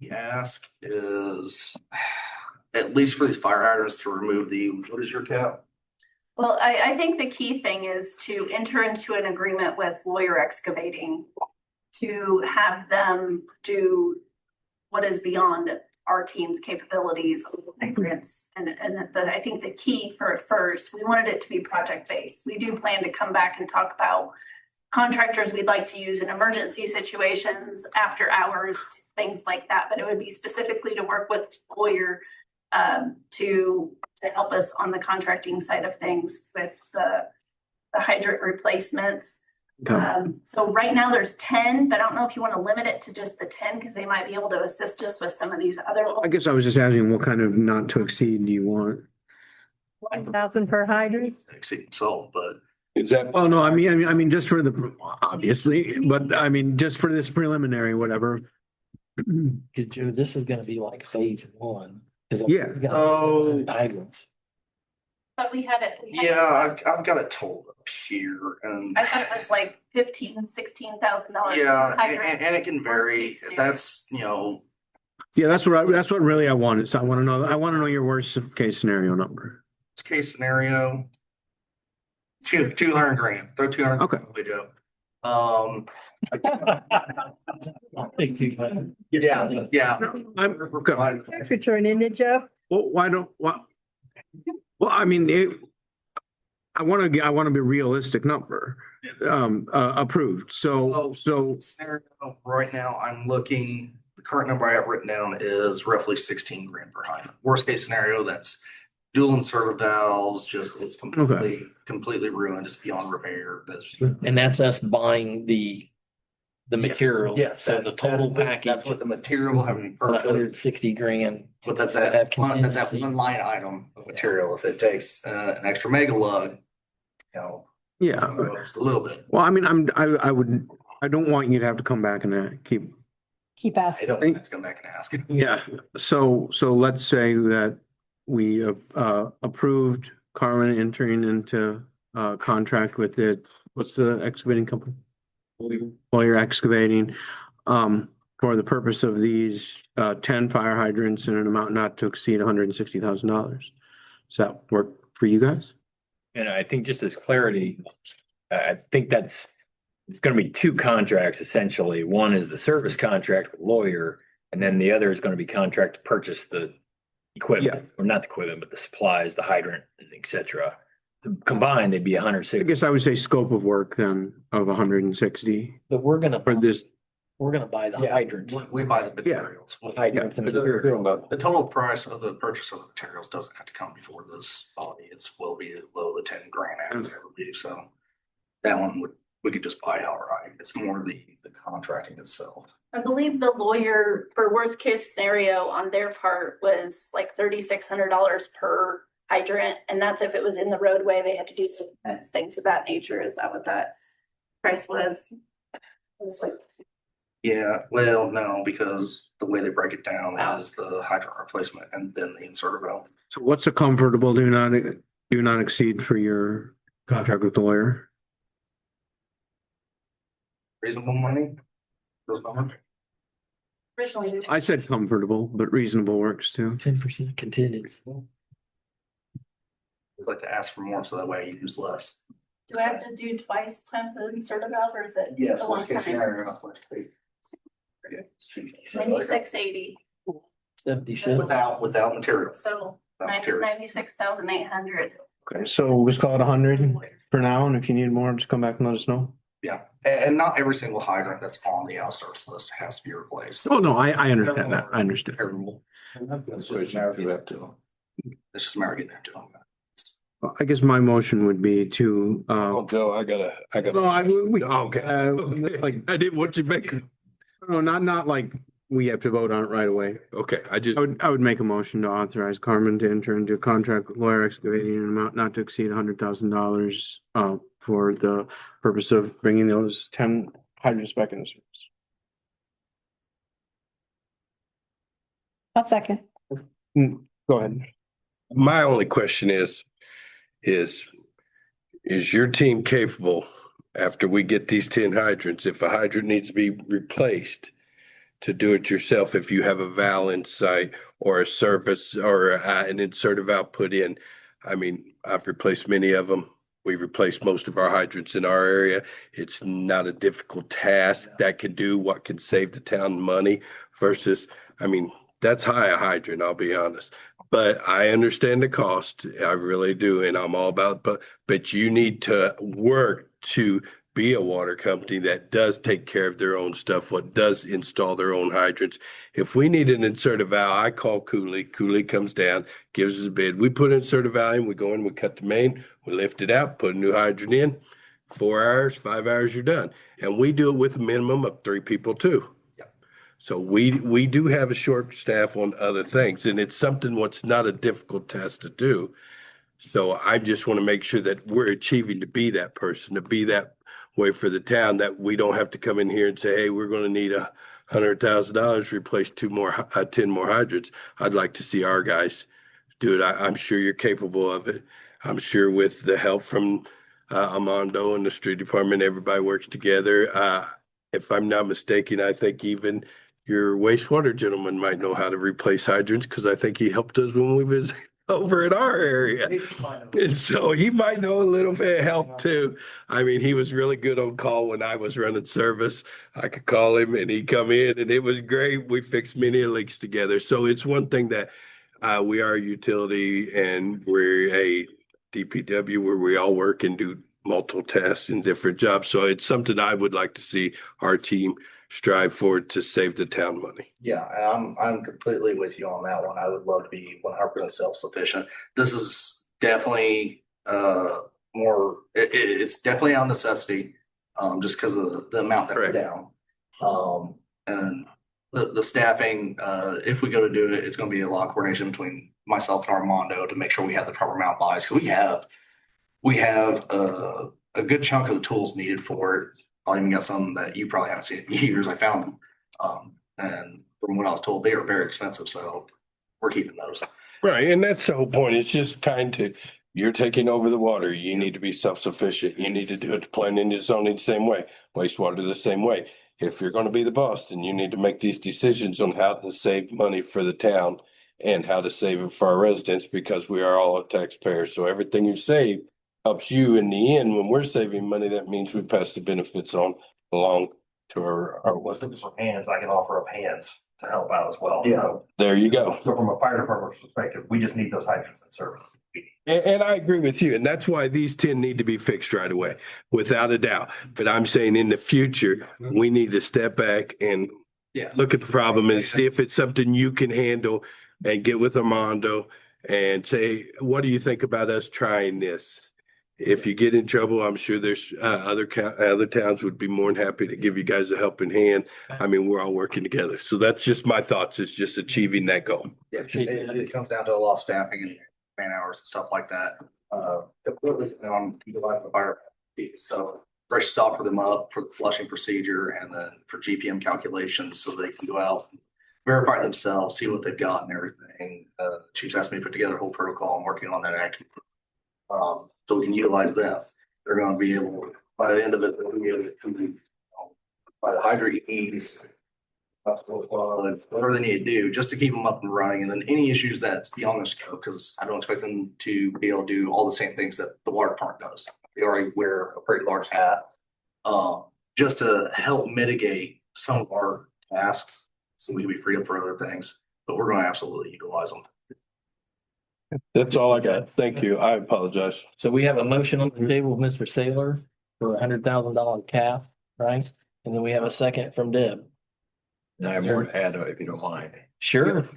N: The ask is at least for these fire hydrants to remove what is your cap?
H: Well, I think the key thing is to enter into an agreement with Lawyer Excavating to have them do what is beyond our team's capabilities on hydrants. And I think the key for it first, we wanted it to be project-based. We do plan to come back and talk about contractors we'd like to use in emergency situations, after hours, things like that. But it would be specifically to work with Lawyer to help us on the contracting side of things with the hydrant replacements. So right now there's 10, but I don't know if you want to limit it to just the 10 because they might be able to assist us with some of these other.
D: I guess I was just asking, what kind of not to exceed do you want?
C: 1,000 per hydrant.
N: Exceed itself, but
E: Is that
D: Well, no, I mean, just for obviously, but I mean, just for this preliminary, whatever.
A: Cause Joe, this is gonna be like phase one. 'Cause
D: Yeah.
A: we got
N: Oh.
A: Hydrants.
H: But we had it.
N: I've got it told up here and
H: I thought it was like $15,000-$16,000.
N: yeah, and it can vary.
H: Worst case scenario.
N: That's,
D: Yeah, that's what really I wanted. So I want to know your worst case scenario number.
N: worst case scenario. 200 grand, throw 200.
D: Okay.
N: away, Joe. Yeah.
D: I'm, okay.
C: Return in it, Joe.
D: Well, well, I mean, I want to be realistic number, approved. So,
N: Scenario right now, I'm looking, the current number I have written down is roughly 16 grand per hydrant. Worst case scenario, that's dual insert valves, just it's completely ruined. It's beyond repair.
A: And that's us buying the material.
N: Yes.
A: So the total package,
N: That's what the material will have to be purchased.
A: 160 grand.
N: But that's
A: Have
N: that
A: contingency.
N: one line item of material. If it takes an extra mega lug,
D: yeah.
N: it's a little bit.
D: Well, I mean, I don't want you to have to come back and
C: Keep
N: I
C: asking.
N: don't have to come back and ask.
D: Yeah, so let's say that we approved Carmen entering into contract with it. What's the excavating company? Lawyer Excavating, for the purpose of these 10 fire hydrants in an amount not to exceed $160,000. Does that work for you guys?
B: And I think just as clarity, I think it's gonna be two contracts essentially. One is the service contract with Lawyer, and then the other is gonna be contract to purchase the equipment, or not the equipment, but the supplies, the hydrant, et cetera. Combined, they'd be
D: I
B: 160.
D: guess I would say scope of work then of 160
A: But we're gonna,
D: for this.
A: we're gonna buy the hydrants.
N: We buy the materials.
A: Hydrants and material.
N: The total price of the purchase of the materials doesn't have to come before this body. Will be below the 10 grand as it ever be. So that one we could just buy outright. It's more the contracting itself.
H: I believe the Lawyer for worst case scenario on their part was like $3,600 per hydrant. And that's if it was in the roadway, they had to do things of that nature. Is that what that price was? It was like,
N: Yeah, well, no, because the way they break it down is the hydrant replacement and then the insert valve.
D: So what's a comfortable do not exceed for your contract with the lawyer?
N: Reasonable money? Those numbers?
H: Originally.
D: I said comfortable, but reasonable works too.
A: 10% contingency.
N: I'd like to ask for more so that way you use less.
H: Do I have to do twice times the insert of valve or is it?
N: Yes,
H: the one
N: worst case
H: time?
N: scenario.
H: 9680,
A: 76.
N: Without materials.
H: so
N: Without materials.
H: 96,800.
D: Okay, so let's call it 100 for now, and if you need more, just come back and let us know.
N: Yeah, and not every single hydrant that's on the outsource list has to be replaced.
D: Oh, no, I understand that. I understand.
N: Everyone. It's just a matter of getting up to them. It's just a matter of getting up to them.
D: I guess my motion would be to,
E: Oh, Joe, I gotta.
D: okay, like,
E: I didn't want you making.
D: no, not like we have to vote on it right away.
E: Okay, I just.
D: I would make a motion to authorize Carmen to enter into a contract with Lawyer Excavating in an amount not to exceed $100,000 for the purpose of bringing those 10 hydrants back into service.
C: I'll second.
D: Go ahead.
E: My only question is your team capable after we get these 10 hydrants, if a hydrant needs to be replaced, to do it yourself if you have a valve in sight or a surface or an insert of output in? I mean, I've replaced many of them. We've replaced most of our hydrants in our area. It's not a difficult task that can do what can save the town money versus, I mean, that's high a hydrant, I'll be honest. But I understand the cost. I really do. And I'm all about, but you need to work to be a water company that does take care of their own stuff, what does install their own hydrants. If we need an insertive valve, I call Cooley. Cooley comes down, gives us a bid. We put an insertive valve in, we go in, we cut the main, we lift it out, put a new hydrant in. 4 hours, 5 hours, you're done. And we do it with a minimum of 3 people too. So we do have a short staff on other things, and it's something what's not a difficult task to do. So I just want to make sure that we're achieving to be that person, to be that way for the town, that we don't have to come in here and say, hey, we're going to need $100,000 to replace 10 more hydrants. I'd like to see our guys do it. I'm sure you're capable of it. I'm sure with the help from Armando and the street department, everybody works together. If I'm not mistaken, I think even your wastewater gentleman might know how to replace hydrants because I think he helped us when we was over in our area. And so he might know a little bit of help too. I mean, he was really good on call when I was running service. I could call him and he'd come in and it was great. We fixed many leaks together. So it's one thing that we are a utility and we're a DPW where we all work and do multiple tasks and different jobs. So it's something I would like to see our team strive for to save the town money.
N: Yeah, and I'm completely with you on that one. I would love to be 100% self-sufficient. This is definitely it's definitely a necessity, just because of the amount that we're down. And the staffing, if we go to do it, it's going to be a lot of coordination between myself and Armando to make sure we have the proper amount of buys, because we have a good chunk of the tools needed for it. I even got some that you probably haven't seen in years. I found them. And from what I was told, they are very expensive. So we're keeping those.
E: Right. And that's the whole point. It's just you're taking over the water. You need to be self-sufficient. You need to do it, planning and zoning the same way, wastewater the same way. If you're going to be the boss, then you need to make these decisions on how to save money for the town and how to save it for our residents, because we are all taxpayers. So everything you save helps you in the end. When we're saving money, that means we pass the benefits along to our
L: Looking for hands, I can offer up hands to help out as well.
E: Yeah. There you go.
L: So from a fire department perspective, we just need those hydrants in service.
E: And I agree with you. And that's why these 10 need to be fixed right away, without a doubt. But I'm saying in the future, we need to step back and look at the problem and see if it's something you can handle, and get with Armando and say, what do you think about us trying this? If you get in trouble, I'm sure there's other towns would be more than happy to give you guys a helping hand. I mean, we're all working together. So that's just my thoughts. It's just achieving that goal.
N: Yeah, it comes down to a lot of staffing and man hours and stuff like that. Completely on utilizing the fire. So very stop for them up for the flushing procedure and then for GPM calculations so they can go out and verify themselves, see what they've got and everything. Chief's asked me to put together a whole protocol. I'm working on that actively. So we can utilize them. They're going to be able, by the end of it, they'll be able to by the hydrant needs, whatever they need to do just to keep them up and running. And then any issues that's beyond their scope, because I don't expect them to be able to do all the same things that the water department does. They already wear a pretty large hat. Just to help mitigate some of our tasks, so we can be freed up for other things, but we're going to absolutely utilize them.
E: That's all I got. Thank you. I apologize.
A: So we have a motion on the table with Mr. Saylor for $100,000 cap, right? And then we have a second from Deb.
B: And I have more to add, if you don't mind.
A: Sure.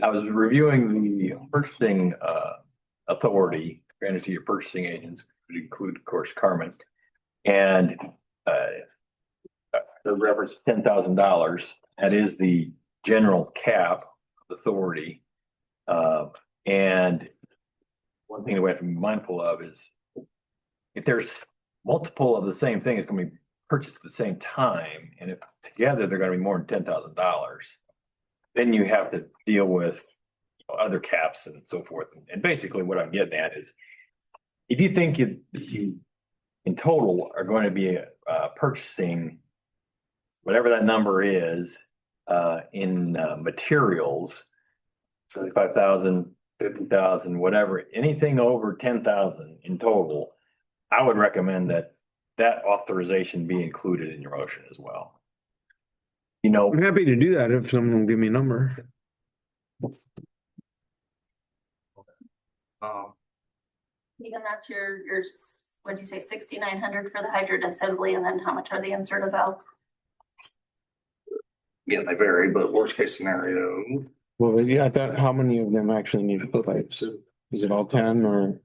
B: I was reviewing the purchasing authority granted to your purchasing agents, would include, of course, Carmen. And the reference $10,000, that is the general cap authority. And one thing that we have to be mindful of is if there's multiple of the same thing, it's going to be purchased at the same time. And if together they're going to be more than $10,000, then you have to deal with other caps and so forth. And basically what I'm getting at is if you think you in total are going to be purchasing whatever that number is in materials, 35,000, 50,000, whatever, anything over 10,000 in total, I would recommend that authorization be included in your motion as well. You know,
D: I'm happy to do that if someone will give me a number.
H: Even that's what'd you say, 6,900 for the hydrant assembly, and then how much are the inserted valves?
N: Yeah, they vary, but worst case scenario,
D: Well, yeah, how many of them actually need to put pipes? Is it all 10 or?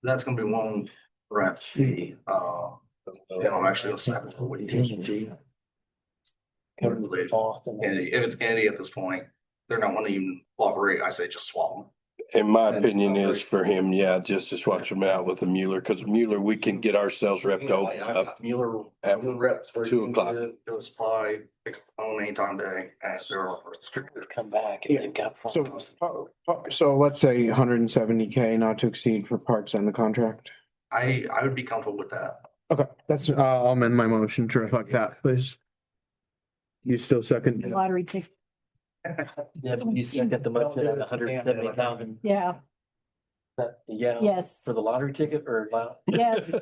N: that's gonna be one we're gonna have to see. I'm actually a second for what you see.
A: Cover the cost and then-
N: If it's Kennedy at this point, they're not wanna even cooperate. I say just swap them.
E: In my opinion is for him, yeah, just to swap him out with the Mueller, because Mueller, we can get our sales rep to open up.
N: Mueller
E: at
N: reps for
E: 2:00.
N: Do a supply, fix the phone anytime day, and they're all
A: come back and they've got.
D: So let's say 170K not to exceed for parts and the contract.
N: I would be comfortable with that.
D: Okay, that's, I'll amend my motion to reflect that, please. You still second?
C: Lottery ticket.
A: Yeah, you second the motion at 170,000.
C: Yeah,
A: Yeah.
C: yes,
A: For the lottery ticket or?
C: Yes.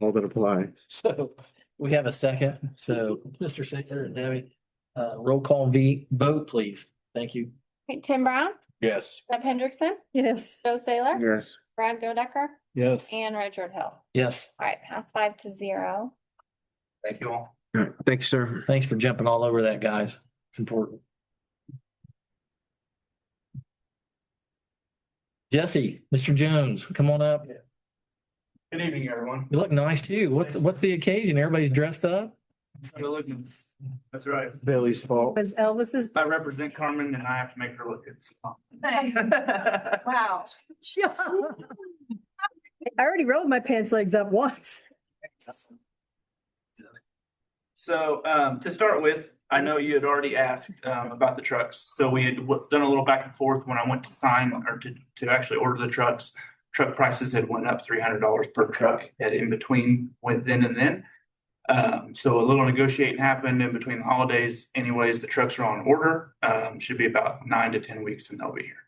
D: All that apply.
A: So we have a second. So Mr. Saylor and Debbie, roll call vote, please. Thank you.
F: Okay, Tim Brown,
E: Yes.
F: Deb Hendrickson,
C: yes.
F: Joe Saylor,
D: Yes.
F: Brad Godecker,
I: Yes.
F: and Richard Hill.
A: Yes,
F: All right, pass 5-0.
N: Thank you all.
D: All right, thanks, sir.
A: thanks for jumping all over that, guys. It's important. Jesse, Mr. Jones, come on up.
O: Good evening, everyone.
A: You look nice too. What's the occasion? Everybody's dressed up?
O: That's right.
D: Billy's fault.
C: Was Elvis's.
O: I represent Carmen and I have to make her look good.
H: Wow.
C: I already rolled my pants legs up once.
O: So, to start with, I know you had already asked, about the trucks. So we had done a little back and forth when I went to sign or to actually order the trucks. Truck prices had went up $300 per truck at in between with then and then. So a little negotiating happened in between the holidays. Anyways, the trucks are on order. Should be about 9 to 10 weeks and they'll be here.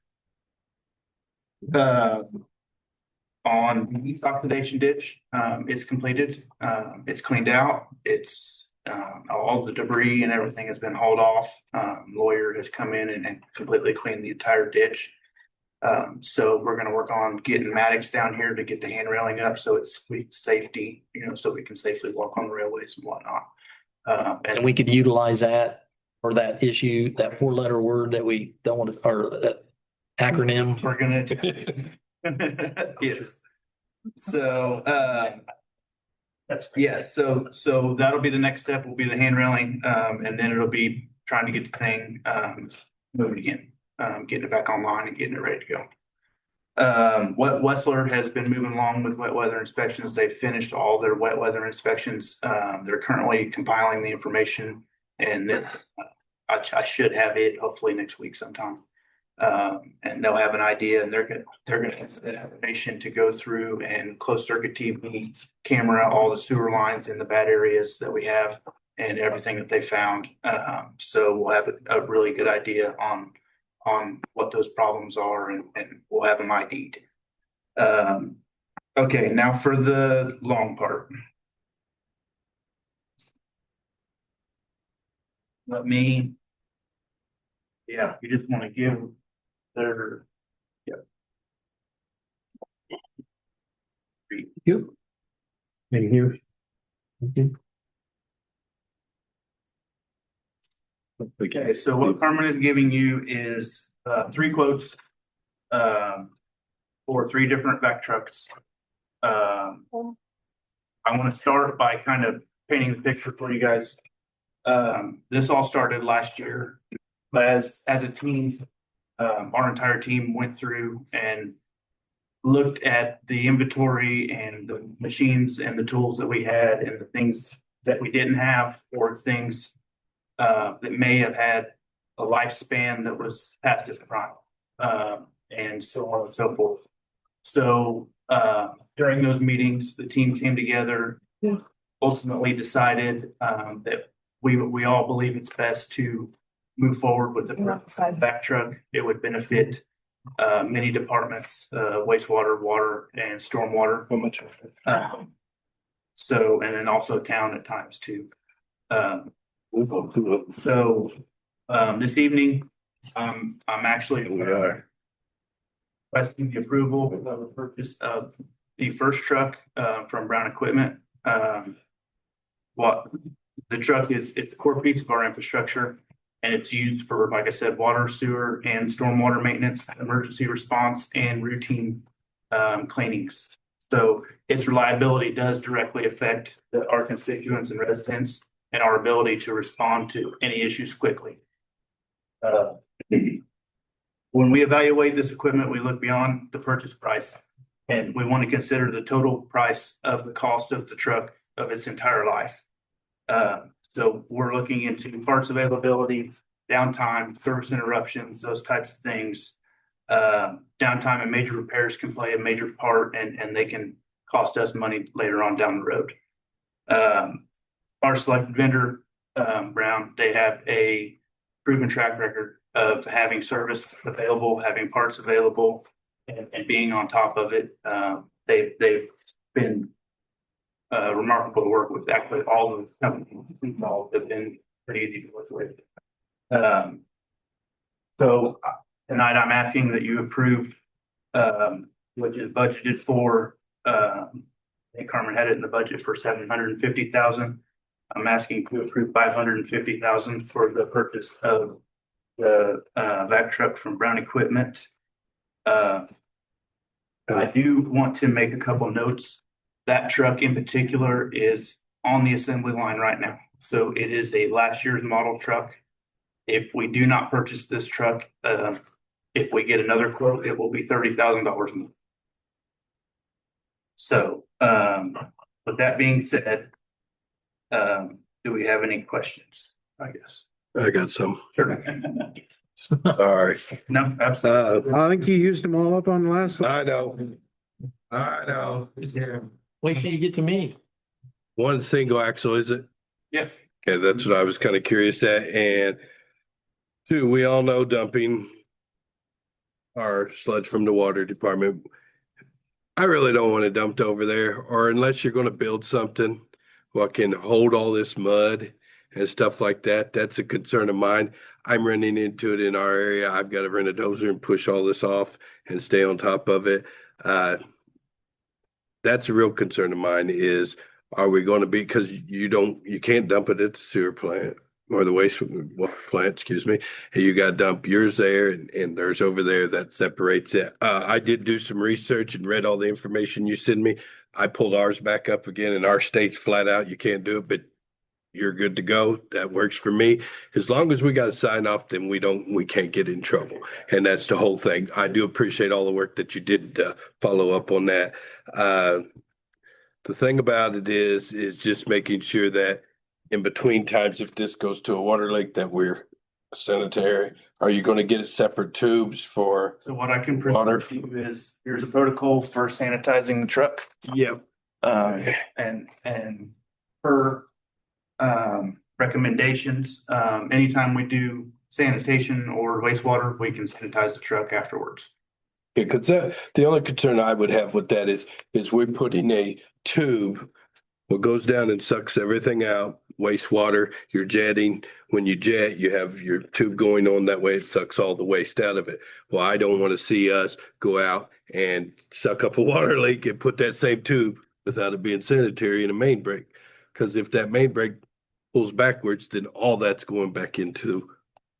O: On the east oxidation ditch, it's completed. It's cleaned out. It's all the debris and everything has been hauled off. Lawyer has come in and completely cleaned the entire ditch. So we're gonna work on getting Maddox down here to get the hand railing up, so it's safety, so we can safely walk on the railways and whatnot.
A: And we could utilize that or that issue, that 4-letter word that we don't want to, or that acronym.
O: We're gonna. Yes. So, yes, so that'll be the next step, will be the hand railing, and then it'll be trying to get the thing, moving again. Getting it back online and getting it ready to go. Westler has been moving along with wet weather inspections. They've finished all their wet weather inspections. They're currently compiling the information and I should have it hopefully next week sometime. And they'll have an idea and they're gonna have the information to go through and closed circuit TV camera, all the sewer lines in the bad areas that we have and everything that they found. So we'll have a really good idea on what those problems are and we'll have them ID'd. Okay, now for the long part. Yeah, you just want to give their.
D: You. Thank you.
O: Okay, so what Carmen is giving you is 3 quotes for 3 different vac trucks. I want to start by kind of painting the picture for you guys. This all started last year, but as a team, our entire team went through and looked at the inventory and the machines and the tools that we had and the things that we didn't have or things that may have had a lifespan that was past its prime, and so on and so forth. So during those meetings, the team came together, ultimately decided that we all believe it's best to move forward with the vac truck. It would benefit many departments, wastewater, water, and stormwater. So, and then also town at times too. So this evening, I'm actually requesting the approval of the purchase of the first truck from Brown Equipment. What the truck is, it's a core piece of our infrastructure. And it's used for, like I said, water, sewer, and stormwater maintenance, emergency response, and routine cleanings. So its reliability does directly affect our constituents and residents and our ability to respond to any issues quickly. When we evaluate this equipment, we look beyond the purchase price, and we want to consider the total price of the cost of the truck of its entire life. So we're looking into parts availability, downtime, service interruptions, those types of things. Downtime and major repairs can play a major part and they can cost us money later on down the road. Our selected vendor, Brown, they have a proven track record of having service available, having parts available, and being on top of it. They've been remarkable to work with. Actually, all of the companies involved have been pretty easy to work with. So tonight I'm asking that you approve, which is budgeted for, I think Carmen had it in the budget for $750,000. I'm asking to approve $550,000 for the purchase of the vac truck from Brown Equipment. I do want to make a couple notes. That truck in particular is on the assembly line right now. So it is a last year's model truck. If we do not purchase this truck, if we get another quote, it will be $30,000 more. So with that being said, do we have any questions? I guess.
E: I got some.
O: Sure.
E: All right.
O: No, absolutely.
D: I think you used them all up on the last one.
E: I know.
A: Wait till you get to me.
E: One single axle, is it?
O: Yes.
E: Okay, that's what I was kind of curious at. And 2, we all know dumping our sludge from the water department. I really don't want it dumped over there, or unless you're going to build something what can hold all this mud and stuff like that. That's a concern of mine. I'm running into it in our area. I've got to rent a dozer and push all this off and stay on top of it. That's a real concern of mine is, are we going to be, because you can't dump it at the sewer plant or the wastewater plant, excuse me. And you got to dump yours there and there's over there that separates it. I did do some research and read all the information you sent me. I pulled ours back up again and our state's flat out, you can't do it, but you're good to go. That works for me. As long as we got to sign off, then we can't get in trouble. And that's the whole thing. I do appreciate all the work that you did follow up on that. The thing about it is just making sure that in between times, if this goes to a water lake, that we're sanitary? Are you gonna get it separate tubes for?
O: So what I can
E: Water.
O: present to you is, here's a protocol for sanitizing the truck.
E: Yep.
O: And per recommendations, anytime we do sanitation or wastewater, we can sanitize the truck afterwards.
E: Yeah, cause the only concern I would have with that is we're putting a tube. What goes down and sucks everything out, wastewater, you're jetting. When you jet, you have your tube going on, that way it sucks all the waste out of it. Well, I don't want to see us go out and suck up a water leak and put that same tube without it being sanitary in a main break. Cause if that main break pulls backwards, then all that's going back into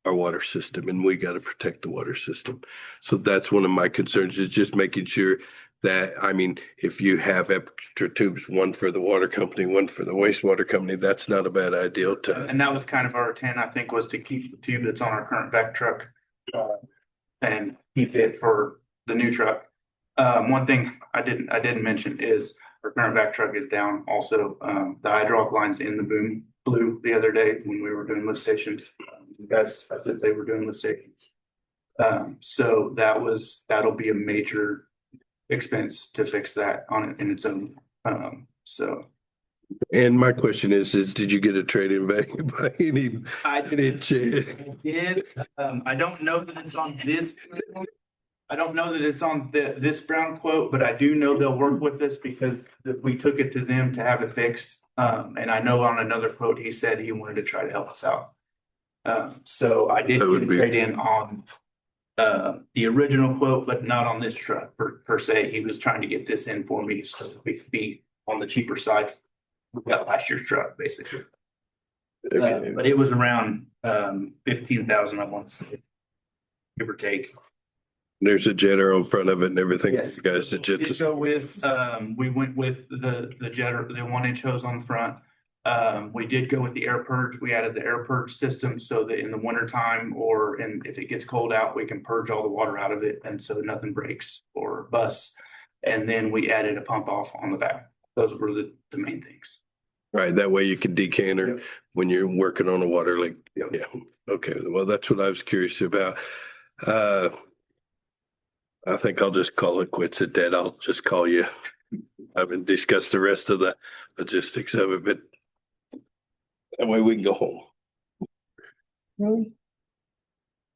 E: our water system, and we got to protect the water system. So that's one of my concerns, is just making sure that, I mean, if you have extra tubes, one for the water company, one for the wastewater company, that's not a bad idea to.
O: And that was kind of our intent, I think, was to keep the tube that's on our current back truck and keep it for the new truck. One thing I didn't mention is our current back truck is down also. The hydraulic lines in the boom blew the other day when we were doing lift stations. Guys, I said they were doing lift stations. So that'll be a major expense to fix that on it in its own. So.
E: And my question is did you get a trade-in value by any chance?
O: I did. I don't know that it's on this. I don't know that it's on this Brown quote, but I do know they'll work with us because we took it to them to have it fixed. And I know on another quote, he said he wanted to try to help us out. So I did get a trade-in on the original quote, but not on this truck per se. He was trying to get this in for me so that we could be on the cheaper side. We got last year's truck, basically. But it was around 15,000, I want to say, give or take.
E: There's a jetter on front of it and everything.
O: Yes.
E: You guys did jet
O: Did go with, we went with the jetter, the 1-inch hose on the front. We did go with the air purge. We added the air purge system so that in the wintertime if it gets cold out, we can purge all the water out of it. And so nothing breaks or busts. And then we added a pump off on the back. Those were the main things.
E: Right, that way you can decanter when you're working on a water leak.
O: Yep.
E: Yeah, okay, well, that's what I was curious about. I think I'll just call it quits at that. I'll just call you. I haven't discussed the rest of the logistics of it, but that way we can go home.
A: Really?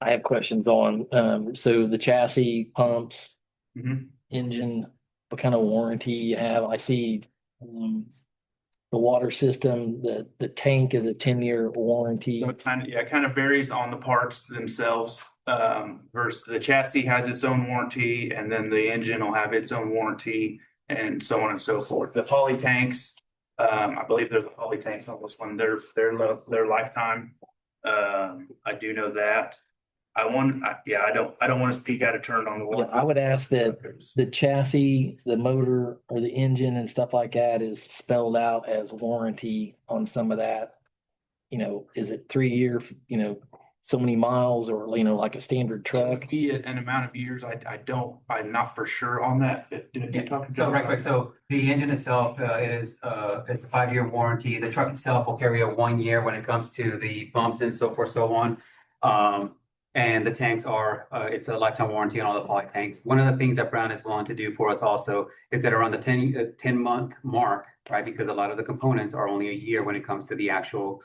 A: I have questions on, so the chassis, pumps, engine, what kind of warranty you have? I see, the water system, the tank is a 10-year warranty.
O: So it kind of varies on the parts themselves. Versus the chassis has its own warranty, and then the engine will have its own warranty, and so on and so forth. The poly tanks, I believe they're the poly tanks on this one. They're lifetime. I do know that. I don't want to speak out of turn on the
A: Yeah,
O: warranty.
A: I would ask that the chassis, the motor or the engine and stuff like that is spelled out as warranty on some of that. Is it 3 year, so many miles or, like a standard truck?
O: Be an amount of years. I'm not for sure on that.
M: So right quick, so the engine itself, it's a 5-year warranty. The truck itself will carry a 1 year when it comes to the bumps and so forth, so on. And the tanks it's a lifetime warranty on all the poly tanks. One of the things that Brown is willing to do for us also is that around the 10-month mark, right? Because a lot of the components are only a year when it comes to the actual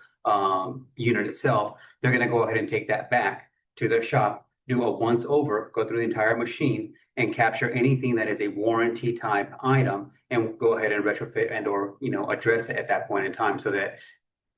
M: unit itself. They're going to go ahead and take that back to their shop, do a once over, go through the entire machine and capture anything that is a warranty type item and go ahead and retrofit and or, address it at that point in time so that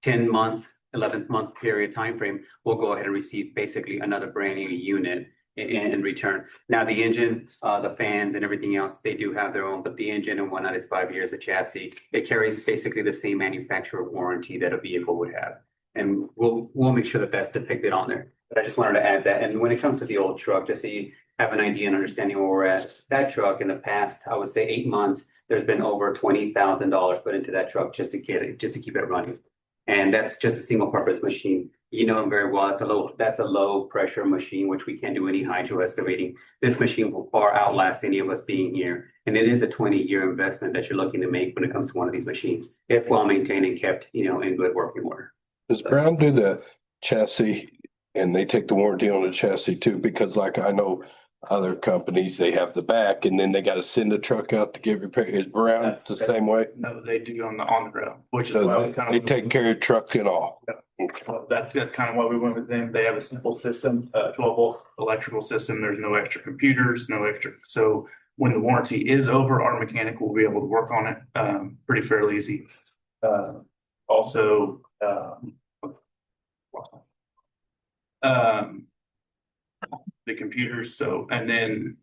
M: 10-month, 11th-month period timeframe, we'll go ahead and receive basically another brand new unit in return. Now the engine, the fans and everything else, they do have their own, but the engine and whatnot is 5 years. The chassis, it carries basically the same manufacturer warranty that a vehicle would have. And we'll make sure that that's depicted on there. But I just wanted to add that. And when it comes to the old truck, just so you have an idea and understanding where we're at, that truck in the past, I would say 8 months, there's been over $20,000 put into that truck just to keep it running. And that's just a single purpose machine. You know them very well. That's a low pressure machine, which we can't do any hydro excavating. This machine will far outlast any of us being here. And it is a 20-year investment that you're looking to make when it comes to one of these machines, if well maintained and kept, in good working order.
E: Does Brown do the chassis And they take the warranty on the chassis too, because like I know other companies, they have the back and then they gotta send the truck out to get repaired. Is Brown the same way?
O: No, they do on the ground, which is why
E: So
O: we
E: they,
O: kind
E: they
O: of.
E: take care of truck and all.
O: So that's kind of why we went with them. They have a simple system, 12-volt electrical system. There's no extra computers, no extra. So when the warranty is over, our mechanic will be able to work on it, pretty fairly easy. Also, the computers, so, and then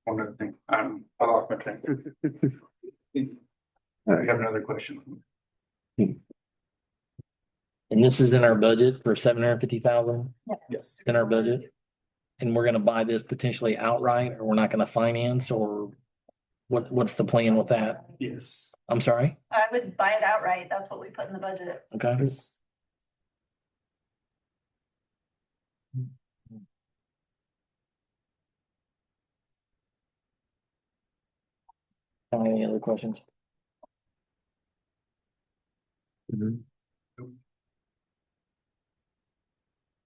O: one other thing, I lost my train. I have another question.
A: And this is in our budget for 750,000
O: Yes.
A: in our budget. And we're gonna buy this potentially outright, or we're not gonna finance, or what's the plan with that?
O: Yes.
A: I'm sorry,
H: I would buy it outright. That's what we put in the budget.
A: okay? Any other questions?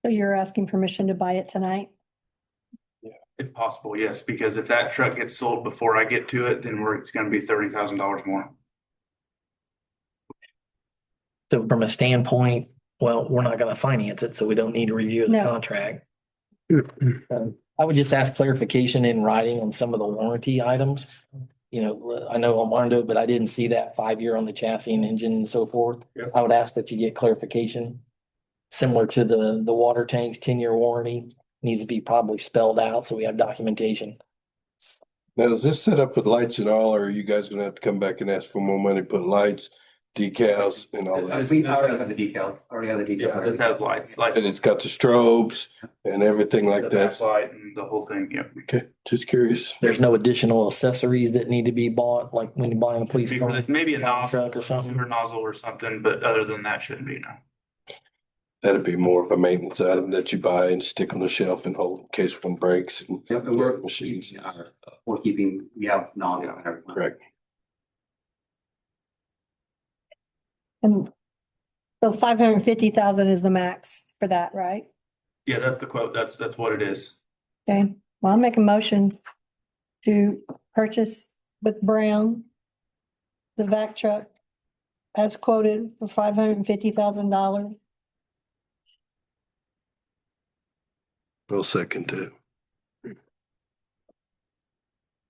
C: So you're asking permission to buy it tonight?
O: If possible, yes, because if that truck gets sold before I get to it, then it's gonna be $30,000 more.
A: So from a standpoint, well, we're not gonna finance it, so we don't need to review the
C: No.
A: contract. I would just ask clarification in writing on some of the warranty items. You know, I know Armando, but I didn't see that 5-year on the chassis and engine and so forth.
O: Yep.
A: I would ask that you get clarification. Similar to the water tanks, 10-year warranty needs to be probably spelled out, so we have documentation.
E: Now, is this set up with lights and all, or are you guys gonna have to come back and ask for more money, put lights, decals and all that?
M: We already have the decals,
O: Yeah, this has lights,
E: And it's got the strobes and everything like
O: the
E: that.
O: backlight and the whole thing, yeah.
E: Okay, just curious.
A: There's no additional accessories that need to be bought, like when you're buying a police car.
O: Maybe a nozzle
A: Truck or something.
O: sewer nozzle or something, but other than that, shouldn't be, no.
E: That'd be more of a maintenance item that you buy and stick on the shelf and hold in case one breaks and
M: Yep, and we're,
E: machines.
M: we're keeping, we have knowledge on everything.
E: Correct.
C: And so 550,000 is the max for that, right?
O: Yeah, that's the quote. That's what it is.
C: Okay, well, I'll make a motion to purchase with Brown the vac truck as quoted for $550,000.
E: We'll second that.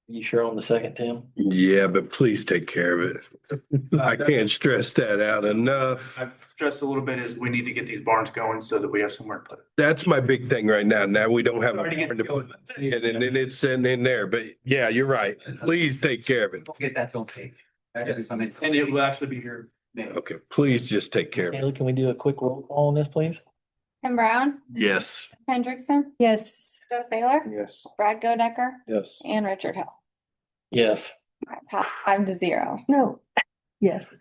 A: You sure on the second, Tim?
E: Yeah, but please take care of it. I can't stress that out enough.
O: I've stressed a little bit is we need to get these barns going so that we have somewhere to put it.
E: That's my big thing right now. Now we don't have a
O: Already
E: barn to
O: get
E: put
O: going.
E: it in, and then it's sitting in there, but yeah, you're right. Please take care of it.
M: We'll get that till take.
O: And it will actually be here.
E: Okay, please just take care of it.
A: Haley, can we do a quick roll call on this, please?
F: Tim Brown,
E: Yes.
F: Hendrickson,
C: Yes,
F: Joe Saylor,
E: Yes.
F: Brad Godecker,
I: Yes.
F: and Richard Hill.
A: Yes.
F: Pass 5-0.
C: no, yes.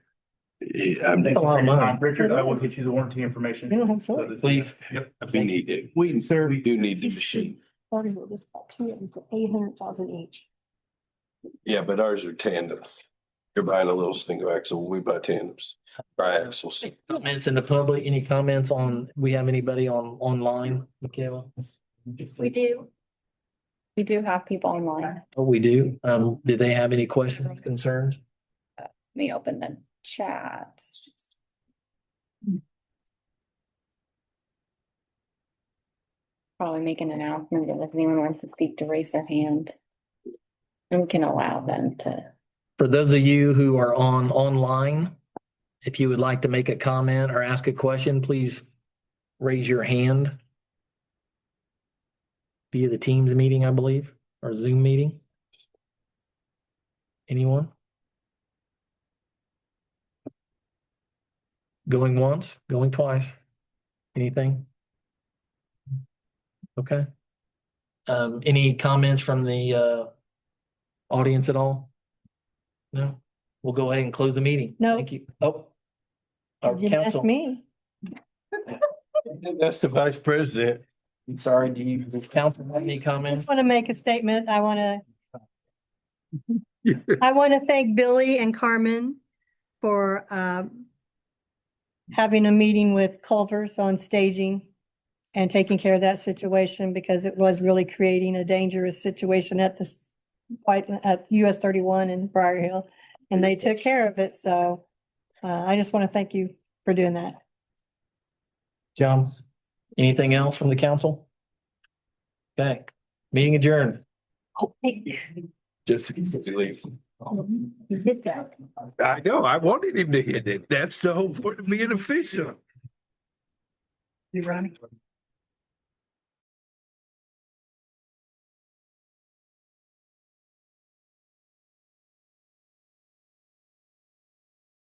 E: Yeah, I'm,
A: A lot of money.
O: Richard, I will get you the warranty information.
C: You don't have to.
A: Please.
O: Yep.
E: we need it. We do need the machine.
C: Started with this about 800,000 each.
E: Yeah, but ours are tandems. You're buying a little single axle, we buy tandems, axles.
A: Comments in the public, any comments on, we have anybody online, Michaela?
F: We do. We do have people online.
A: Oh, we do. Do they have any questions, concerns?
F: Let me open the chat. Probably make an announcement that if anyone wants to speak, to raise their hand. And we can allow them to.
A: For those of you who are online, if you would like to make a comment or ask a question, please raise your hand via the Teams meeting, I believe, or Zoom meeting. Anyone? Going once, going twice? Anything? Okay. Any comments from the audience at all? No? We'll go ahead and close the meeting.
C: No.
A: Thank you. Oh. Our
C: You didn't ask
A: council.
C: me.
E: That's the vice president.
A: I'm sorry, does council have any
C: I
A: comments?
C: just want to make a statement. I want to thank Billy and Carmen for having a meeting with Culvers on staging and taking care of that situation because it was really creating a dangerous situation at this at US 31 in Briar Hill. And they took care of it. So I just want to thank you for doing that.
A: John, anything else from the council? Okay, meeting adjourned.
E: Just leave.
C: You did that.
E: I know, I wanted him to hit it. That's the whole point of being official.
C: You running?